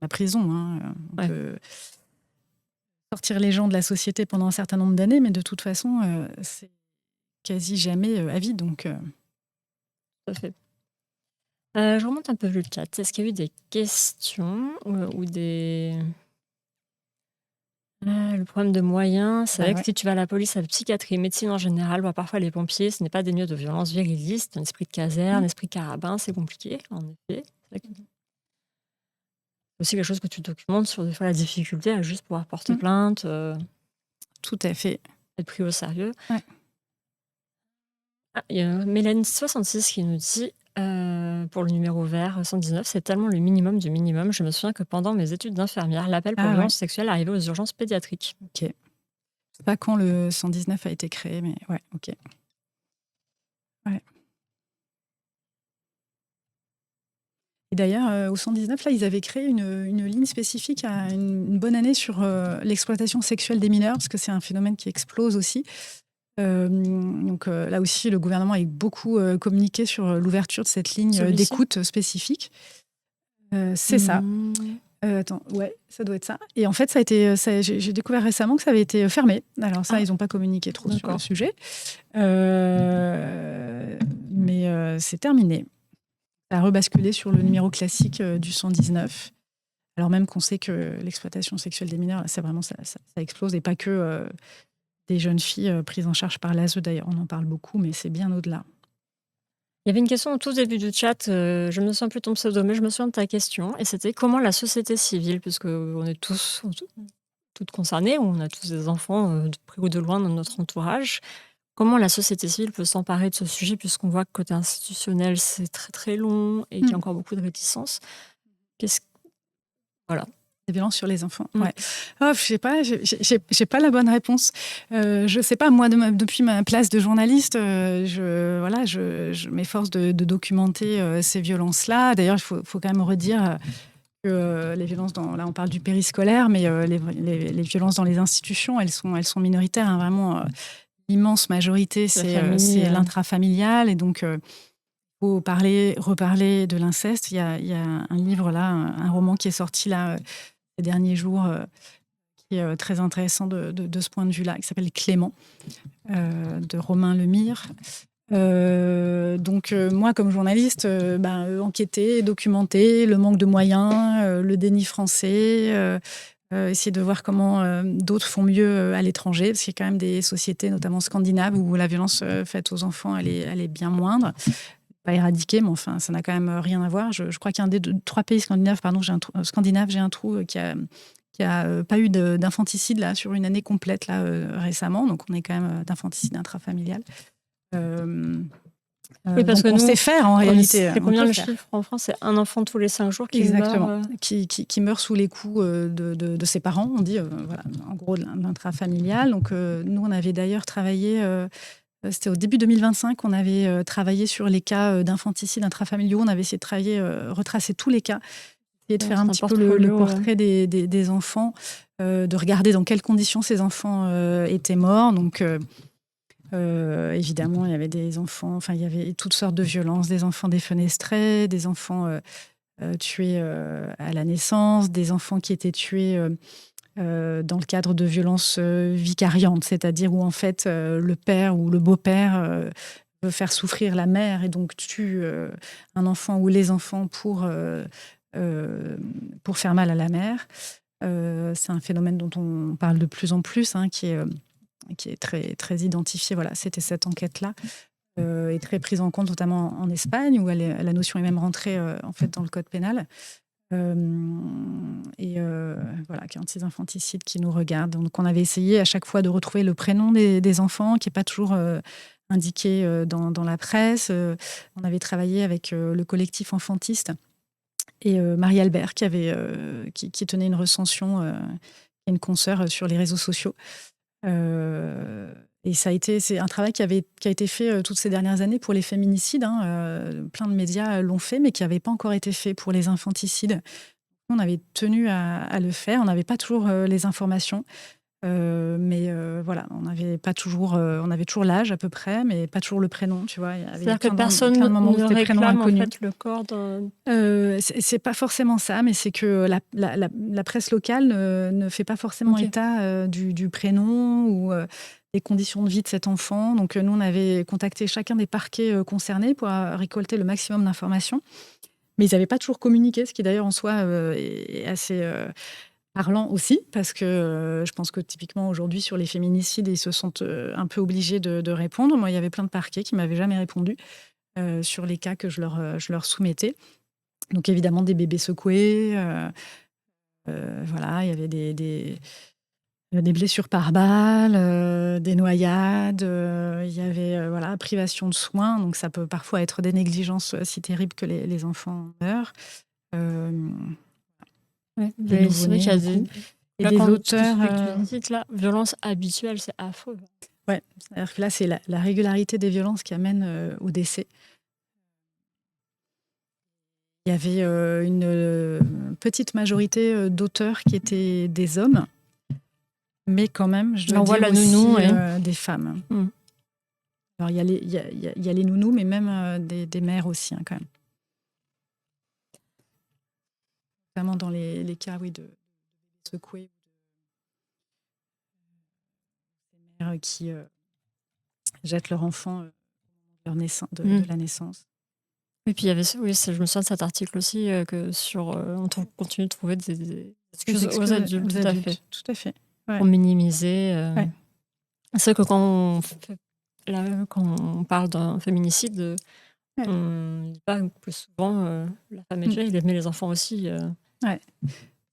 la prison, hein. On Ouais, peut sortir les gens de la société pendant un certain nombre d'années, mais de toute façon, c'est quasi jamais à vie. Donc, tout à fait. Je remonte un peu le chat. Est-ce qu'il y a eu des questions, ou des le problème de moyens, c'est bah vrai que ouais. si tu vas à la police, à la psychiatrie, médecine en général, voire parfois les pompiers, ce n'est pas dénué de violence viriliste, un esprit de caserne, Mm. esprit carabin, c'est compliqué, en effet. C'est vrai que c'est aussi quelque chose que tu documentes sur, des fois, la difficulté à juste pouvoir porter Mm. plainte, Tout à fait. être pris au sérieux. Ouais. Ah, il y a Mélanie66 qui nous dit, pour le numéro vert 119: «C'est tellement le minimum du minimum. Je me souviens que pendant mes études d'infirmière, l'appel pour Ah ouais, violences sexuelles arrivait aux urgences pédiatriques». ok. Je sais pas quand le 119 a été créé, mais ouais, ok. Ouais. Et d'ailleurs, au 119, là, ils avaient créé une ligne spécifique à une bonne année sur l'exploitation sexuelle des mineurs, parce que c'est un phénomène qui explose aussi. Donc là aussi, le gouvernement a beaucoup communiqué sur l'ouverture de cette ligne Celui-ci? d'écoute spécifique. C'est ça. Mmh. Attends, ouais, ça doit être ça. Et en fait, j'ai découvert récemment que ça avait été fermé. Alors ça, Ah, ils n'ont pas communiqué trop sur le d'accord. sujet. Mais c'est terminé. Ça a rebasculé sur le numéro classique du 119. Alors même qu'on sait que l'exploitation sexuelle des mineurs, là, c'est vraiment ça explose. Et pas que des jeunes filles prises en charge par l'ASE, d'ailleurs. On en parle beaucoup, mais c'est bien au-delà. Il y avait une question au tout début du chat, je me souviens plus de ton pseudo, mais je me souviens de ta question, et c'était: comment la société civile, puisque on est tous toutes concernées, on a tous des enfants, de près ou de loin dans notre entourage, comment la société civile peut s'emparer de ce sujet, puisqu'on voit que côté institutionnel, c'est très, très long et qu'il y Mm. a encore beaucoup de réticences? Qu'est-ce Voilà. Des violences sur les enfants. Mm. Ouais. Oh, je sais pas, j'ai pas la bonne réponse. Je sais pas, moi, depuis ma place de journaliste, je m'efforce de documenter ces violences-là. D'ailleurs, il faut quand même redire que les violences là, on parle du périscolaire, mais les violences dans les institutions, elles sont minoritaires. Hein, vraiment, l'immense majorité, c'est l'intrafamilial. Et donc, faut reparler de l'inceste. Il y a un livre là, un roman qui est sorti là ces derniers jours, qui est très intéressant de ce point de vue-là, qui s'appelle Clément, de Romain Lemire. Donc, moi, comme journaliste, enquêter, documenter le manque de moyens, le déni français, essayer de voir comment d'autres font mieux à l'étranger, parce qu'il y a quand même des sociétés, notamment scandinaves, où la violence faite aux enfants, elle est bien moindre. Pas éradiquée, mais enfin, ça n'a quand même rien à voir. Je crois qu'il y a un des 3 pays scandinaves, j'ai un trou qui a pas eu d'infanticide là sur une année complète là récemment. Donc, on est quand même d'infanticide intrafamilial. Oui, parce que on sait faire en réalité. C'est combien le chiffre en France? C'est un enfant tous les 5 jours qui Exactement. meurt. Qui meurt sous les coups de ses parents, on dit, voilà, en gros, de l'intrafamilial. Donc, nous, on avait d'ailleurs travaillé, c'était au début 2025, on avait travaillé sur les cas d'infanticide intrafamiliaux. On avait essayé de retracer tous les cas, essayer de faire un petit peu le portrait des enfants, de regarder dans quelles conditions ces enfants étaient morts. Donc, évidemment, il y avait des enfants, il y avait toutes sortes de violences, des enfants défenestrés, des enfants tués à la naissance, des enfants qui étaient tués dans le cadre de violences vicariantes, c'est-à-dire où en fait le père ou le beau-père veut faire souffrir la mère et donc tue un enfant ou les enfants pour faire mal à la mère. C'est un phénomène dont on parle de plus en plus, hein, qui est très, très identifié. Voilà, c'était cette enquête-là, et très prise en compte, notamment en Espagne, où la notion est même rentrée en fait dans le code pénal. Voilà, 46 infanticides qui nous regardent. Donc, on avait essayé à chaque fois de retrouver le prénom des enfants, qui n'est pas toujours indiqué dans la presse. On avait travaillé avec le collectif enfantiste et Marie-Albert, qui tenait une recension, une consoeur sur les réseaux sociaux. Et c'est un travail qui a été fait toutes ces dernières années pour les féminicides. Hein. Plein de médias l'ont fait, mais qui n'avait pas encore été fait pour les infanticides. On avait tenu à le faire. On n'avait pas toujours les informations. Mais voilà, on avait toujours l'âge à peu près, mais pas toujours le prénom, tu vois. C'est-à-dire que personne ne réclame en fait le corps d'un... c'est pas forcément ça, mais c'est que la presse locale ne fait pas forcément état du prénom ou des conditions de vie de cet enfant. Donc nous, on avait contacté chacun des parquets concernés pour récolter le maximum d'informations. Mais ils n'avaient pas toujours communiqué, ce qui d'ailleurs en soi est assez... parlant aussi, parce que je pense que typiquement aujourd'hui sur les féminicides, ils se sentent un peu obligés de répondre. Moi, il y avait plein de parquets qui ne m'avaient jamais répondu sur les cas que je leur soumettais. Donc évidemment des bébés secoués, voilà, il y avait des blessures par balle, des noyades, il y avait privation de soins, donc ça peut parfois être des négligences si terribles que les enfants meurent. Ouais, c'est vrai qu'il y a des auteurs. La violence habituelle, c'est affreux. Ouais, c'est-à-dire que là, c'est la régularité des violences qui amène au décès. Il y avait une petite majorité d'auteurs qui étaient des hommes, mais quand même, je dois dire aussi des femmes. Mm. Alors, il y a les nounous, mais même des mères aussi, hein, quand même. Notamment dans les cas, oui, de secoués, des mères qui jettent leur enfant de la naissance. Et puis il y avait, je me souviens de cet article aussi, que on continue de trouver des excuses aux adultes, tout à fait. Ouais. Pour minimiser. Ouais. C'est vrai que quand on parle d'un féminicide, on ne dit pas que plus souvent la femme est tuée, il aimait les enfants aussi. Ouais.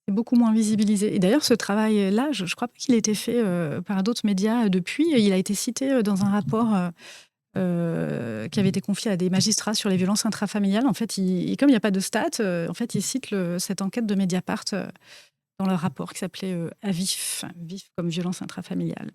C'est beaucoup moins visibilisé. Et d'ailleurs, ce travail-là, je ne crois pas qu'il ait été fait par d'autres médias depuis. Il a été cité dans un rapport qui avait été confié à des magistrats sur les violences intrafamiliales. En fait, comme il n'y a pas de stats, en fait, il cite cette enquête de Mediapart dans leur rapport qui s'appelait AVIF, VIF comme violence intrafamiliale.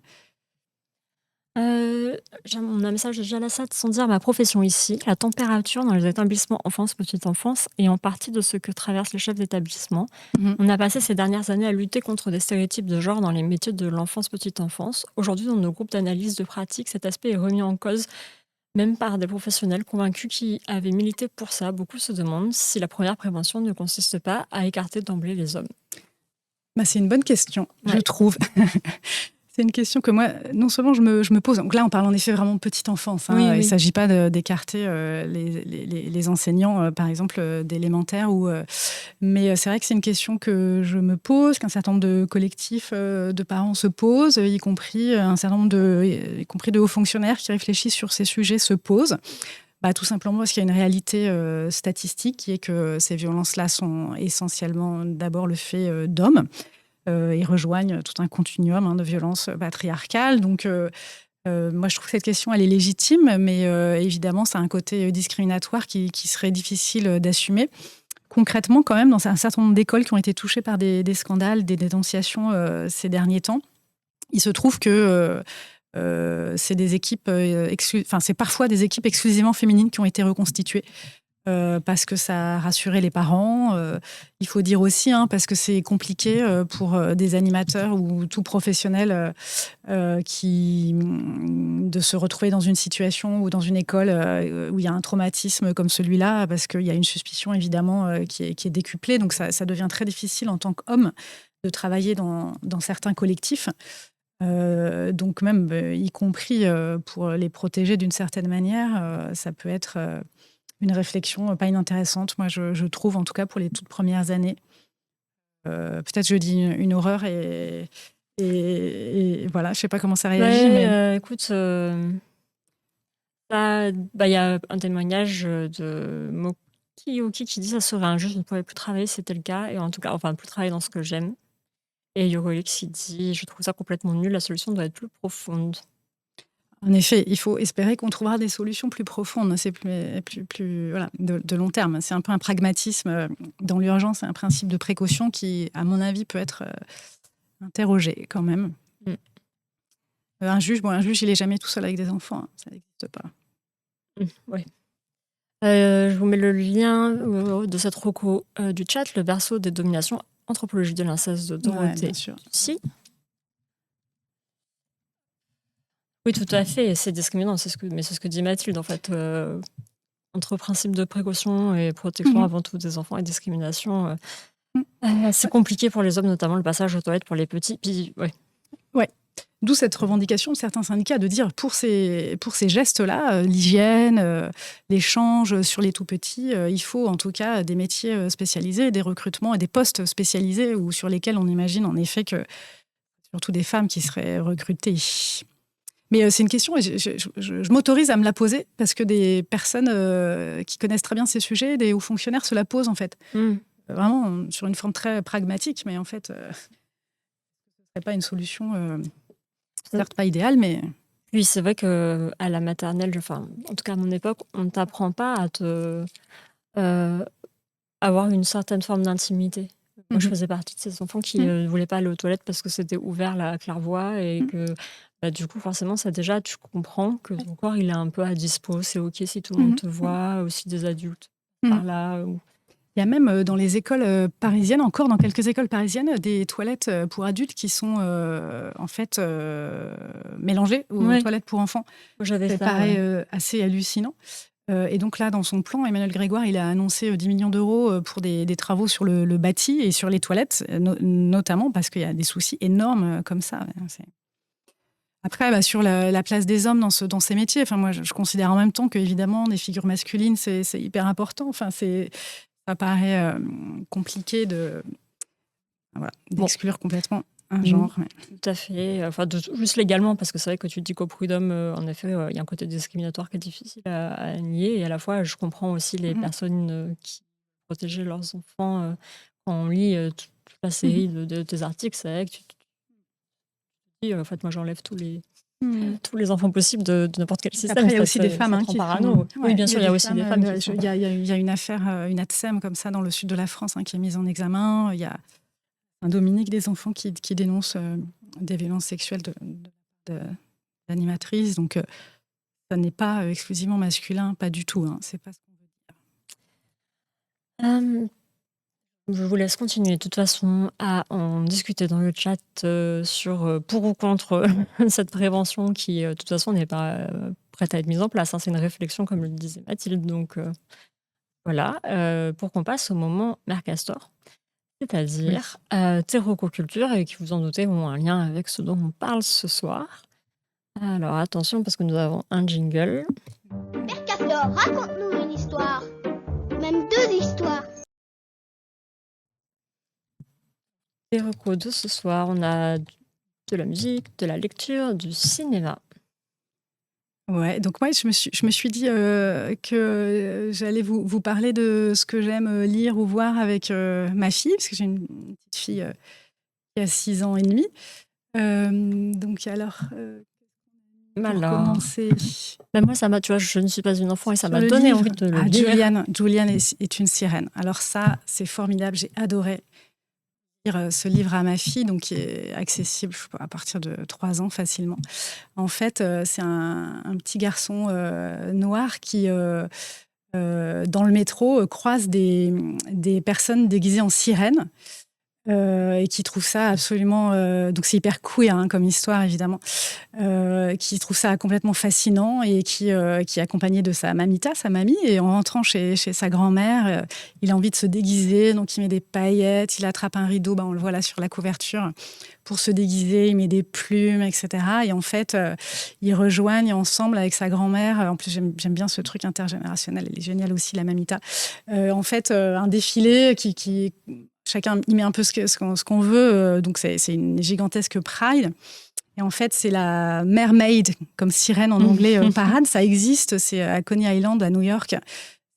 On a un message de Jalassat sans dire ma profession ici. La température dans les établissements enfance, petite enfance est en partie de ce que traversent les chefs d'établissement. Mhm. On a passé ces dernières années à lutter contre des stéréotypes de genre dans les métiers de l'enfance, petite enfance. Aujourd'hui, dans nos groupes d'analyse de pratique, cet aspect est remis en cause, même par des professionnels convaincus qui avaient milité pour ça. Beaucoup se demandent si la première prévention ne consiste pas à écarter d'emblée les hommes. C'est une bonne question, je Ouais. trouve. C'est une question que moi, non seulement je me pose, donc là on parle en effet vraiment de petite enfance, Oui, il ne oui. s'agit pas d'écarter les enseignants, par exemple, d'élémentaire, mais c'est vrai que c'est une question que je me pose, qu'un certain nombre de collectifs de parents se posent, y compris un certain nombre y compris de hauts fonctionnaires qui réfléchissent sur ces sujets se posent. Tout simplement parce qu'il y a une réalité statistique qui est que ces violences-là sont essentiellement d'abord le fait d'hommes. Ils rejoignent tout un continuum de violences patriarcales. Donc, moi, je trouve que cette question, elle est légitime, mais évidemment, ça a un côté discriminatoire qui serait difficile d'assumer. Concrètement, quand même, dans un certain nombre d'écoles qui ont été touchées par des scandales, des dénonciations ces derniers temps, il se trouve que c'est des équipes, c'est parfois des équipes exclusivement féminines qui ont été reconstituées. Parce que ça a rassuré les parents. Il faut dire aussi, parce que c'est compliqué pour des animateurs ou tout professionnel de se retrouver dans une situation ou dans une école où il y a un traumatisme comme celui-là, parce qu'il y a une suspicion évidemment qui est décuplée. Donc ça devient très difficile en tant qu'homme de travailler dans certains collectifs. Donc même, y compris pour les protéger d'une certaine manière, ça peut être une réflexion pas inintéressante, moi je trouve, en tout cas pour les toutes premières années. Peut-être je dis une horreur et voilà, je sais pas comment ça réagit. Mais... écoute, il y a un témoignage de Moki qui dit ça serait injuste, je ne pourrais plus travailler si c'était le cas, et en tout cas, enfin, plus travailler dans ce que j'aime. Et Yorolix qui dit je trouve ça complètement nul, la solution doit être plus profonde. En effet, il faut espérer qu'on trouvera des solutions plus profondes, c'est plus voilà, de long terme. C'est un peu un pragmatisme dans l'urgence, un principe de précaution qui, à mon avis, peut être interrogé quand même. Un juge, il n'est jamais tout seul avec des enfants, ça n'existe pas. Oui. Je vous mets le lien de cette reco du chat, le berceau des dominations, anthropologie de l'inceste de Dorothée. Si. Oui, tout à fait, c'est discriminant, c'est ce que dit Mathilde, en fait. Entre principe de précaution et protection avant tout des enfants et discrimination, c'est compliqué pour les hommes, notamment le passage aux toilettes pour les petits. Puis, ouais. D'où cette revendication de certains syndicats de dire pour ces gestes-là, l'hygiène, l'échange sur les tout-petits, il faut en tout cas des métiers spécialisés, des recrutements et des postes spécialisés ou sur lesquels on imagine en effet que surtout des femmes qui seraient recrutées. Mais c'est une question, et je m'autorise à me la poser parce que des personnes qui connaissent très bien ces sujets, des hauts fonctionnaires, se la posent en fait. Vraiment sur une forme très pragmatique, mais en fait, ce ne serait pas une solution, certes pas idéale, mais... Oui, c'est vrai qu'à la maternelle, en tout cas à mon époque, on ne t'apprend pas à avoir une certaine forme d'intimité. Moi, je faisais partie de ces enfants qui ne voulaient pas aller aux toilettes parce que c'était ouvert la claire-voie et que du coup, forcément, ça déjà, tu comprends que ton corps, il est un peu à dispo. C'est OK si tout le monde te voit, aussi des adultes par là. Il y a même dans les écoles parisiennes, encore dans quelques écoles parisiennes, des toilettes pour adultes qui sont en fait mélangées aux toilettes pour enfants. J'avais ça paraît assez hallucinant. Et donc là, dans son plan, Emmanuel Grégoire, il a annoncé 10 millions d'euros pour des travaux sur le bâti et sur les toilettes, notamment parce qu'il y a des soucis énormes comme ça. Après, sur la place des hommes dans ces métiers, moi, je considère en même temps qu'évidemment, des figures masculines, c'est hyper important. Ça paraît compliqué d'exclure complètement un genre. Mais... Tout à fait. Juste légalement, parce que c'est vrai que tu dis qu'au prud'homme, en effet, il y a un côté discriminatoire qui est difficile à nier. Et à la fois, je comprends aussi les personnes qui protégeaient leurs enfants. Quand on lit toute la série de tes articles, c'est vrai que tu te dis, en fait, moi, j'enlève tous les enfants possibles de n'importe quel système. Après, il y a aussi des femmes qui parano. Oui, bien sûr, il y a aussi des femmes. Il y a une affaire, une ATSEM comme ça dans le sud de la France qui est mise en examen. Il y a un Dominique des enfants qui dénonce des violences sexuelles de- d'animatrices. Donc, ça n'est pas exclusivement masculin, pas du tout. Hein, c'est pas ce qu'on veut dire. Euh, Je vous laisse continuer de toute façon à en discuter dans le chat sur pour ou contre cette prévention qui, de toute façon, n'est pas prête à être mise en place. Hein. C'est une réflexion, comme le disait Mathilde. Donc voilà, pour qu'on passe au moment Mercastor, Oui. c'est-à-dire terrococulture, et qui, vous en doutez, ont un lien avec ce dont on parle ce soir. Alors attention, parce que nous avons un jingle. Mercastor, raconte-nous une histoire. Même 2 histoires. Terreco de ce soir, on a de la musique, de la lecture, du cinéma. Ouais, donc moi, je me suis dit que j'allais vous parler de ce que j'aime lire ou voir avec ma fille, parce que j'ai une petite fille qui a 6 ans et demi. Donc alors, pour Alors, commencer moi, ça m'a, tu vois, je ne suis pas une enfant et ça sur m'a le donné livre, envie de le lire. Julian est une sirène. Alors ça, c'est formidable, j'ai adoré lire ce livre à ma fille, donc qui est accessible à partir de 3 ans facilement. En fait, c'est un petit garçon noir qui, dans le métro, croise des personnes déguisées en sirènes. Et qui trouve ça absolument... donc c'est hyper queer hein, comme histoire, évidemment. Qui trouve ça complètement fascinant et qui est accompagné de sa mamita, sa mamie. Et en rentrant chez sa grand-mère, il a envie de se déguiser. Donc il met des paillettes, il attrape un rideau, on le voit là sur la couverture, pour se déguiser. Il met des plumes, etc. Et en fait, ils rejoignent ensemble avec sa grand-mère. En plus, j'aime bien ce truc intergénérationnel. Elle est géniale aussi, la mamita. En fait, un défilé qui chacun y met un peu ce qu'on veut. Donc, c'est une gigantesque Pride. Et en fait, c'est la mermaid, comme sirène en anglais, parade. Ça existe, c'est à Coney Island, à New York.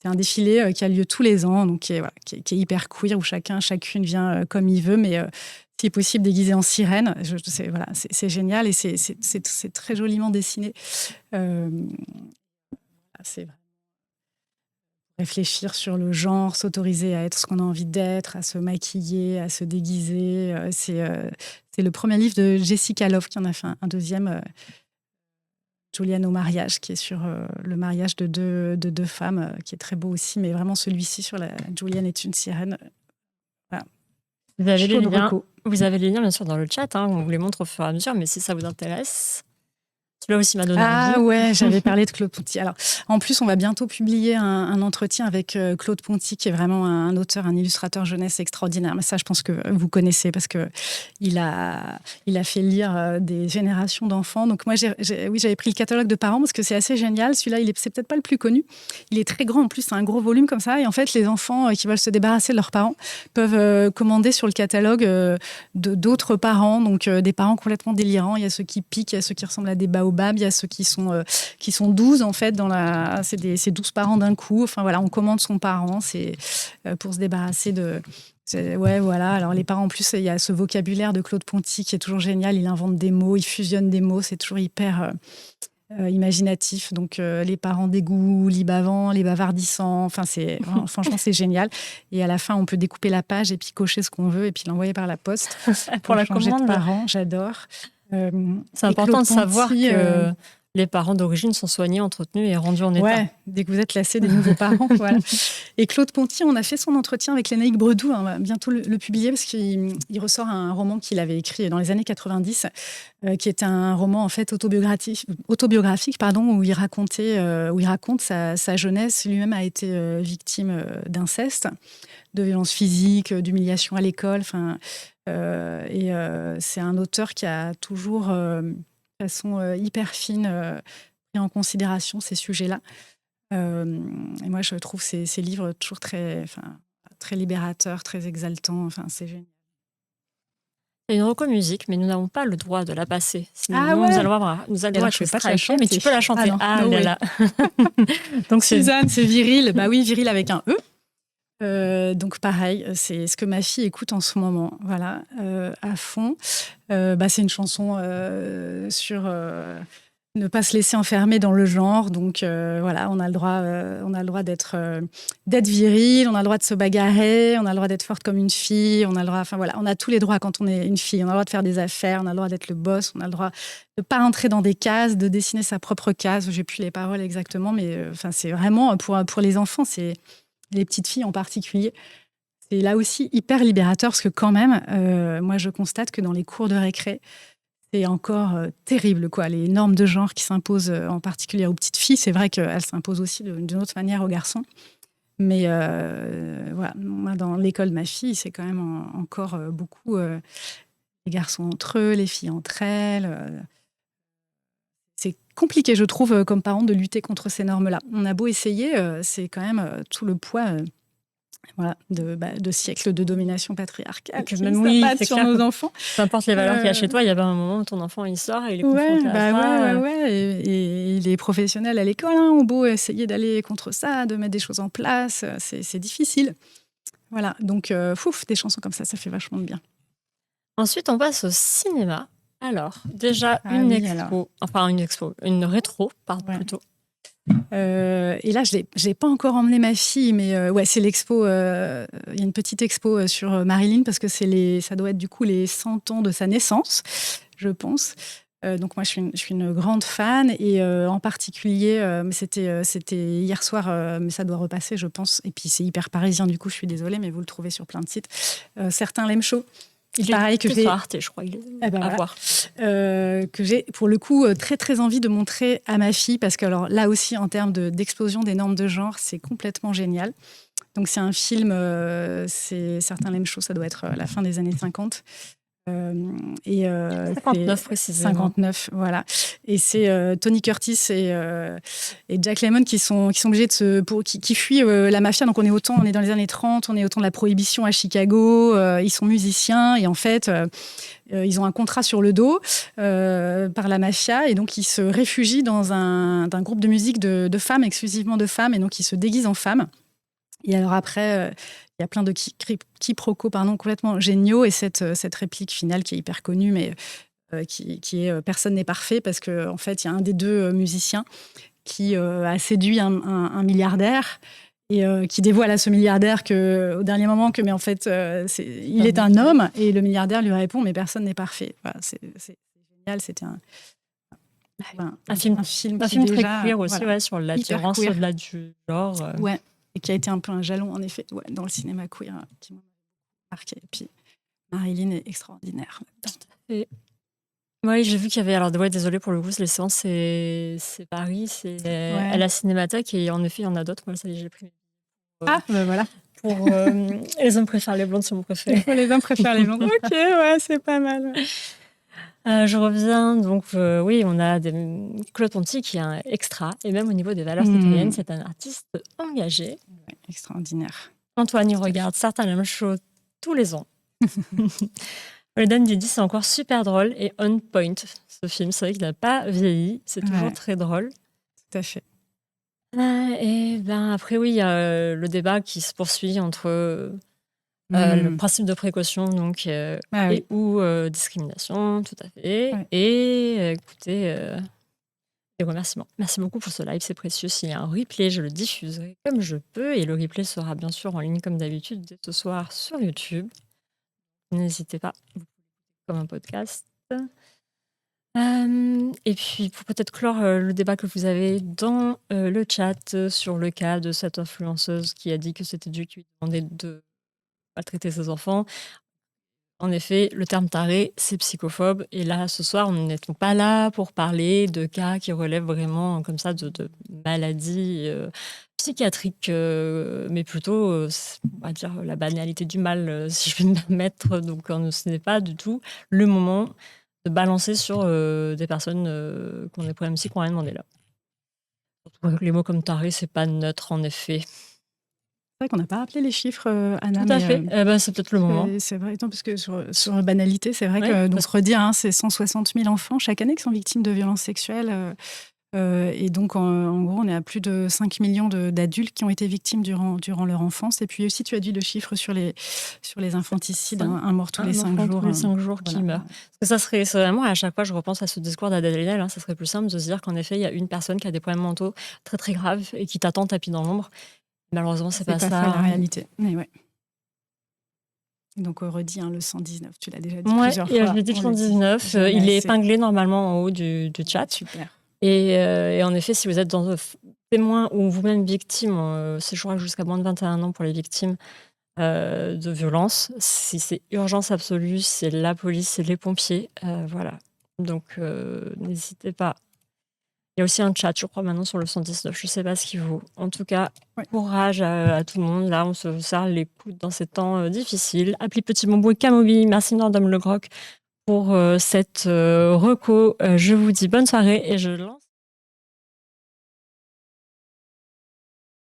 C'est un défilé qui a lieu tous les ans, donc qui est hyper queer, où chacune vient comme il veut, mais si possible déguisé en sirène. C'est génial et c'est très joliment dessiné. C'est réfléchir sur le genre, s'autoriser à être ce qu'on a envie d'être, à se maquiller, à se déguiser. C'est le premier livre de Jessica Love qui en a fait un deuxième, Julian au mariage, qui est sur le mariage de deux femmes, qui est très beau aussi, mais vraiment celui-ci sur Julian est une sirène. Voilà. Vous avez les liens, bien sûr, dans le chat. Hein, on vous les montre au fur et à mesure, mais si ça vous intéresse... Celui-là aussi m'a donné envie. Ah ouais, j'avais parlé de Claude Ponty. Alors, en plus, on va bientôt publier un entretien avec Claude Ponty, qui est vraiment un auteur, un illustrateur jeunesse extraordinaire. Mais ça, je pense que vous connaissez parce que il a fait lire des générations d'enfants. Donc moi, j'avais pris le catalogue de parents parce que c'est assez génial. Celui-là, c'est peut-être pas le plus connu. Il est très grand en plus, c'est un gros volume comme ça. Et en fait, les enfants qui veulent se débarrasser de leurs parents peuvent commander sur le catalogue d'autres parents. Donc des parents complètement délirants. Il y a ceux qui piquent, il y a ceux qui ressemblent à des baobabs. Il y a ceux qui sont 12 en fait c'est 12 parents d'un coup. Enfin voilà, on commande son parent, c'est pour se débarrasser de... Ouais, voilà. Alors les parents, en plus, il y a ce vocabulaire de Claude Ponty qui est toujours génial. Il invente des mots, il fusionne des mots, c'est toujours hyper imaginatif. Donc les parents d'égout, les bavants, les bavardissants. Enfin, franchement, c'est génial. Et à la fin, on peut découper la page et puis cocher ce qu'on veut et puis l'envoyer par la poste pour la changer commande. De parents. J'adore. C'est important de savoir que les parents d'origine sont soignés, entretenus et rendus en état. Ouais, dès que vous êtes lassé des nouveaux parents. Voilà. Et Claude Ponty, on a fait son entretien avec Lénaïque Bredou. On va bientôt le publier parce qu'il ressort un roman qu'il avait écrit dans les années 90, qui était un roman en fait autobiographique, où il raconte sa jeunesse. Lui-même a été victime d'inceste, de violences physiques, d'humiliation à l'école. C'est un auteur qui a toujours, de façon hyper fine, pris en considération ces sujets-là. Et moi, je trouve ces livres toujours très libérateurs, très exaltants. Enfin, c'est génial. C'est une reco musique, mais nous n'avons pas le droit de la passer. Sinon, Ah ouais. nous allons être striké, mais tu peux la chanter. Ah là là. Donc Suzanne, c'est viril. Bah oui, viril avec un E. Donc pareil, c'est ce que ma fille écoute en ce moment, voilà, à fond. C'est une chanson sur ne pas se laisser enfermer dans le genre. Donc voilà, on a le droit d'être viril, on a le droit de se bagarrer, on a le droit d'être forte comme une fille, on a le droit, enfin voilà, on a tous les droits quand on est une fille. On a le droit de faire des affaires, on a le droit d'être le boss, on a le droit de pas entrer dans des cases, de dessiner sa propre case. J'ai plus les paroles exactement, mais enfin c'est vraiment pour les enfants, c'est les petites filles en particulier. C'est là aussi hyper libérateur parce que quand même, moi je constate que dans les cours de récré, c'est encore terrible, quoi. Les normes de genre qui s'imposent en particulier aux petites filles, c'est vrai qu'elles s'imposent aussi d'une autre manière aux garçons. Mais voilà, moi, dans l'école de ma fille, c'est quand même encore beaucoup les garçons entre eux, les filles entre elles. C'est compliqué, je trouve, comme parent, de lutter contre ces normes-là. On a beau essayer, c'est quand même tout le poids voilà, de siècles de domination patriarcale qui s'abattent sur nos enfants. Peu importe les valeurs qu'il y a chez toi, il y a bien un moment où ton enfant il sort et il est confronté à ça. Ouais. Et les professionnels à l'école ont beau essayer d'aller contre ça, de mettre des choses en place, c'est difficile. Voilà, donc des chansons comme ça fait vachement de bien. Ensuite, on passe au cinéma. Alors, déjà, une rétro, plutôt. Et là, je l'ai pas encore emmené ma fille, mais c'est l'expo. Il y a une petite expo sur Marilyn parce que ça doit être du coup les 100 ans de sa naissance, je pense. Donc moi, je suis une grande fan et en particulier, c'était hier soir, mais ça doit repasser, je pense. Et puis c'est hyper parisien, du coup, je suis désolée, mais vous le trouvez sur plein de sites. Certains l'aiment chaud. Pareil que j'ai Arte, je crois, à voir. Que j'ai pour le coup très très envie de montrer à ma fille parce que alors là aussi en termes d'explosion des normes de genre, c'est complètement génial. Donc c'est un film, certains l'aiment chaud, ça doit être la fin des années 50. 59 précisément. 59, voilà. Et c'est Tony Curtis et Jack Lemmon qui sont obligés qui fuient la mafia. Donc on est dans les années 30, on est au temps de la prohibition à Chicago. Ils sont musiciens et en fait ils ont un contrat sur le dos par la mafia et donc ils se réfugient dans un groupe de musique de femmes, exclusivement de femmes, et donc ils se déguisent en femmes. Et alors après, il y a plein de quiproquos complètement géniaux et cette réplique finale qui est hyper connue, mais qui est personne n'est parfait parce qu'en fait, il y a un des deux musiciens qui a séduit un milliardaire et qui dévoile à ce milliardaire au dernier moment mais en fait, il est un homme et le milliardaire lui répond mais personne n'est parfait. Voilà, c'est génial, c'était un film très queer aussi, voilà, sur l'attirance au-delà du genre. Ouais. Et qui a été un peu un jalon, en effet, dans le cinéma queer, qui m'a marqué. Et puis, Marilyn est extraordinaire. Oui, j'ai vu qu'il y avait... Alors, désolée pour le coup, les séances, c'est Paris, c'est à la Cinémathèque, et en effet, il y en a d'autres. Moi, ça y est, j'ai pris... Voilà. Pour Les hommes préfèrent les blondes, c'est mon préféré. Les hommes préfèrent les blondes. Ok, ouais, c'est pas mal. Je reviens, donc oui, on a Claude Ponty qui est un extra, et même au niveau des valeurs citoyennes, c'est un artiste engagé. Ouais, extraordinaire. Antoine, il regarde certains la même chose tous les ans. On lui donne du 10, c'est encore super drôle et on point, ce film. C'est vrai qu'il n'a pas vieilli, c'est toujours très drôle. Tout à fait. Et après, oui, il y a le débat qui se poursuit entre... le principe de précaution donc, ou discrimination, tout à fait. Ouais. Et écoutez, des remerciements. Merci beaucoup pour ce live, c'est précieux. S'il y a un replay, je le diffuserai comme je peux. Et le replay sera bien sûr en ligne comme d'habitude dès ce soir sur YouTube. N'hésitez pas, comme un podcast. Et puis, pour peut-être clore le débat que vous avez dans le chat sur le cas de cette influenceuse qui a dit que c'était Dieu qui lui demandait de maltraiter ses enfants. En effet, le terme taré, c'est psychophobe. Et là, ce soir, nous n'étions pas là pour parler de cas qui relèvent vraiment comme ça de maladies psychiatriques, mais plutôt, on va dire, la banalité du mal, si je puis me permettre. Donc, ce n'est pas du tout le moment de balancer sur des personnes qui ont des problèmes psy qu'on a demandé là. Les mots comme taré, c'est pas neutre, en effet. C'est vrai qu'on n'a pas rappelé les chiffres, Anna. Tout à fait. C'est peut-être le moment. C'est vrai, parce que sur banalité, c'est vrai que, donc, redire, c'est 160 000 enfants chaque année qui sont victimes de violences sexuelles. Et donc, en gros, on est à plus de 5 millions d'adultes qui ont été victimes durant leur enfance. Et puis aussi, tu as dit le chiffre sur les infanticides, un mort tous les 5 enfant jours. tous les 5 jours qui Voilà. meurt. Parce que c'est vraiment, à chaque fois, je repense à ce discours d'Adèle, ça serait plus simple de se dire qu'en effet, il y a une personne qui a des problèmes mentaux très très graves et qui t'attend tapis dans l'ombre. Malheureusement, c'est pas ça. la réalité. Mais ouais. Donc, redis le 119, tu l'as déjà dit Ouais, plusieurs fois. je l'ai dit le 119, il est épinglé normalement en haut du chat. Super. Et en effet, si vous êtes témoin ou vous-même victime, c'est je crois jusqu'à moins de 21 ans pour les victimes de violences. Si c'est urgence absolue, c'est la police, c'est les pompiers. Voilà. Donc, n'hésitez pas. Il y a aussi un chat, je crois, maintenant sur le 119. Je ne sais pas ce qu'il vaut. En tout cas, courage à tout le monde. Là, on se serre les coudes dans ces temps difficiles. Appli Petit Bonbon et Camomille. Merci Nordum Le Groc pour cette reco. Je vous dis bonne soirée et je lance.